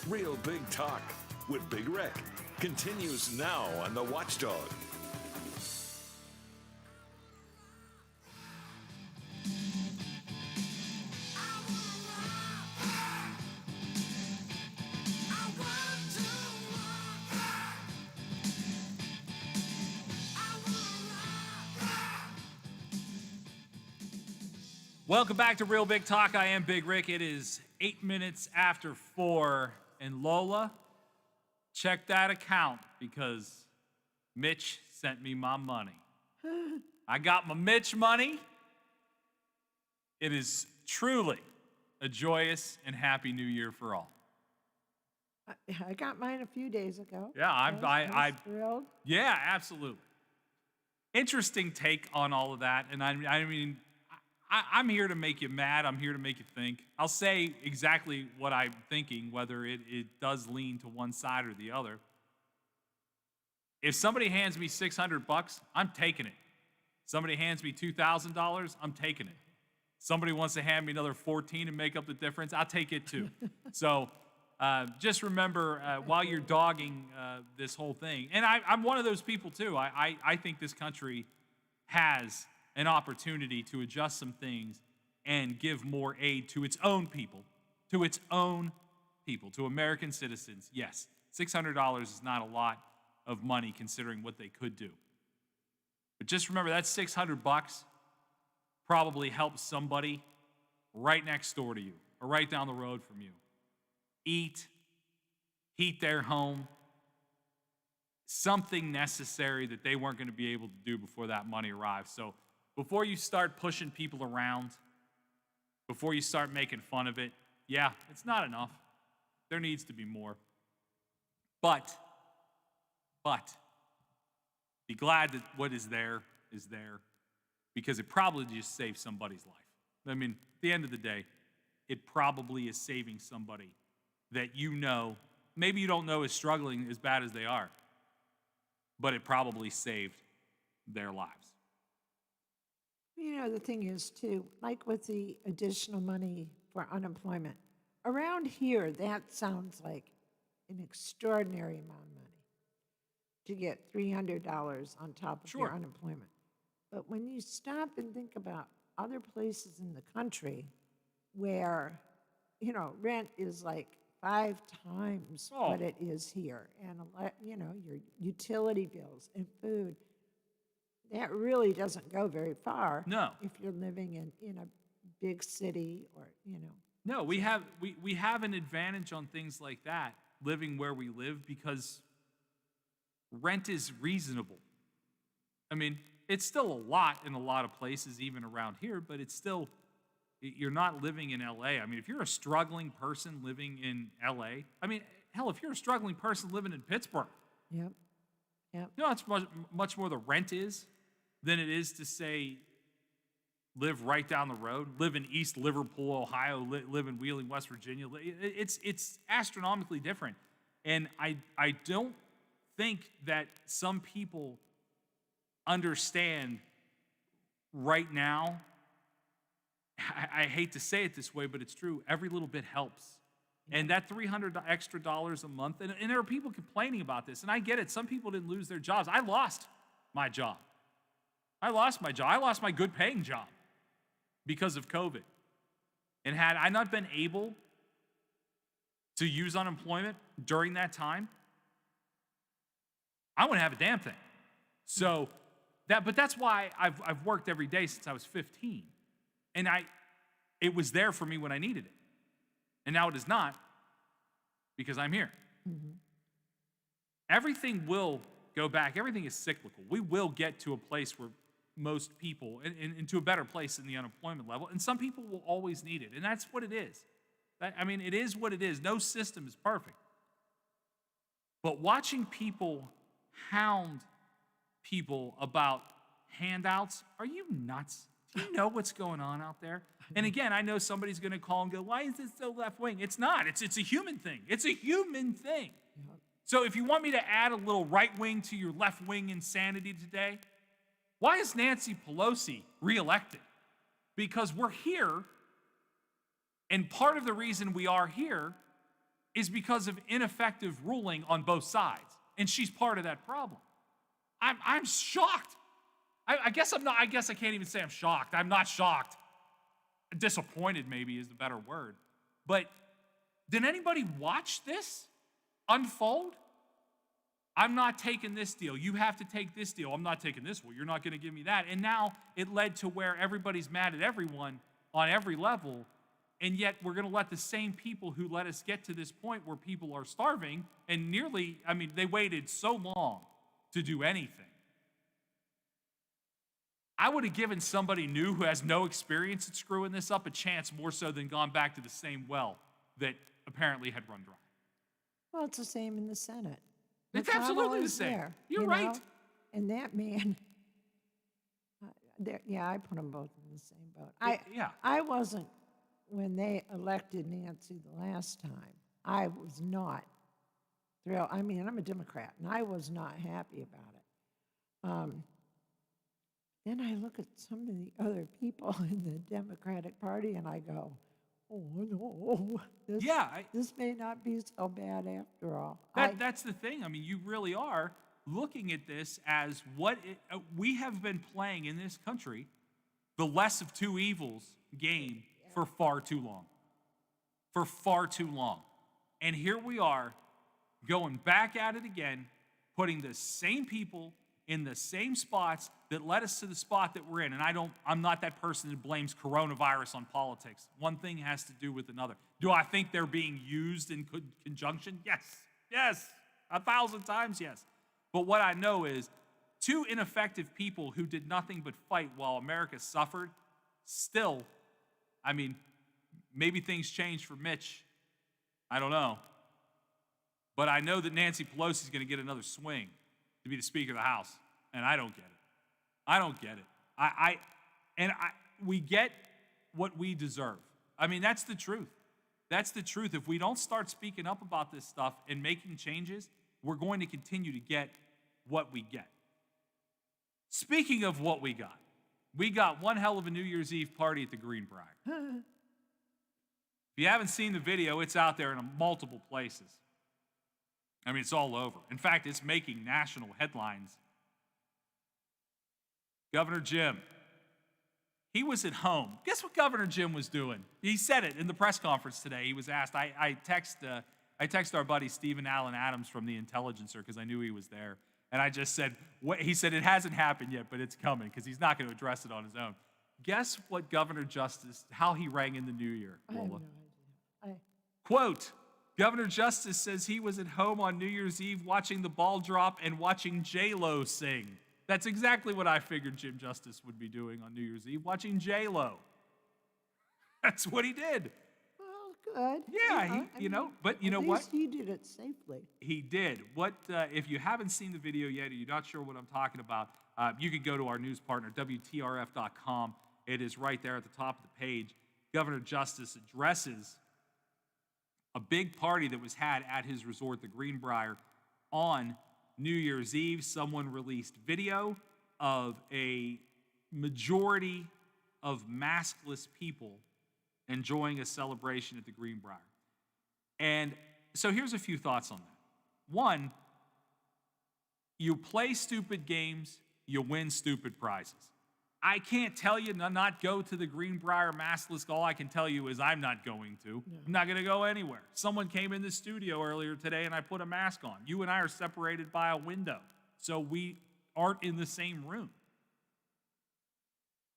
Real Big Talk with Big Rick continues now on the Watchdog. Welcome back to Real Big Talk. I am Big Rick. It is 8 minutes after 4. And Lola, check that account because Mitch sent me my money. I got my Mitch money. It is truly a joyous and happy new year for all. I got mine a few days ago. Yeah, I'm thrilled. Yeah, absolutely. Interesting take on all of that. And I mean, I'm here to make you mad. I'm here to make you think. I'll say exactly what I'm thinking, whether it does lean to one side or the other. If somebody hands me $600, I'm taking it. Somebody hands me $2,000, I'm taking it. Somebody wants to hand me another 14 and make up the difference, I'll take it too. So just remember, while you're dogging this whole thing, and I'm one of those people too. I think this country has an opportunity to adjust some things and give more aid to its own people, to American citizens. Yes, $600 is not a lot of money considering what they could do. But just remember that $600 probably helps somebody right next door to you or right down the road from you heat their home, something necessary that they weren't going to be able to do before that money arrived. So before you start pushing people around, before you start making fun of it, yeah, it's not enough. There needs to be more. But, be glad that what is there, because it probably just saved somebody's life. I mean, at the end of the day, it probably is saving somebody that you know, maybe you don't know is struggling as bad as they are, but it probably saved their lives. You know, the thing is, too, like with the additional money for unemployment, around here, that sounds like an extraordinary amount of money to get $300 on top of your unemployment. But when you stop and think about other places in the country where, you know, rent is like 5 times what it is here, and, you know, your utility bills and food, that really doesn't go very far. No. If you're living in a big city or, you know. No, we have an advantage on things like that, living where we live, because rent is reasonable. I mean, it's still a lot in a lot of places, even around here, but it's still, you're not living in LA. I mean, if you're a struggling person living in LA, I mean, hell, if you're a struggling person living in Pittsburgh. Yep. You know, it's much more the rent is than it is to say live right down the road, live in East Liverpool, Ohio, live in Wheeling, West Virginia. It's astronomically different. And I don't think that some people understand right now. I hate to say it this way, but it's true. Every little bit helps. And that $300 extra a month, and there are people complaining about this, and I get it. Some people didn't lose their jobs. I lost my job. I lost my good paying job because of COVID. And had I not been able to use unemployment during that time, I wouldn't have a damn thing. So but that's why I've worked every day since I was 15. And it was there for me when I needed it. And now it is not, because I'm here. Everything will go back. Everything is cyclical. We will get to a place where most people, into a better place in the unemployment level, and some people will always need it. And that's what it is. I mean, it is what it is. No system is perfect. But watching people hound people about handouts, are you nuts? Do you know what's going on out there? And again, I know somebody's going to call and go, why is this so left wing? It's not. It's a human thing. It's a human thing. So if you want me to add a little right wing to your left wing insanity today, why is Nancy Pelosi reelected? Because we're here, and part of the reason we are here is because of ineffective ruling on both sides. And she's part of that problem. I'm shocked. I guess I can't even say I'm shocked. I'm not shocked. Disappointed maybe is the better word. But did anybody watch this unfold? I'm not taking this deal. You have to take this deal. I'm not taking this one. You're not going to give me that. And now it led to where everybody's mad at everyone on every level. And yet we're going to let the same people who let us get to this point where people are starving and they waited so long to do anything. I would have given somebody new who has no experience at screwing this up a chance more so than gone back to the same well that apparently had run dry. Well, it's the same in the Senate. It's absolutely the same. You're right. And that man, I put them both in the same boat. I wasn't, when they elected Nancy the last time, I was not thrilled. I mean, I'm a Democrat, and I was not happy about it. Then I look at some of the other people in the Democratic Party, and I go, oh, no, this may not be so bad after all. That's the thing. I mean, you really are looking at this as we have been playing in this country, the less of two evils game for far too long. For far too long. And here we are going back at it again, putting the same people in the same spots that led us to the spot that we're in. And I'm not that person that blames coronavirus on politics. One thing has to do with another. Do I think they're being used in conjunction? Yes. 1,000 times yes. But what I know is two ineffective people who did nothing but fight while America suffered, still, I mean, maybe things changed for Mitch. I don't know. But I know that Nancy Pelosi is going to get another swing to be the Speaker of the House, and I don't get it. I don't get it. We get what we deserve. I mean, that's the truth. That's the truth. If we don't start speaking up about this stuff and making changes, we're going to continue to get what we get. Speaking of what we got one hell of a New Year's Eve party at the Greenbrier. If you haven't seen the video, it's out there in multiple places. I mean, it's all over. In fact, it's making national headlines. Governor Jim, he was at home. Guess what Governor Jim was doing? He said it in the press conference today. He was asked. I text our buddy Stephen Allen Adams from the Intelligencer because I knew he was there. And I just said, he said, it hasn't happened yet, but it's coming because he's not going to address it on his own. Guess what Governor Justice, how he rang in the new year, Lola? I have no idea. Quote, Governor Justice says he was at home on New Year's Eve watching the ball drop and watching J-Lo sing. That's exactly what I figured Jim Justice would be doing on New Year's Eve, watching J-Lo. That's what he did. Well, good. Yeah, but you know what? At least he did it safely. He did. If you haven't seen the video yet or you're not sure what I'm talking about, you can go to our news partner, WTRF.com. It is right there at the top of the page. Governor Justice addresses a big party that was had at his resort, the Greenbrier, on New Year's Eve. Someone released video of a majority of maskless people enjoying a celebration at the Greenbrier. And so here's a few thoughts on that. One, you play stupid games, you win stupid prizes. I can't tell you to not go to the Greenbrier maskless. All I can tell you is I'm not going to. I'm not going to go anywhere. Someone came in the studio earlier today and I put a mask on. You and I are separated by a window, so we aren't in the same room.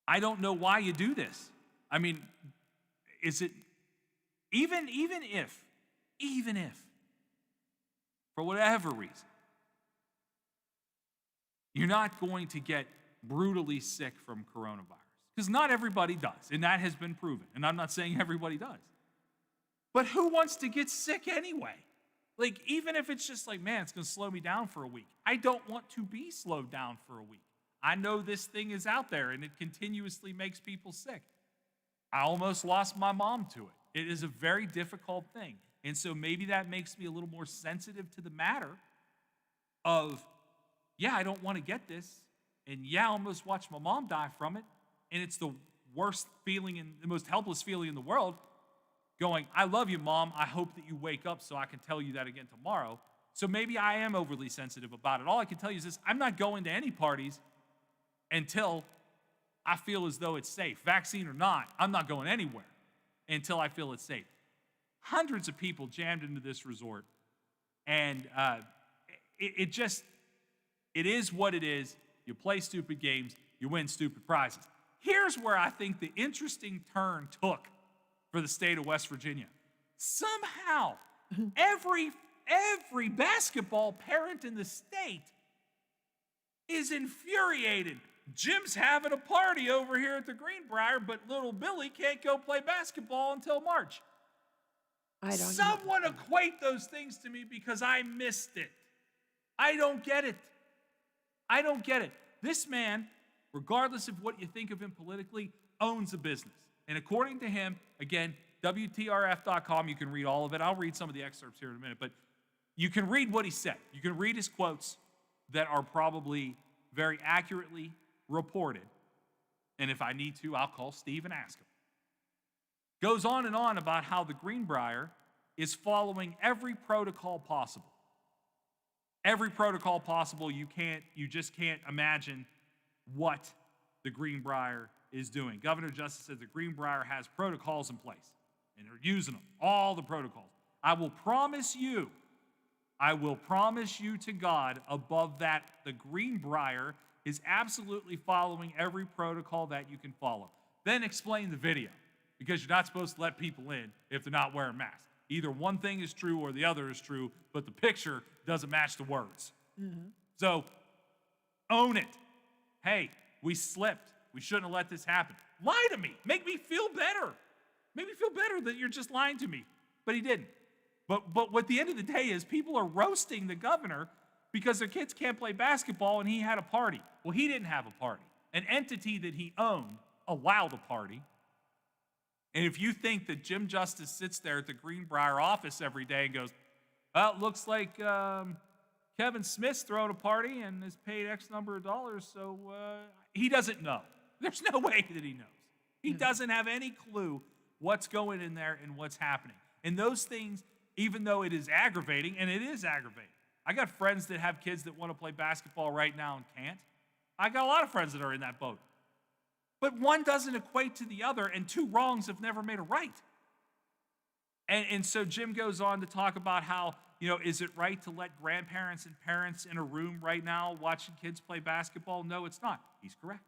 I don't know why you do this. I mean, is it even if, for whatever reason, you're not going to get brutally sick from coronavirus? Because not everybody does, and that has been proven. And I'm not saying everybody does. But who wants to get sick anyway? Like, even if it's just like, man, it's going to slow me down for a week. I don't want to be slowed down for a week. I know this thing is out there, and it continuously makes people sick. I almost lost my mom to it. It is a very difficult thing. And so maybe that makes me a little more sensitive to the matter of, yeah, I don't want to get this. And yeah, I almost watched my mom die from it. And it's the worst feeling and the most helpless feeling in the world. Going, I love you, Mom. I hope that you wake up so I can tell you that again tomorrow. So maybe I am overly sensitive about it. All I can tell you is this: I'm not going to any parties until I feel as though it's safe. Vaccine or not, I'm not going anywhere until I feel it's safe. Hundreds of people jammed into this resort. And it is what it is. You play stupid games, you win stupid prizes. Here's where I think the interesting turn took for the state of West Virginia. Somehow, every basketball parent in the state is infuriated. Jim's having a party over here at the Greenbrier, but little Billy can't go play basketball until March. Someone equate those things to me because I missed it. I don't get it. I don't get it. This man, regardless of what you think of him politically, owns a business. And according to him, again, WTRF.com, you can read all of it. I'll read some of the excerpts here in a minute, but you can read what he said. You can read his quotes that are probably very accurately reported. And if I need to, I'll call Steve and ask him. Goes on and on about how the Greenbrier is following every protocol possible. Every protocol possible. You just can't imagine what the Greenbrier is doing. Governor Justice said the Greenbrier has protocols in place, and they're using them, all the protocols. I will promise you to God above that, the Greenbrier is absolutely following every protocol that you can follow. Then explain the video, because you're not supposed to let people in if they're not wearing masks. Either one thing is true or the other is true, but the picture doesn't match the words. Mm-hmm. So own it. Hey, we slipped. We shouldn't have let this happen. Lie to me. Make me feel better. Make me feel better that you're just lying to me. But he didn't. But what the end of the day is, people are roasting the governor because their kids can't play basketball and he had a party. Well, he didn't have a party. An entity that he owned allowed a party. And if you think that Jim Justice sits there at the Greenbrier office every day and goes, well, it looks like Kevin Smith's throwing a party and is paid X number of dollars, so he doesn't know. There's no way that he knows. He doesn't have any clue what's going in there and what's happening. And those things, even though it is aggravating, and it is aggravating. I got friends that have kids that want to play basketball right now and can't. I got a lot of friends that are in that boat. But one doesn't equate to the other, and two wrongs have never made a right. And so Jim goes on to talk about how, is it right to let grandparents and parents in a room right now watching kids play basketball? No, it's not. He's correct.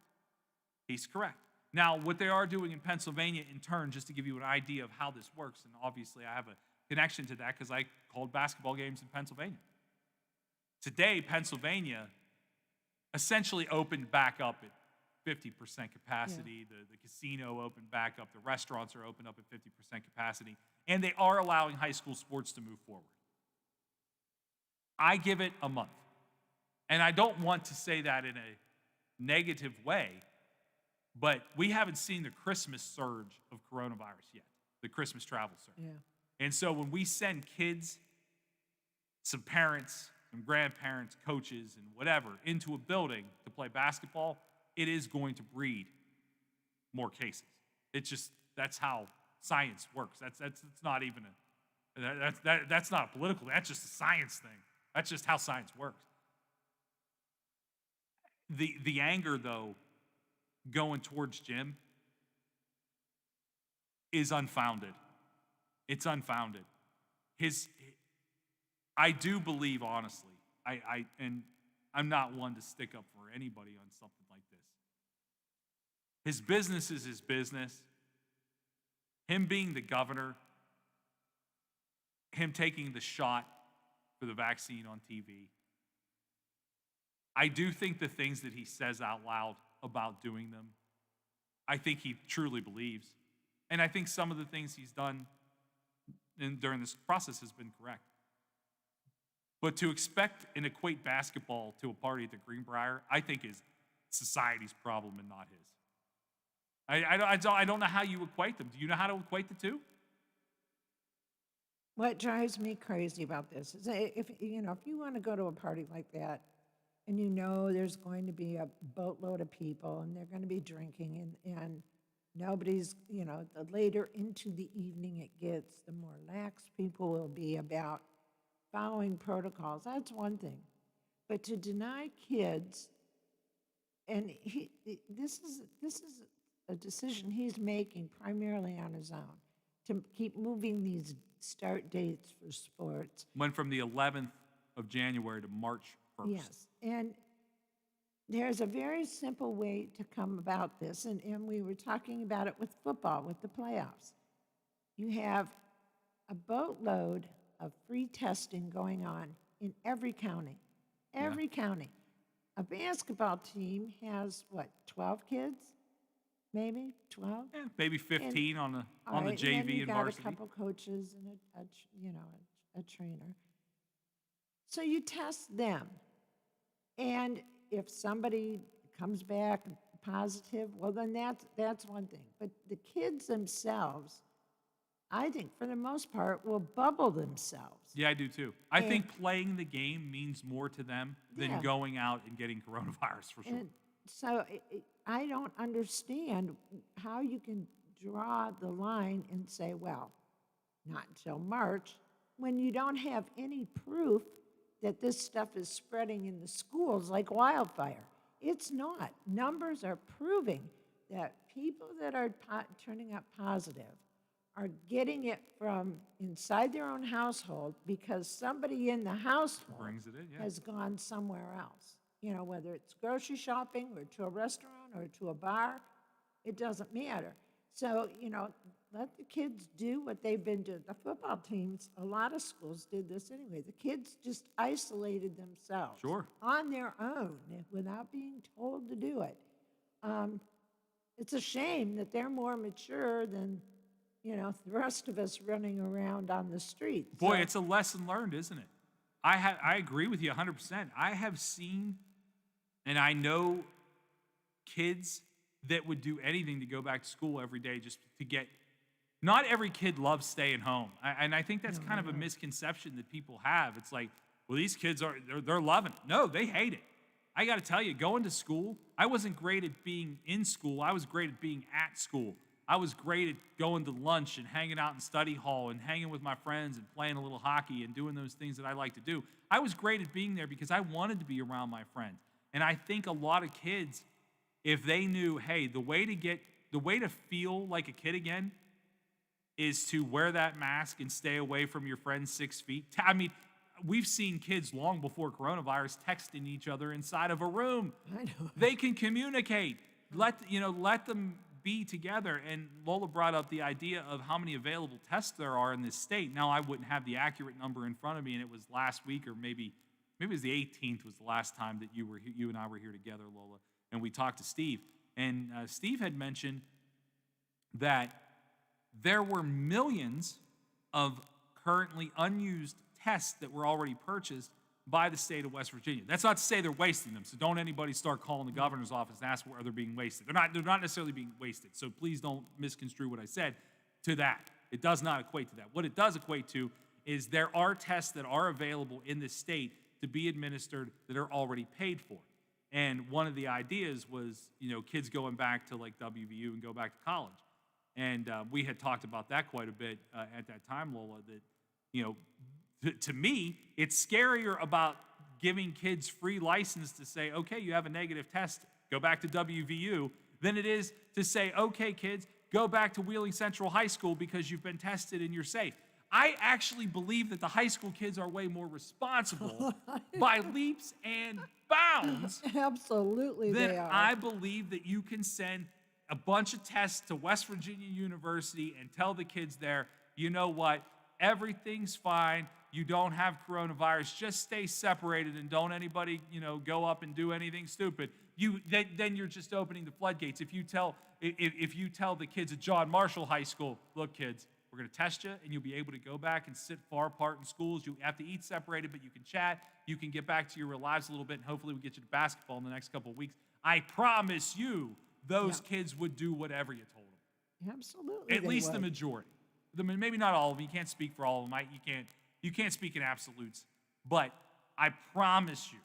He's correct. Now, what they are doing in Pennsylvania, in turn, just to give you an idea of how this works, and obviously I have a connection to that because I called basketball games in Pennsylvania. Today, Pennsylvania essentially opened back up at 50% capacity. Yeah. The casino opened back up. The restaurants are opened up at 50% capacity. And they are allowing high school sports to move forward. I give it a month. And I don't want to say that in a negative way, but we haven't seen the Christmas surge of coronavirus yet, the Christmas travel surge. Yeah. And so when we send kids, some parents, some grandparents, coaches, and whatever, into a building to play basketball, it is going to breed more cases. It's just, that's how science works. That's not even That's not political. That's just a science thing. That's just how science works. The anger, though, going towards Jim is unfounded. It's unfounded. I do believe, honestly, and I'm not one to stick up for anybody on something like this. His business is his business. Him being the governor, him taking the shot for the vaccine on TV. I do think the things that he says out loud about doing them, I think he truly believes. And I think some of the things he's done during this process has been correct. But to expect and equate basketball to a party at the Greenbrier, I think is society's problem and not his. I don't know how you equate them. Do you know how to equate the two? What drives me crazy about this is if you want to go to a party like that and you know there's going to be a boatload of people and they're going to be drinking and nobody's, the later into the evening it gets, the more lax people will be about following protocols. That's one thing. But to deny kids, and this is a decision he's making primarily on his own, to keep moving these start dates for sports. Went from the 11th of January to March 1st. Yes, and there's a very simple way to come about this, and we were talking about it with football, with the playoffs. You have a boatload of free testing going on in every county. Every county. A basketball team has, 12 kids? Maybe 12? Yeah, maybe 15 on the JV and then you and got varsity. a couple coaches and a trainer. So you test them. And if somebody comes back positive, well, then that's one thing. But the kids themselves, I think for the most part, will bubble themselves. Yeah, I do too. I think playing the game means more to them than going out and getting coronavirus for sure. And so I don't understand how you can draw the line and say, well, not until March, when you don't have any proof that this stuff is spreading in the schools like wildfire. It's not. Numbers are proving that people that are turning up positive are getting it from inside their own household because somebody in the household brings it in, has gone somewhere else. Whether it's grocery shopping or to a restaurant or to a bar, it doesn't matter. So, let the kids do what they've been doing. The football teams, a lot of schools did this anyway. The kids just isolated themselves on their own without being told to do it. It's a shame that they're more mature than, the rest of us running around on the street. Boy, it's a lesson learned, isn't it? I agree with you 100%. I have seen and I know kids that would do anything to go back to school every day just to get. Not every kid loves staying home. And I think that's kind of a misconception that people have. It's like, well, these kids they're loving it. No, they hate it. I got to tell you, going to school, I wasn't great at being in school. I was great at being at school. I was great at going to lunch and hanging out in study hall and hanging with my friends and playing a little hockey and doing those things that I like to do. I was great at being there because I wanted to be around my friends. And I think a lot of kids, if they knew, hey, the way to feel like a kid again is to wear that mask and stay away from your friends 6 feet. I mean, we've seen kids long before coronavirus texting each other inside of a room. I know. They can communicate. Let them be together. And Lola brought up the idea of how many available tests there are in this state. Now, I wouldn't have the accurate number in front of me, and it was last week, or maybe it was the 18th was the last time that you and I were here together, Lola, and we talked to Steve. And Steve had mentioned that there were millions of currently unused tests that were already purchased by the state of West Virginia. That's not to say they're wasting them, so don't anybody start calling the governor's office and ask where they're being wasted. They're not necessarily being wasted, so please don't misconstrue what I said to that. It does not equate to that. What it does equate to is there are tests that are available in this state to be administered that are already paid for. And one of the ideas was, kids going back to like WVU and go back to college. And we had talked about that quite a bit at that time, Lola, that you know, to me, it's scarier about giving kids free license to say, okay, you have a negative test, go back to WVU, than it is to say, okay, kids, go back to Wheeling Central High School because you've been tested and you're safe. I actually believe that the high school kids are way more responsible by leaps and bounds. Absolutely, Then they are. I believe that you can send a bunch of tests to West Virginia University and tell the kids there, you know what, everything's fine. You don't have coronavirus. Just stay separated and don't anybody, go up and do anything stupid. Then you're just opening the floodgates. If you tell the kids at John Marshall High School, look, kids, we're going to test you, and you'll be able to go back and sit far apart in schools. You have to eat separated, but you can chat. You can get back to your lives a little bit, and hopefully we get you to basketball in the next couple of weeks. I promise you, those kids would do whatever you told them. Absolutely, At least the majority. Maybe not all of them. You can't speak for all of them. You can't speak in absolutes. But I promise you,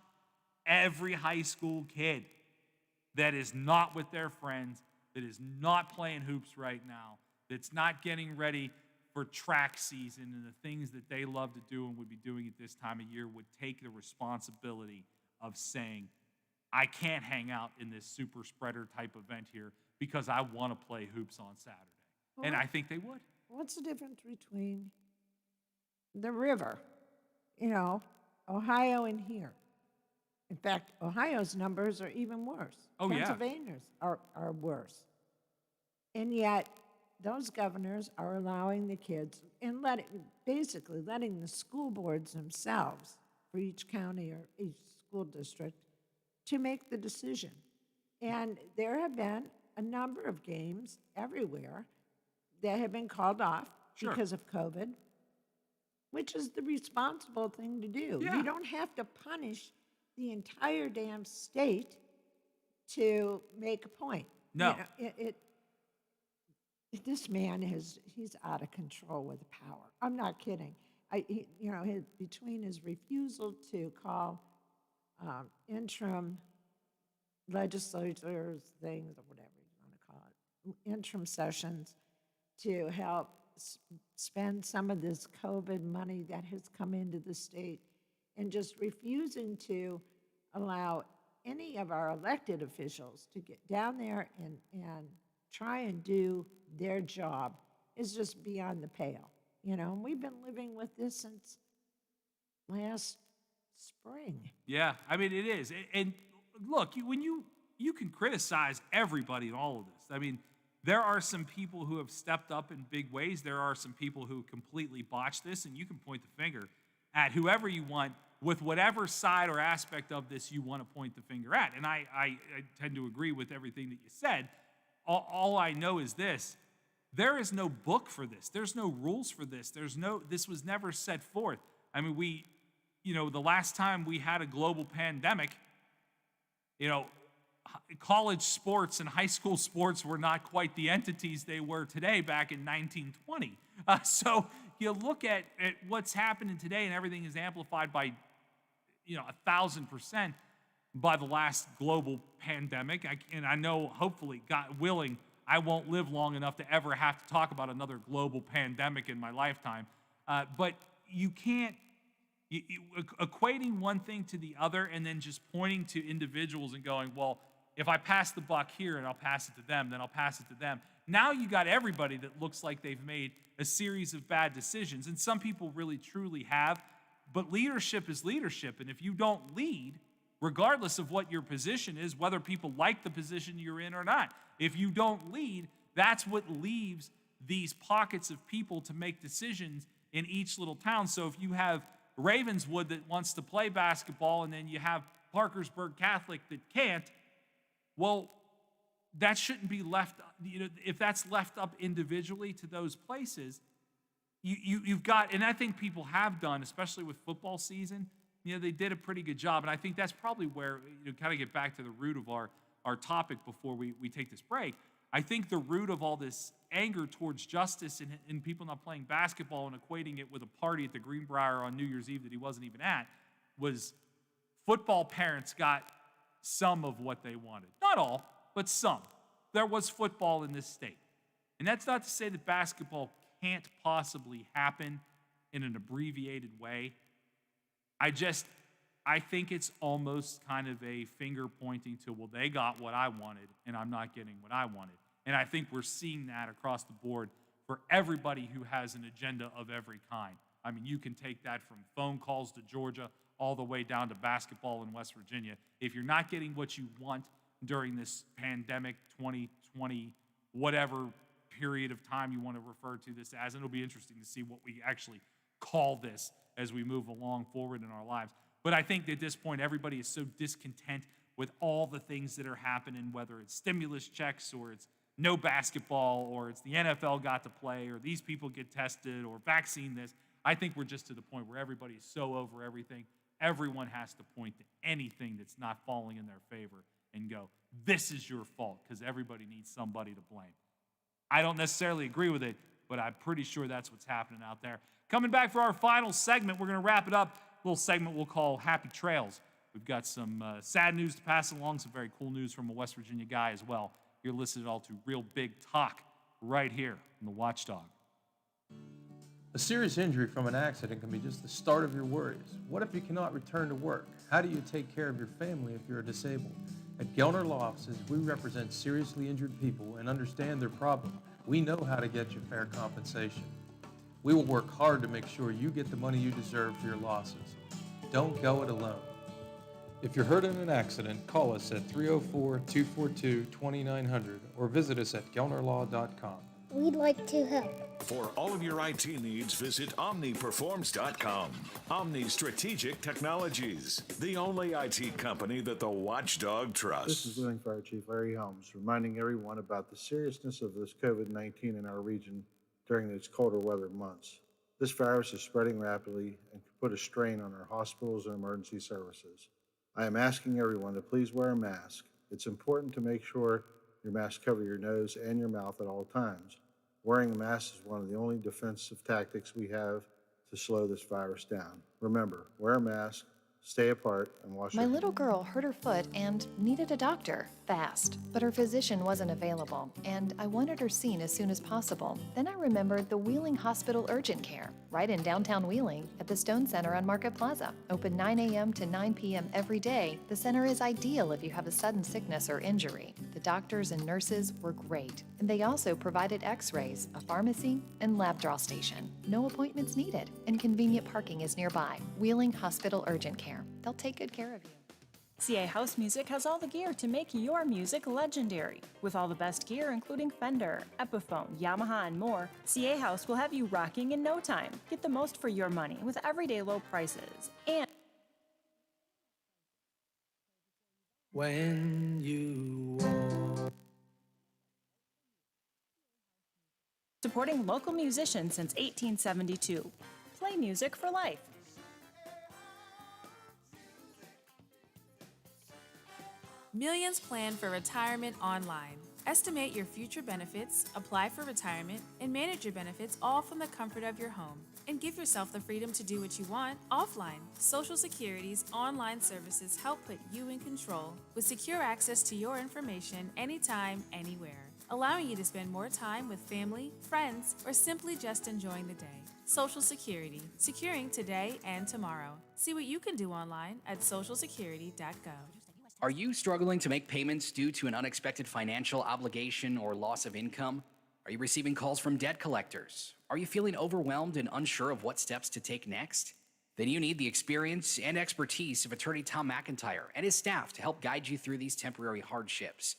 every high school kid that is not with their friends, that is not playing hoops right now, that's not getting ready for track season and the things that they love to do and would be doing at this time of year would take the responsibility of saying, I can't hang out in this super spreader type event here because I want to play hoops on Saturday. And I think they would. What's the difference between the river, Ohio and here? In fact, Ohio's numbers are even worse. Oh, yeah. Pennsylvania's are worse. And yet, those governors are allowing the kids and basically letting the school boards themselves for each county or each school district to make the decision. And there have been a number of games everywhere that have been called off because of COVID, which is the responsible thing to do. Yeah. You don't have to punish the entire damn state to make a point. No. This man he's out of control with power. I'm not kidding. Between his refusal to call interim legislators things or whatever you want to call it, interim sessions to help spend some of this COVID money that has come into the state, and just refusing to allow any of our elected officials to get down there and try and do their job is just beyond the pale. And we've been living with this since last spring. Yeah, I mean, it is. And look, when you can criticize everybody in all of this. I mean, there are some people who have stepped up in big ways. There are some people who completely botched this, and you can point the finger at whoever you want with whatever side or aspect of this you want to point the finger at. And I tend to agree with everything that you said. All I know is this. There is no book for this. There's no rules for this. This was never set forth. I mean, the last time we had a global pandemic, college sports and high school sports were not quite the entities they were today back in 1920. So you look at what's happening today, and everything is amplified by, 1,000% by the last global pandemic. And I know, hopefully, God willing, I won't live long enough to ever have to talk about another global pandemic in my lifetime. But you can't, equating one thing to the other and then just pointing to individuals and going, well, if I pass the buck here and I'll pass it to them, then I'll pass it to them. Now you got everybody that looks like they've made a series of bad decisions. And some people really, truly have. But leadership is leadership. And if you don't lead, regardless of what your position is, whether people like the position you're in or not, if you don't lead, that's what leaves these pockets of people to make decisions in each little town. So if you have Ravenswood that wants to play basketball and then you have Parkersburg Catholic that can't, well, that shouldn't be left, if that's left up individually to those places, you've got, and I think people have done, especially with football season, they did a pretty good job. And I think that's probably where, kind of get back to the root of our topic before we take this break. I think the root of all this anger towards justice and people not playing basketball and equating it with a party at the Greenbrier on New Year's Eve that he wasn't even at was football parents got some of what they wanted. Not all, but some. There was football in this state. And that's not to say that basketball can't possibly happen in an abbreviated way. I think it's almost kind of a finger pointing to, well, they got what I wanted and I'm not getting what I wanted. And I think we're seeing that across the board for everybody who has an agenda of every kind. I mean, you can take that from phone calls to Georgia all the way down to basketball in West Virginia. If you're not getting what you want during this pandemic 2020, whatever period of time you want to refer to this as, and it'll be interesting to see what we actually call this as we move along forward in our lives. But I think that at this point, everybody is so discontent with all the things that are happening, whether it's stimulus checks or it's no basketball or it's the NFL got to play or these people get tested or vaccine this. I think we're just to the point where everybody is so over everything. Everyone has to point to anything that's not falling in their favor and go, this is your fault, because everybody needs somebody to blame. I don't necessarily agree with it, but I'm pretty sure that's what's happening out there. Coming back for our final segment, we're going to wrap it up. A little segment we'll call Happy Trails. We've got some sad news to pass along, some very cool news from a West Virginia guy as well. You're listening all to Real Big Talk right here on the Watchdog. A serious injury from an accident can be just the start of your worries. What if you cannot return to work? How do you take care of your family if you're disabled? At Gelner Law Offices, we represent seriously injured people and understand their problem. We know how to get you fair compensation. We will work hard to make sure you get the money you deserve for your losses. Don't go it alone. If you're hurt in an accident, call us at 304-242-2900 or visit us at gelnerlaw.com. We'd like to help. For all of your IT needs, visit OmniPerforms.com. Omni Strategic Technologies, the only IT company that the Watchdog trusts. This is Living Fire Chief Larry Helms, reminding everyone about the seriousness of this COVID-19 in our region during these colder weather months. This virus is spreading rapidly and can put a strain on our hospitals and emergency services. I am asking everyone to please wear a mask. It's important to make sure your mask covers your nose and your mouth at all times. Wearing a mask is one of the only defensive tactics we have to slow this virus down. Remember, wear a mask, stay apart, and wash your hands. My little girl hurt her foot and needed a doctor fast, but her physician wasn't available, and I wanted her seen as soon as possible. Then I remembered the Wheeling Hospital Urgent Care, right in downtown Wheeling at the Stone Center on Market Plaza. Open 9 a.m. to 9 p.m. every day, the center is ideal if you have a sudden sickness or injury. The doctors and nurses were great, and they also provided x-rays, a pharmacy, and lab draw station. No appointments needed, and convenient parking is nearby. Wheeling Hospital Urgent Care. They'll take good care of you. CA House Music has all the gear to make your music legendary. With all the best gear, including Fender, Epiphone, Yamaha, and more, CA House will have you rocking in no time. Get the most for your money with everyday low prices. And when you walk. Supporting local musicians since 1872. Play music for life. Millions plan for retirement online. Estimate your future benefits, apply for retirement, and manage your benefits all from the comfort of your home. And give yourself the freedom to do what you want offline. Social Security's online services help put you in control with secure access to your information anytime, anywhere, allowing you to spend more time with family, friends, or simply just enjoying the day. Social Security, securing today and tomorrow. See what you can do online at socialsecurity.gov. Are you struggling to make payments due to an unexpected financial obligation or loss of income? Are you receiving calls from debt collectors? Are you feeling overwhelmed and unsure of what steps to take next? Then you need the experience and expertise of attorney Tom McIntyre and his staff to help guide you through these temporary hardships.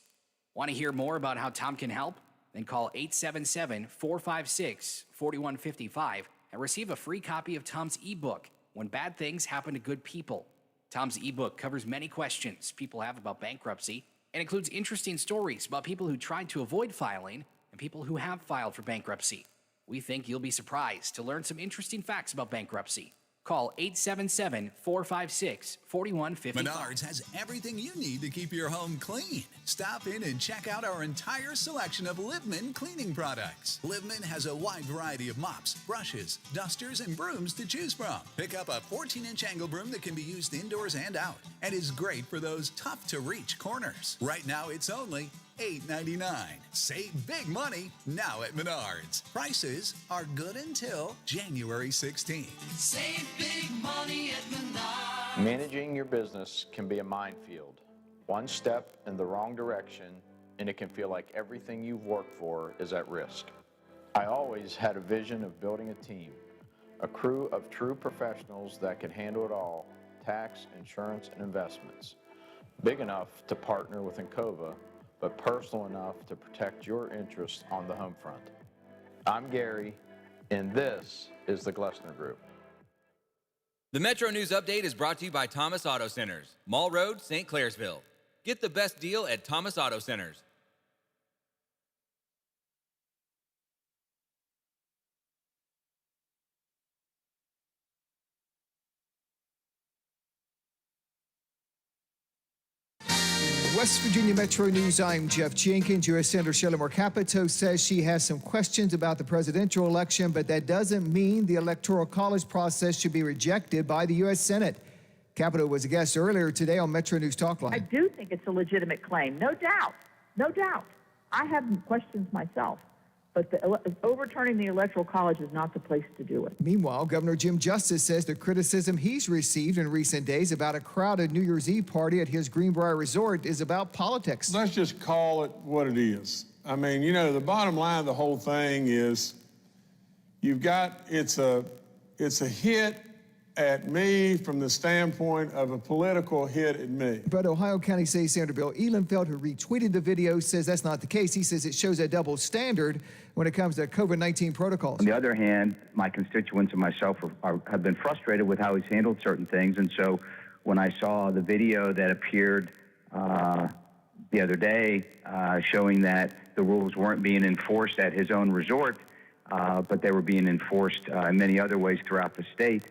Want to hear more about how Tom can help? Then call 877-456-4155 and receive a free copy of Tom's ebook, When Bad Things Happen to Good People. Tom's ebook covers many questions people have about bankruptcy and includes interesting stories about people who tried to avoid filing and people who have filed for bankruptcy. We think you'll be surprised to learn some interesting facts about bankruptcy. Call 877-456-4155. Menards has everything you need to keep your home clean. Stop in and check out our entire selection of Liveman cleaning products. Liveman has a wide variety of mops, brushes, dusters, and brooms to choose from. Pick up a 14-inch angle broom that can be used indoors and out and is great for those tough-to-reach corners. Right now, it's only $8.99. Save big money now at Menards. Prices are good until January 16th. Save big money at Menards. Managing your business can be a minefield. One step in the wrong direction, and it can feel like everything you've worked for is at risk. I always had a vision of building a team, a crew of true professionals that could handle it all, tax, insurance, and investments. Big enough to partner with Encova, but personal enough to protect your interests on the home front. I'm Gary, and this is the Glessner Group. The Metro News Update is brought to you by Thomas Auto Centers, Mall Road, St. Clairsville. Get the best deal at Thomas Auto Centers. West Virginia Metro News, I'm Jeff Jenkins. U.S. Senator Shelley Moore Capito says she has some questions about the presidential election, but that doesn't mean the Electoral College process should be rejected by the U.S. Senate. Capito was a guest earlier today on Metro News Talk Line. I do think it's a legitimate claim, no doubt, no doubt. I have questions myself, but overturning the Electoral College is not the place to do it. Meanwhile, Governor Jim Justice says the criticism he's received in recent days about a crowded New Year's Eve party at his Greenbrier Resort is about politics. Let's just call it what it is. I mean, you know, the bottom line of the whole thing is you've got, it's a hit at me from the standpoint of a political hit at me. But Ohio County State Senator Bill Ehlenfeld, who retweeted the video, says that's not the case. He says it shows a double standard when it comes to COVID-19 protocols. On the other hand, my constituents and myself have been frustrated with how he's handled certain things. And so when I saw the video that appeared the other day showing that the rules weren't being enforced at his own resort, but they were being enforced in many other ways throughout the state,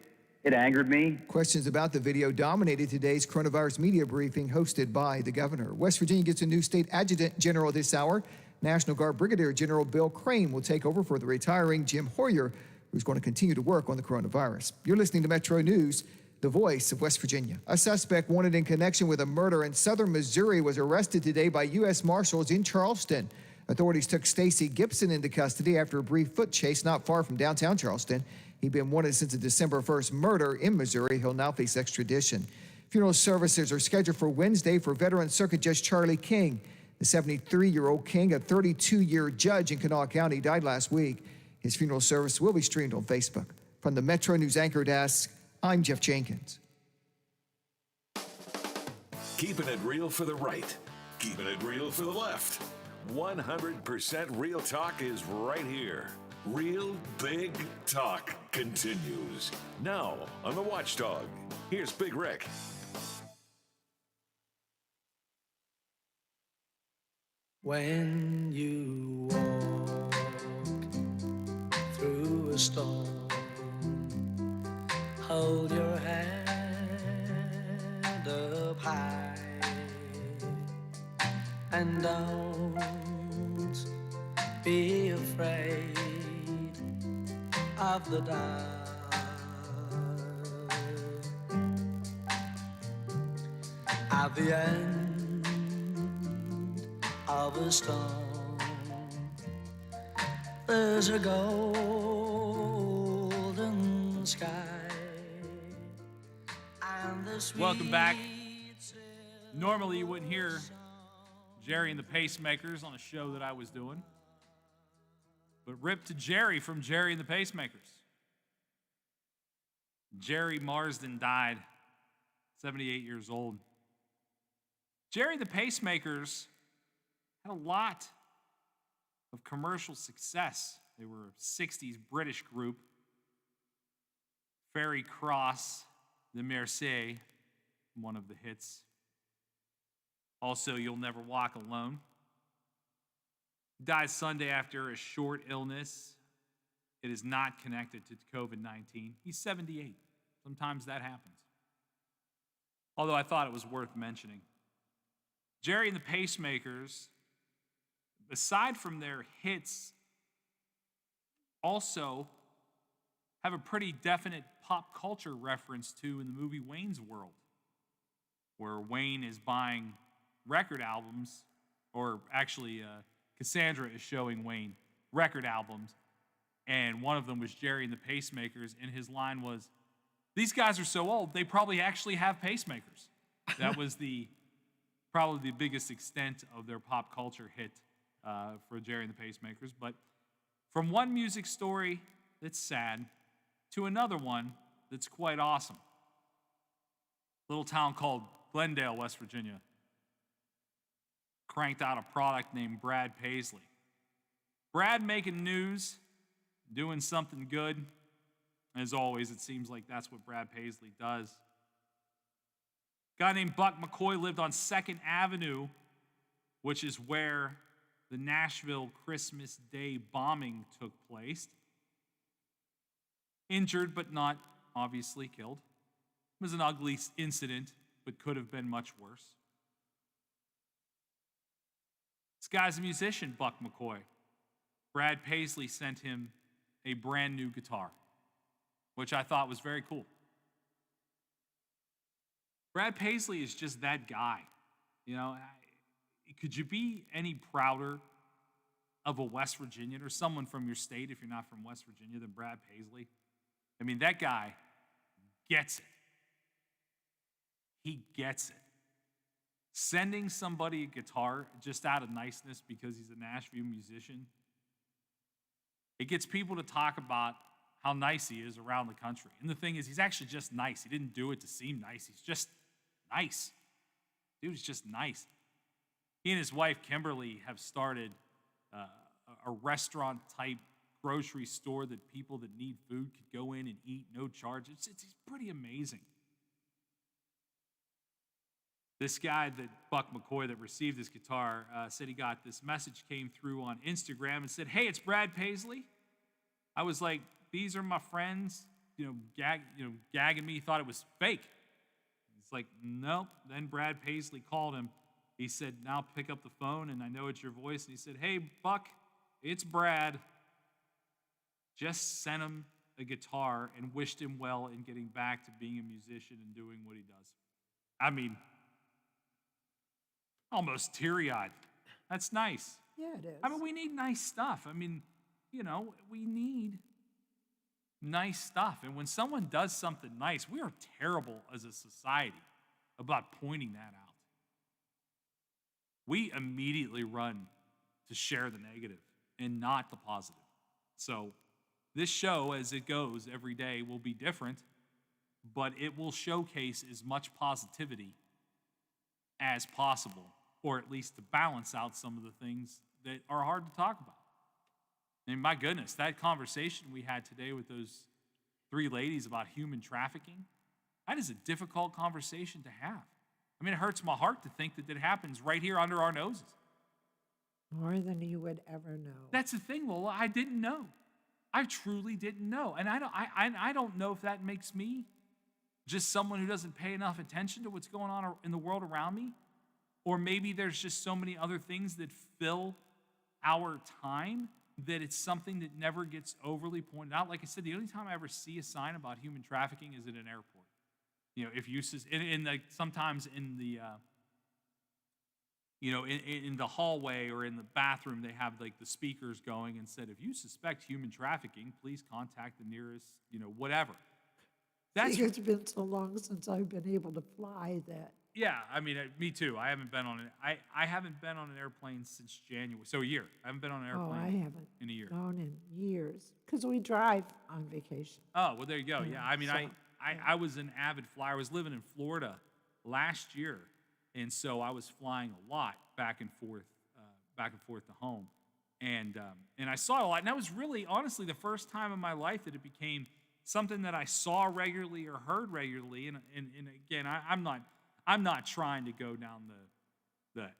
it angered me. Questions about the video dominated today's coronavirus media briefing hosted by the governor. West Virginia gets a new state adjutant general this hour. National Guard Brigadier General Bill Crane will take over for the retiring Jim Hoyer, who's going to continue to work on the coronavirus. You're listening to Metro News, the voice of West Virginia. A suspect wanted in connection with a murder in southern Missouri was arrested today by U.S. Marshals in Charleston. Authorities took Stacy Gibson into custody after a brief foot chase not far from downtown Charleston. He'd been wanted since a December 1st murder in Missouri. He'll now face extradition. Funeral services are scheduled for Wednesday for veteran circuit judge Charlie King. The 73-year-old King, a 32-year judge in Kanawha County, died last week. His funeral service will be streamed on Facebook. From the Metro News Anchor Desk, I'm Jeff Jenkins. Keeping it real for the right, keeping it real for the left. 100% real talk is right here. Real Big Talk continues now on the Watchdog. Here's Big Rick. When you walk through a storm, hold your head up high and don't be afraid of the dark. At the end of a storm, there's a golden sky and the sweet. Welcome back. Normally you wouldn't hear Jerry and the Pacemakers on a show that I was doing. But rip to Jerry from Jerry and the Pacemakers. Jerry Marsden died, 78 years old. Jerry and the Pacemakers had a lot of commercial success. They were a 60s British group. Fairy Cross, the Mersey, one of the hits. Also, You'll Never Walk Alone. He died Sunday after a short illness. It is not connected to COVID-19. He's 78. Sometimes that happens. Although I thought it was worth mentioning. Jerry and the Pacemakers, aside from their hits, also have a pretty definite pop culture reference to in the movie Wayne's World, where Wayne is buying record albums or actually Cassandra is showing Wayne record albums, and one of them was Jerry and the Pacemakers, and his line was, "These guys are so old, they probably actually have pacemakers." That was probably the biggest extent of their pop culture hit for Jerry and the Pacemakers. But from one music story that's sad to another one that's quite awesome. Little town called Glendale, West Virginia, cranked out a product named Brad Paisley. Brad making news, doing something good. As always, it seems like that's what Brad Paisley does. A guy named Buck McCoy lived on 2nd Avenue, which is where the Nashville Christmas Day bombing took place. Injured, but not obviously killed. It was an ugly incident, but could have been much worse. This guy's a musician, Buck McCoy. Brad Paisley sent him a brand new guitar, which I thought was very cool. Brad Paisley is just that guy. You know, could you be any prouder of a West Virginian or someone from your state, if you're not from West Virginia, than Brad Paisley? I mean, that guy gets it. He gets it. Sending somebody a guitar just out of niceness because he's a Nashville musician, it gets people to talk about how nice he is around the country. And the thing is, he's actually just nice. He didn't do it to seem nice. He's just nice. Dude is just nice. He and his wife, Kimberly, have started a restaurant-type grocery store that people that need food could go in and eat, no charge. It's pretty amazing. This guy, that Buck McCoy, that received this guitar, said he got this message came through on Instagram and said, "Hey, it's Brad Paisley." I was like, "These are my friends," gagging me. He thought it was fake. It's like, nope. Then Brad Paisley called him. He said, "Now pick up the phone, and I know it's your voice." And he said, "Hey, Buck, it's Brad." Just sent him a guitar and wished him well in getting back to being a musician and doing what he does. I mean, almost teary-eyed. That's nice. Yeah, it is. I mean, we need nice stuff. I mean, we need nice stuff. And when someone does something nice, we are terrible as a society about pointing that out. We immediately run to share the negative and not the positive. So this show, as it goes every day, will be different, but it will showcase as much positivity as possible, or at least to balance out some of the things that are hard to talk about. And my goodness, that conversation we had today with those 3 ladies about human trafficking, that is a difficult conversation to have. I mean, it hurts my heart to think that it happens right here under our noses. More than you would ever know. That's the thing, Lola. I didn't know. I truly didn't know. And I don't know if that makes me just someone who doesn't pay enough attention to what's going on in the world around me. Or maybe there's just so many other things that fill our time that it's something that never gets overly pointed out. Like I said, the only time I ever see a sign about human trafficking is at an airport. If you sometimes in the in the hallway or in the bathroom, they have like the speakers going and said, "If you suspect human trafficking, please contact the nearest whatever." It's been so long since I've been able to fly that. Yeah, I mean, me too. I haven't been on it. I haven't been on an airplane since January, so a year. I haven't been on an airplane. Oh, I haven't in a year. Gone in years because we drive on vacation. Oh, well, there you go. Yeah, I mean, so, I was an avid flyer. I was living in Florida last year, and so I was flying a lot back and forth to home, and I saw it a lot. And that was really, honestly, the first time in my life that it became something that I saw regularly or heard regularly. And again, I'm not trying to go down the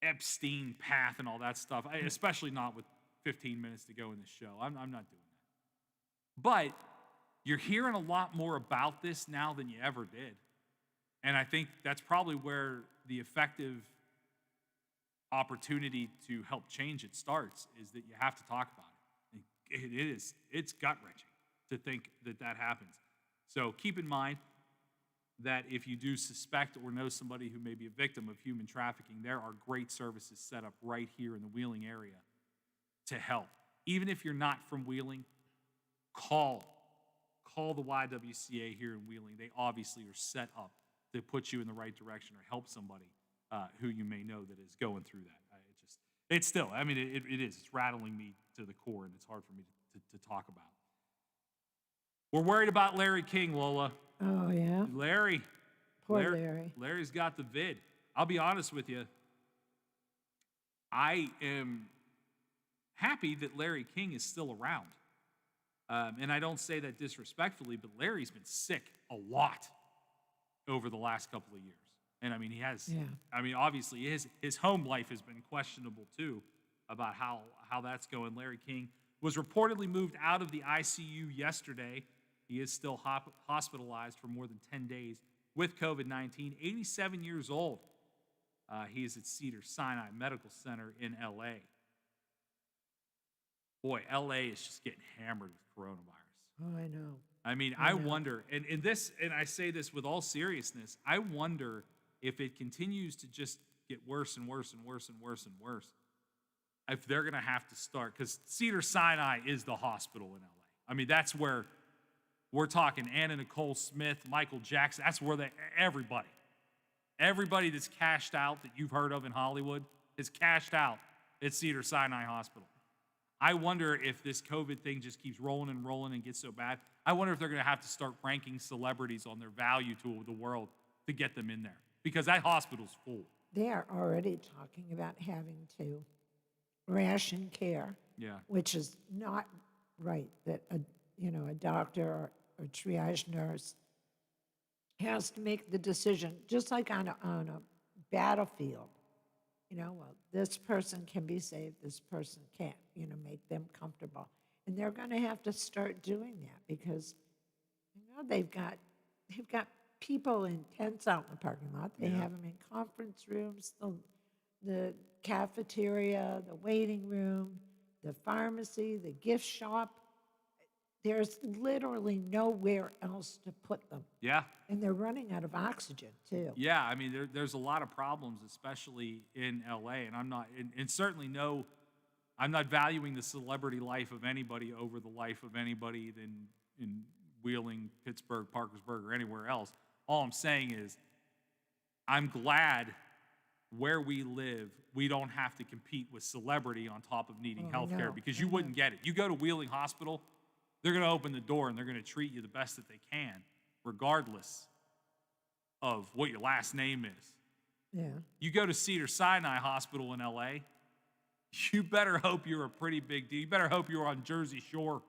Epstein path and all that stuff, especially not with 15 minutes to go in the show. I'm not doing that. But you're hearing a lot more about this now than you ever did. And I think that's probably where the effective opportunity to help change it starts, is that you have to talk about it. It's gut-wrenching to think that happens. So keep in mind, that if you do suspect or know somebody who may be a victim of human trafficking, there are great services set up right here in the Wheeling area to help. Even if you're not from Wheeling, call the YWCA here in Wheeling. They obviously are set up to put you in the right direction or help somebody who you may know that is going through that. It's still, I mean, it is. It's rattling me to the core, and it's hard for me to talk about. We're worried about Larry King, Lola. Oh, yeah? Larry. Poor Larry. Larry's got the vid. I'll be honest with you. I am happy that Larry King is still around. And I don't say that disrespectfully, but Larry's been sick a lot over the last couple of years. And I mean, he has, I mean, obviously his home life has been questionable too about how that's going. Larry King was reportedly moved out of the ICU yesterday. He is still hospitalized for more than 10 days with COVID-19, 87 years old. He is at Cedars-Sinai Medical Center in LA. Boy, LA is just getting hammered with coronavirus. Oh, I know. I mean, I wonder, and I say this with all seriousness, I wonder if it continues to just get worse and worse and worse and worse and worse, if they're going to have to start, because Cedars-Sinai is the hospital in LA. I mean, that's where we're talking Anna Nicole Smith, Michael Jackson, that's where everybody that's cashed out that you've heard of in Hollywood is cashed out at Cedars-Sinai Hospital. I wonder if this COVID thing just keeps rolling and rolling and gets so bad. I wonder if they're going to have to start ranking celebrities on their value to the world to get them in there, because that hospital's full. They are already talking about having to ration care, which is not right, that a doctor or triage nurse has to make the decision, just like on a battlefield. Well, this person can be saved, this person can't, make them comfortable. And they're going to have to start doing that because, they've got people in tents out in the parking lot. They have them in conference rooms, the cafeteria, the waiting room, the pharmacy, the gift shop. There's literally nowhere else to put them. Yeah. And they're running out of oxygen, too. Yeah, I mean, there's a lot of problems, especially in LA, and I'm not valuing the celebrity life of anybody over the life of anybody in Wheeling, Pittsburgh, Parkersburg, or anywhere else. All I'm saying is I'm glad where we live, we don't have to compete with celebrity on top of needing health care, because you wouldn't get it. You go to Wheeling Hospital, they're going to open the door and they're going to treat you the best that they can, regardless of what your last name is. Yeah. You go to Cedars-Sinai Hospital in LA, you better hope you're a pretty big deal. You better hope you're on Jersey Shore.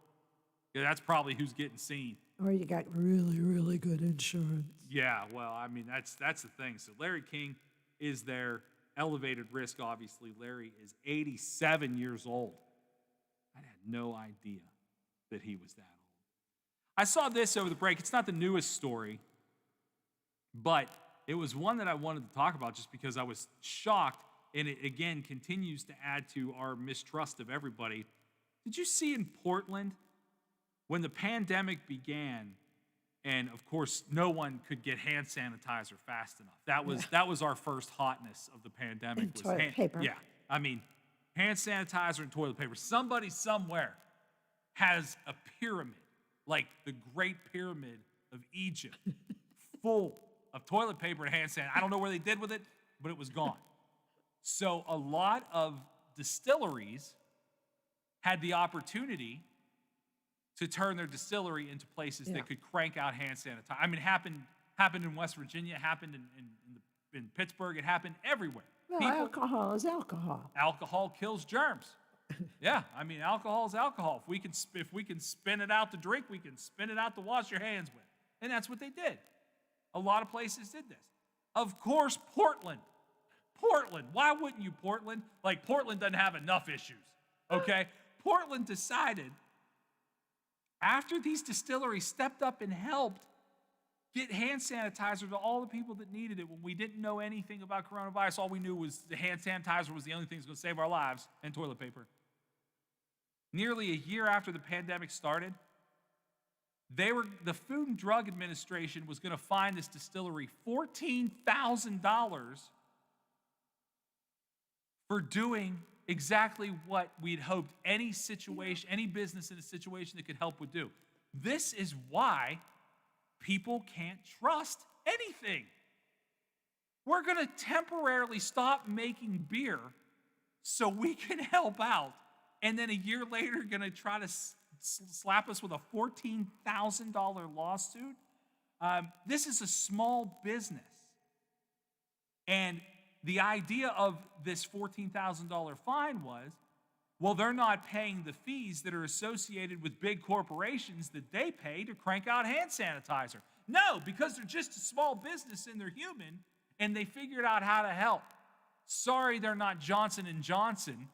Yeah, that's probably who's getting seen. Or you got really, really good insurance. Yeah, well, I mean, that's the thing. So Larry King is their elevated risk, obviously. Larry is 87 years old. I had no idea that he was that old. I saw this over the break. It's not the newest story, but it was one that I wanted to talk about just because I was shocked, and it, again, continues to add to our mistrust of everybody. Did you see in Portland, when the pandemic began, and of course, no one could get hand sanitizer fast enough. That was our first hotness of the pandemic. And toilet paper. Yeah, I mean, hand sanitizer and toilet paper. Somebody somewhere has a pyramid, like the Great Pyramid of Egypt, full of toilet paper and hand sanitizer. I don't know where they did with it, but it was gone. So a lot of distilleries had the opportunity to turn their distillery into places that could crank out hand sanitizer. I mean, it happened in West Virginia, it happened in Pittsburgh, it happened everywhere. Well, alcohol is alcohol. Alcohol kills germs. Yeah, I mean, alcohol is alcohol. If we can spin it out to drink, we can spin it out to wash your hands with. And that's what they did. A lot of places did this. Of course, Portland. Why wouldn't you, Portland? Like, Portland doesn't have enough issues, okay? Portland decided, after these distilleries stepped up and helped get hand sanitizer to all the people that needed it when we didn't know anything about coronavirus, all we knew was the hand sanitizer was the only thing that was going to save our lives, and toilet paper. Nearly a year after the pandemic started, The Food and Drug Administration was going to fine this distillery $14,000 for doing exactly what we'd hoped any business in a situation that could help would do. This is why people can't trust anything. We're going to temporarily stop making beer so we can help out, and then a year later going to try to slap us with a $14,000 lawsuit. This is a small business. And the idea of this $14,000 fine was, well, they're not paying the fees that are associated with big corporations that they pay to crank out hand sanitizer. No, because they're just a small business and they're human, and they figured out how to help. Sorry, they're not Johnson & Johnson,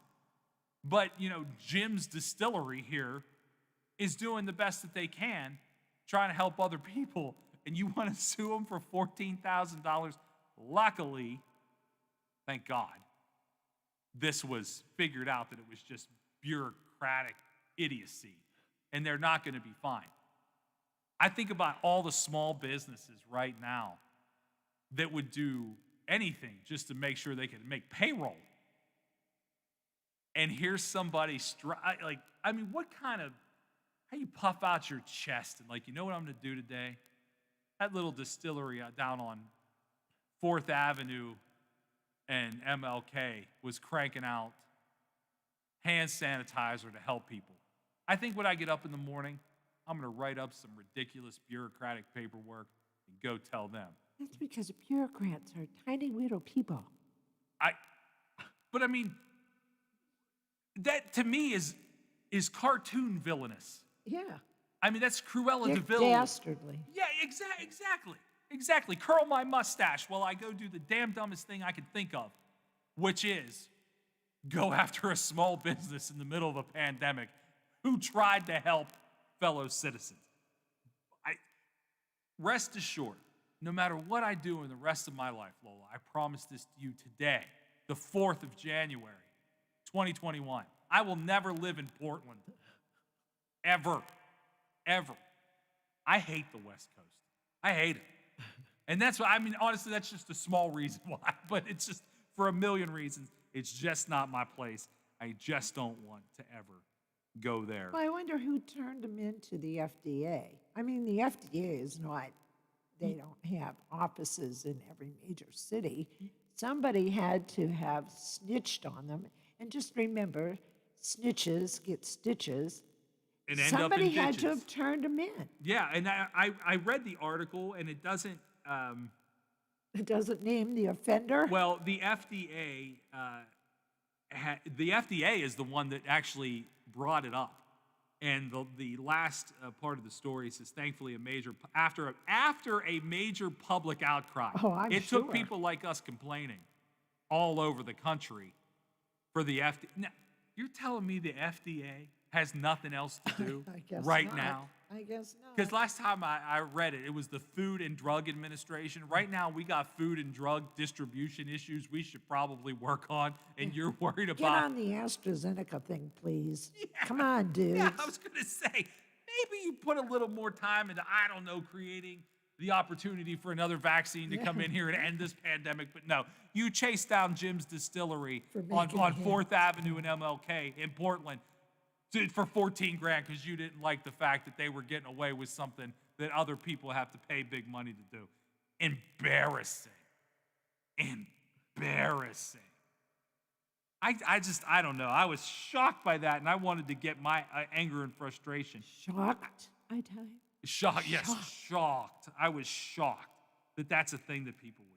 but, Jim's Distillery here is doing the best that they can, trying to help other people, and you want to sue them for $14,000? Luckily, thank God, this was figured out that it was just bureaucratic idiocy, and they're not going to be fined. I think about all the small businesses right now that would do anything just to make sure they can make payroll. And here's somebody, how you puff out your chest and you know what I'm going to do today? That little distillery down on 4th Avenue and MLK was cranking out hand sanitizer to help people. I think when I get up in the morning, I'm going to write up some ridiculous bureaucratic paperwork and go tell them. That's because bureaucrats are tiny little people. That to me is cartoon villainous. Yeah. That's Cruella de Vil. Dastardly. Yeah, exactly. Curl my mustache while I go do the damn dumbest thing I can think of, which is go after a small business in the middle of a pandemic who tried to help fellow citizens. Rest assured, no matter what I do in the rest of my life, Lola, I promise this to you today, the 4th of January, 2021, I will never live in Portland. Ever. I hate the West Coast. I hate it. And that's why, honestly, that's just a small reason why, but it's just for a million reasons. It's just not my place. I just don't want to ever go there. Well, I wonder who turned them into the FDA. The FDA is not, they don't have offices in every major city. Somebody had to have snitched on them. And just remember, snitches get stitches. And end Somebody up in had ditches. to have turned them in. Yeah, and I read the article, and it doesn't... It doesn't name the offender? Well, the FDA, is the one that actually brought it up. And the last part of the story says, thankfully, after a major public outcry, it took people like us complaining all over the country for the FDA. Now, you're telling me the FDA has nothing else to do now? I guess not. Because last time I read it, it was the Food and Drug Administration. Right now, we got food and drug distribution issues we should probably work on, and you're worried about... Get on the AstraZeneca thing, please. Yeah. Come on, dude. Yeah, I was going to say, maybe you put a little more time into, creating the opportunity for another vaccine to come in here and end this pandemic. But no, you chased down Jim's Distillery on 4th Avenue and MLK in Portland for $14,000 because you didn't like the fact that they were getting away with something that other people have to pay big money to do. Embarrassing. I don't know. I was shocked by that, and I wanted to get my anger and frustration. Shocked, I tell you. Shocked. I was shocked that that's a thing that people would do.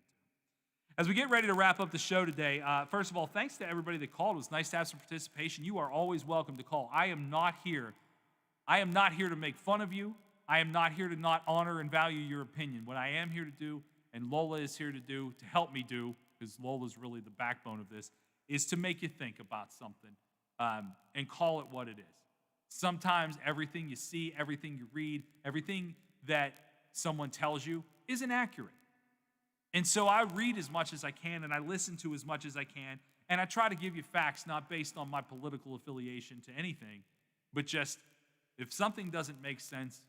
As we get ready to wrap up the show today, first of all, thanks to everybody that called. It was nice to have some participation. You are always welcome to call. I am not here to make fun of you. I am not here to not honor and value your opinion. What I am here to do, and Lola is here to do, to help me do, because Lola's really the backbone of this, is to make you think about something and call it what it is. Sometimes everything you see, everything you read, everything that someone tells you isn't accurate. And so I read as much as I can, and I listen to as much as I can, and I try to give you facts not based on my political affiliation to anything, but just if something doesn't make sense,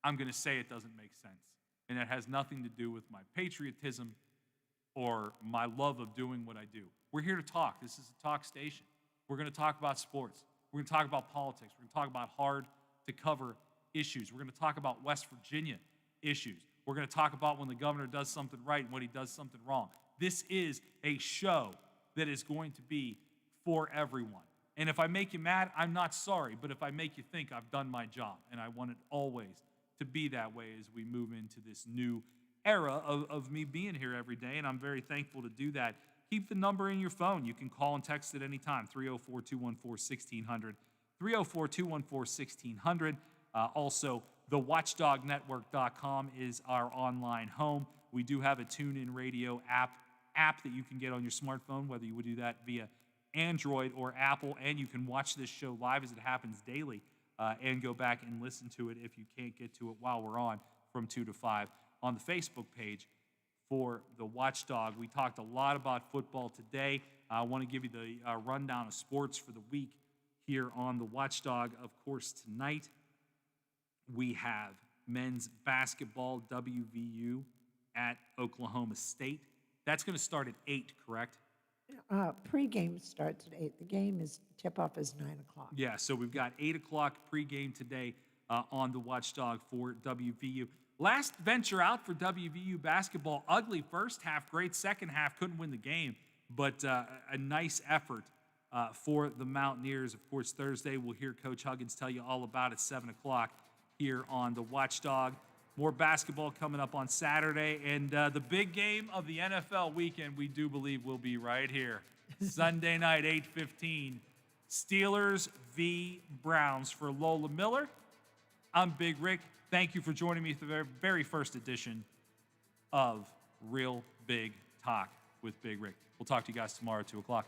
I'm going to say it doesn't make sense. And it has nothing to do with my patriotism or my love of doing what I do. We're here to talk. This is a talk station. We're going to talk about sports. We're going to talk about politics. We're going to talk about hard-to-cover issues. We're going to talk about West Virginia issues. We're going to talk about when the governor does something right and when he does something wrong. This is a show that is going to be for everyone. And if I make you mad, I'm not sorry. But if I make you think, I've done my job. And I want it always to be that way as we move into this new era of me being here every day. And I'm very thankful to do that. Keep the number in your phone. You can call and text at any time, 304-214-1600, 304-214-1600. Also, thewatchdognetwork.com is our online home. We do have a TuneIn Radio app that you can get on your smartphone, whether you would do that via Android or Apple, and you can watch this show live as it happens daily and go back and listen to it if you can't get to it while we're on from 2 to 5 on the Facebook page for the Watchdog. We talked a lot about football today. I want to give you the rundown of sports for the week here on the Watchdog. Of course, tonight we have men's basketball, WVU at Oklahoma State. That's going to start at 8, correct? Pre-game starts at 8. The game is tip-off is 9 o'clock. Yeah, so we've got 8 o'clock pregame today on the Watchdog for WVU. Last venture out for WVU basketball, ugly first half, great second half, couldn't win the game, but a nice effort for the Mountaineers. Of course, Thursday we'll hear Coach Huggins tell you all about it, 7 o'clock here on the Watchdog. More basketball coming up on Saturday, and the big game of the NFL weekend, we do believe will be right here. Sunday night, 8:15, Steelers v. Browns. For Lola Miller, I'm Big Rick. Thank you for joining me for the very first edition of Real Big Talk with Big Rick. We'll talk to you guys tomorrow at 2 o'clock.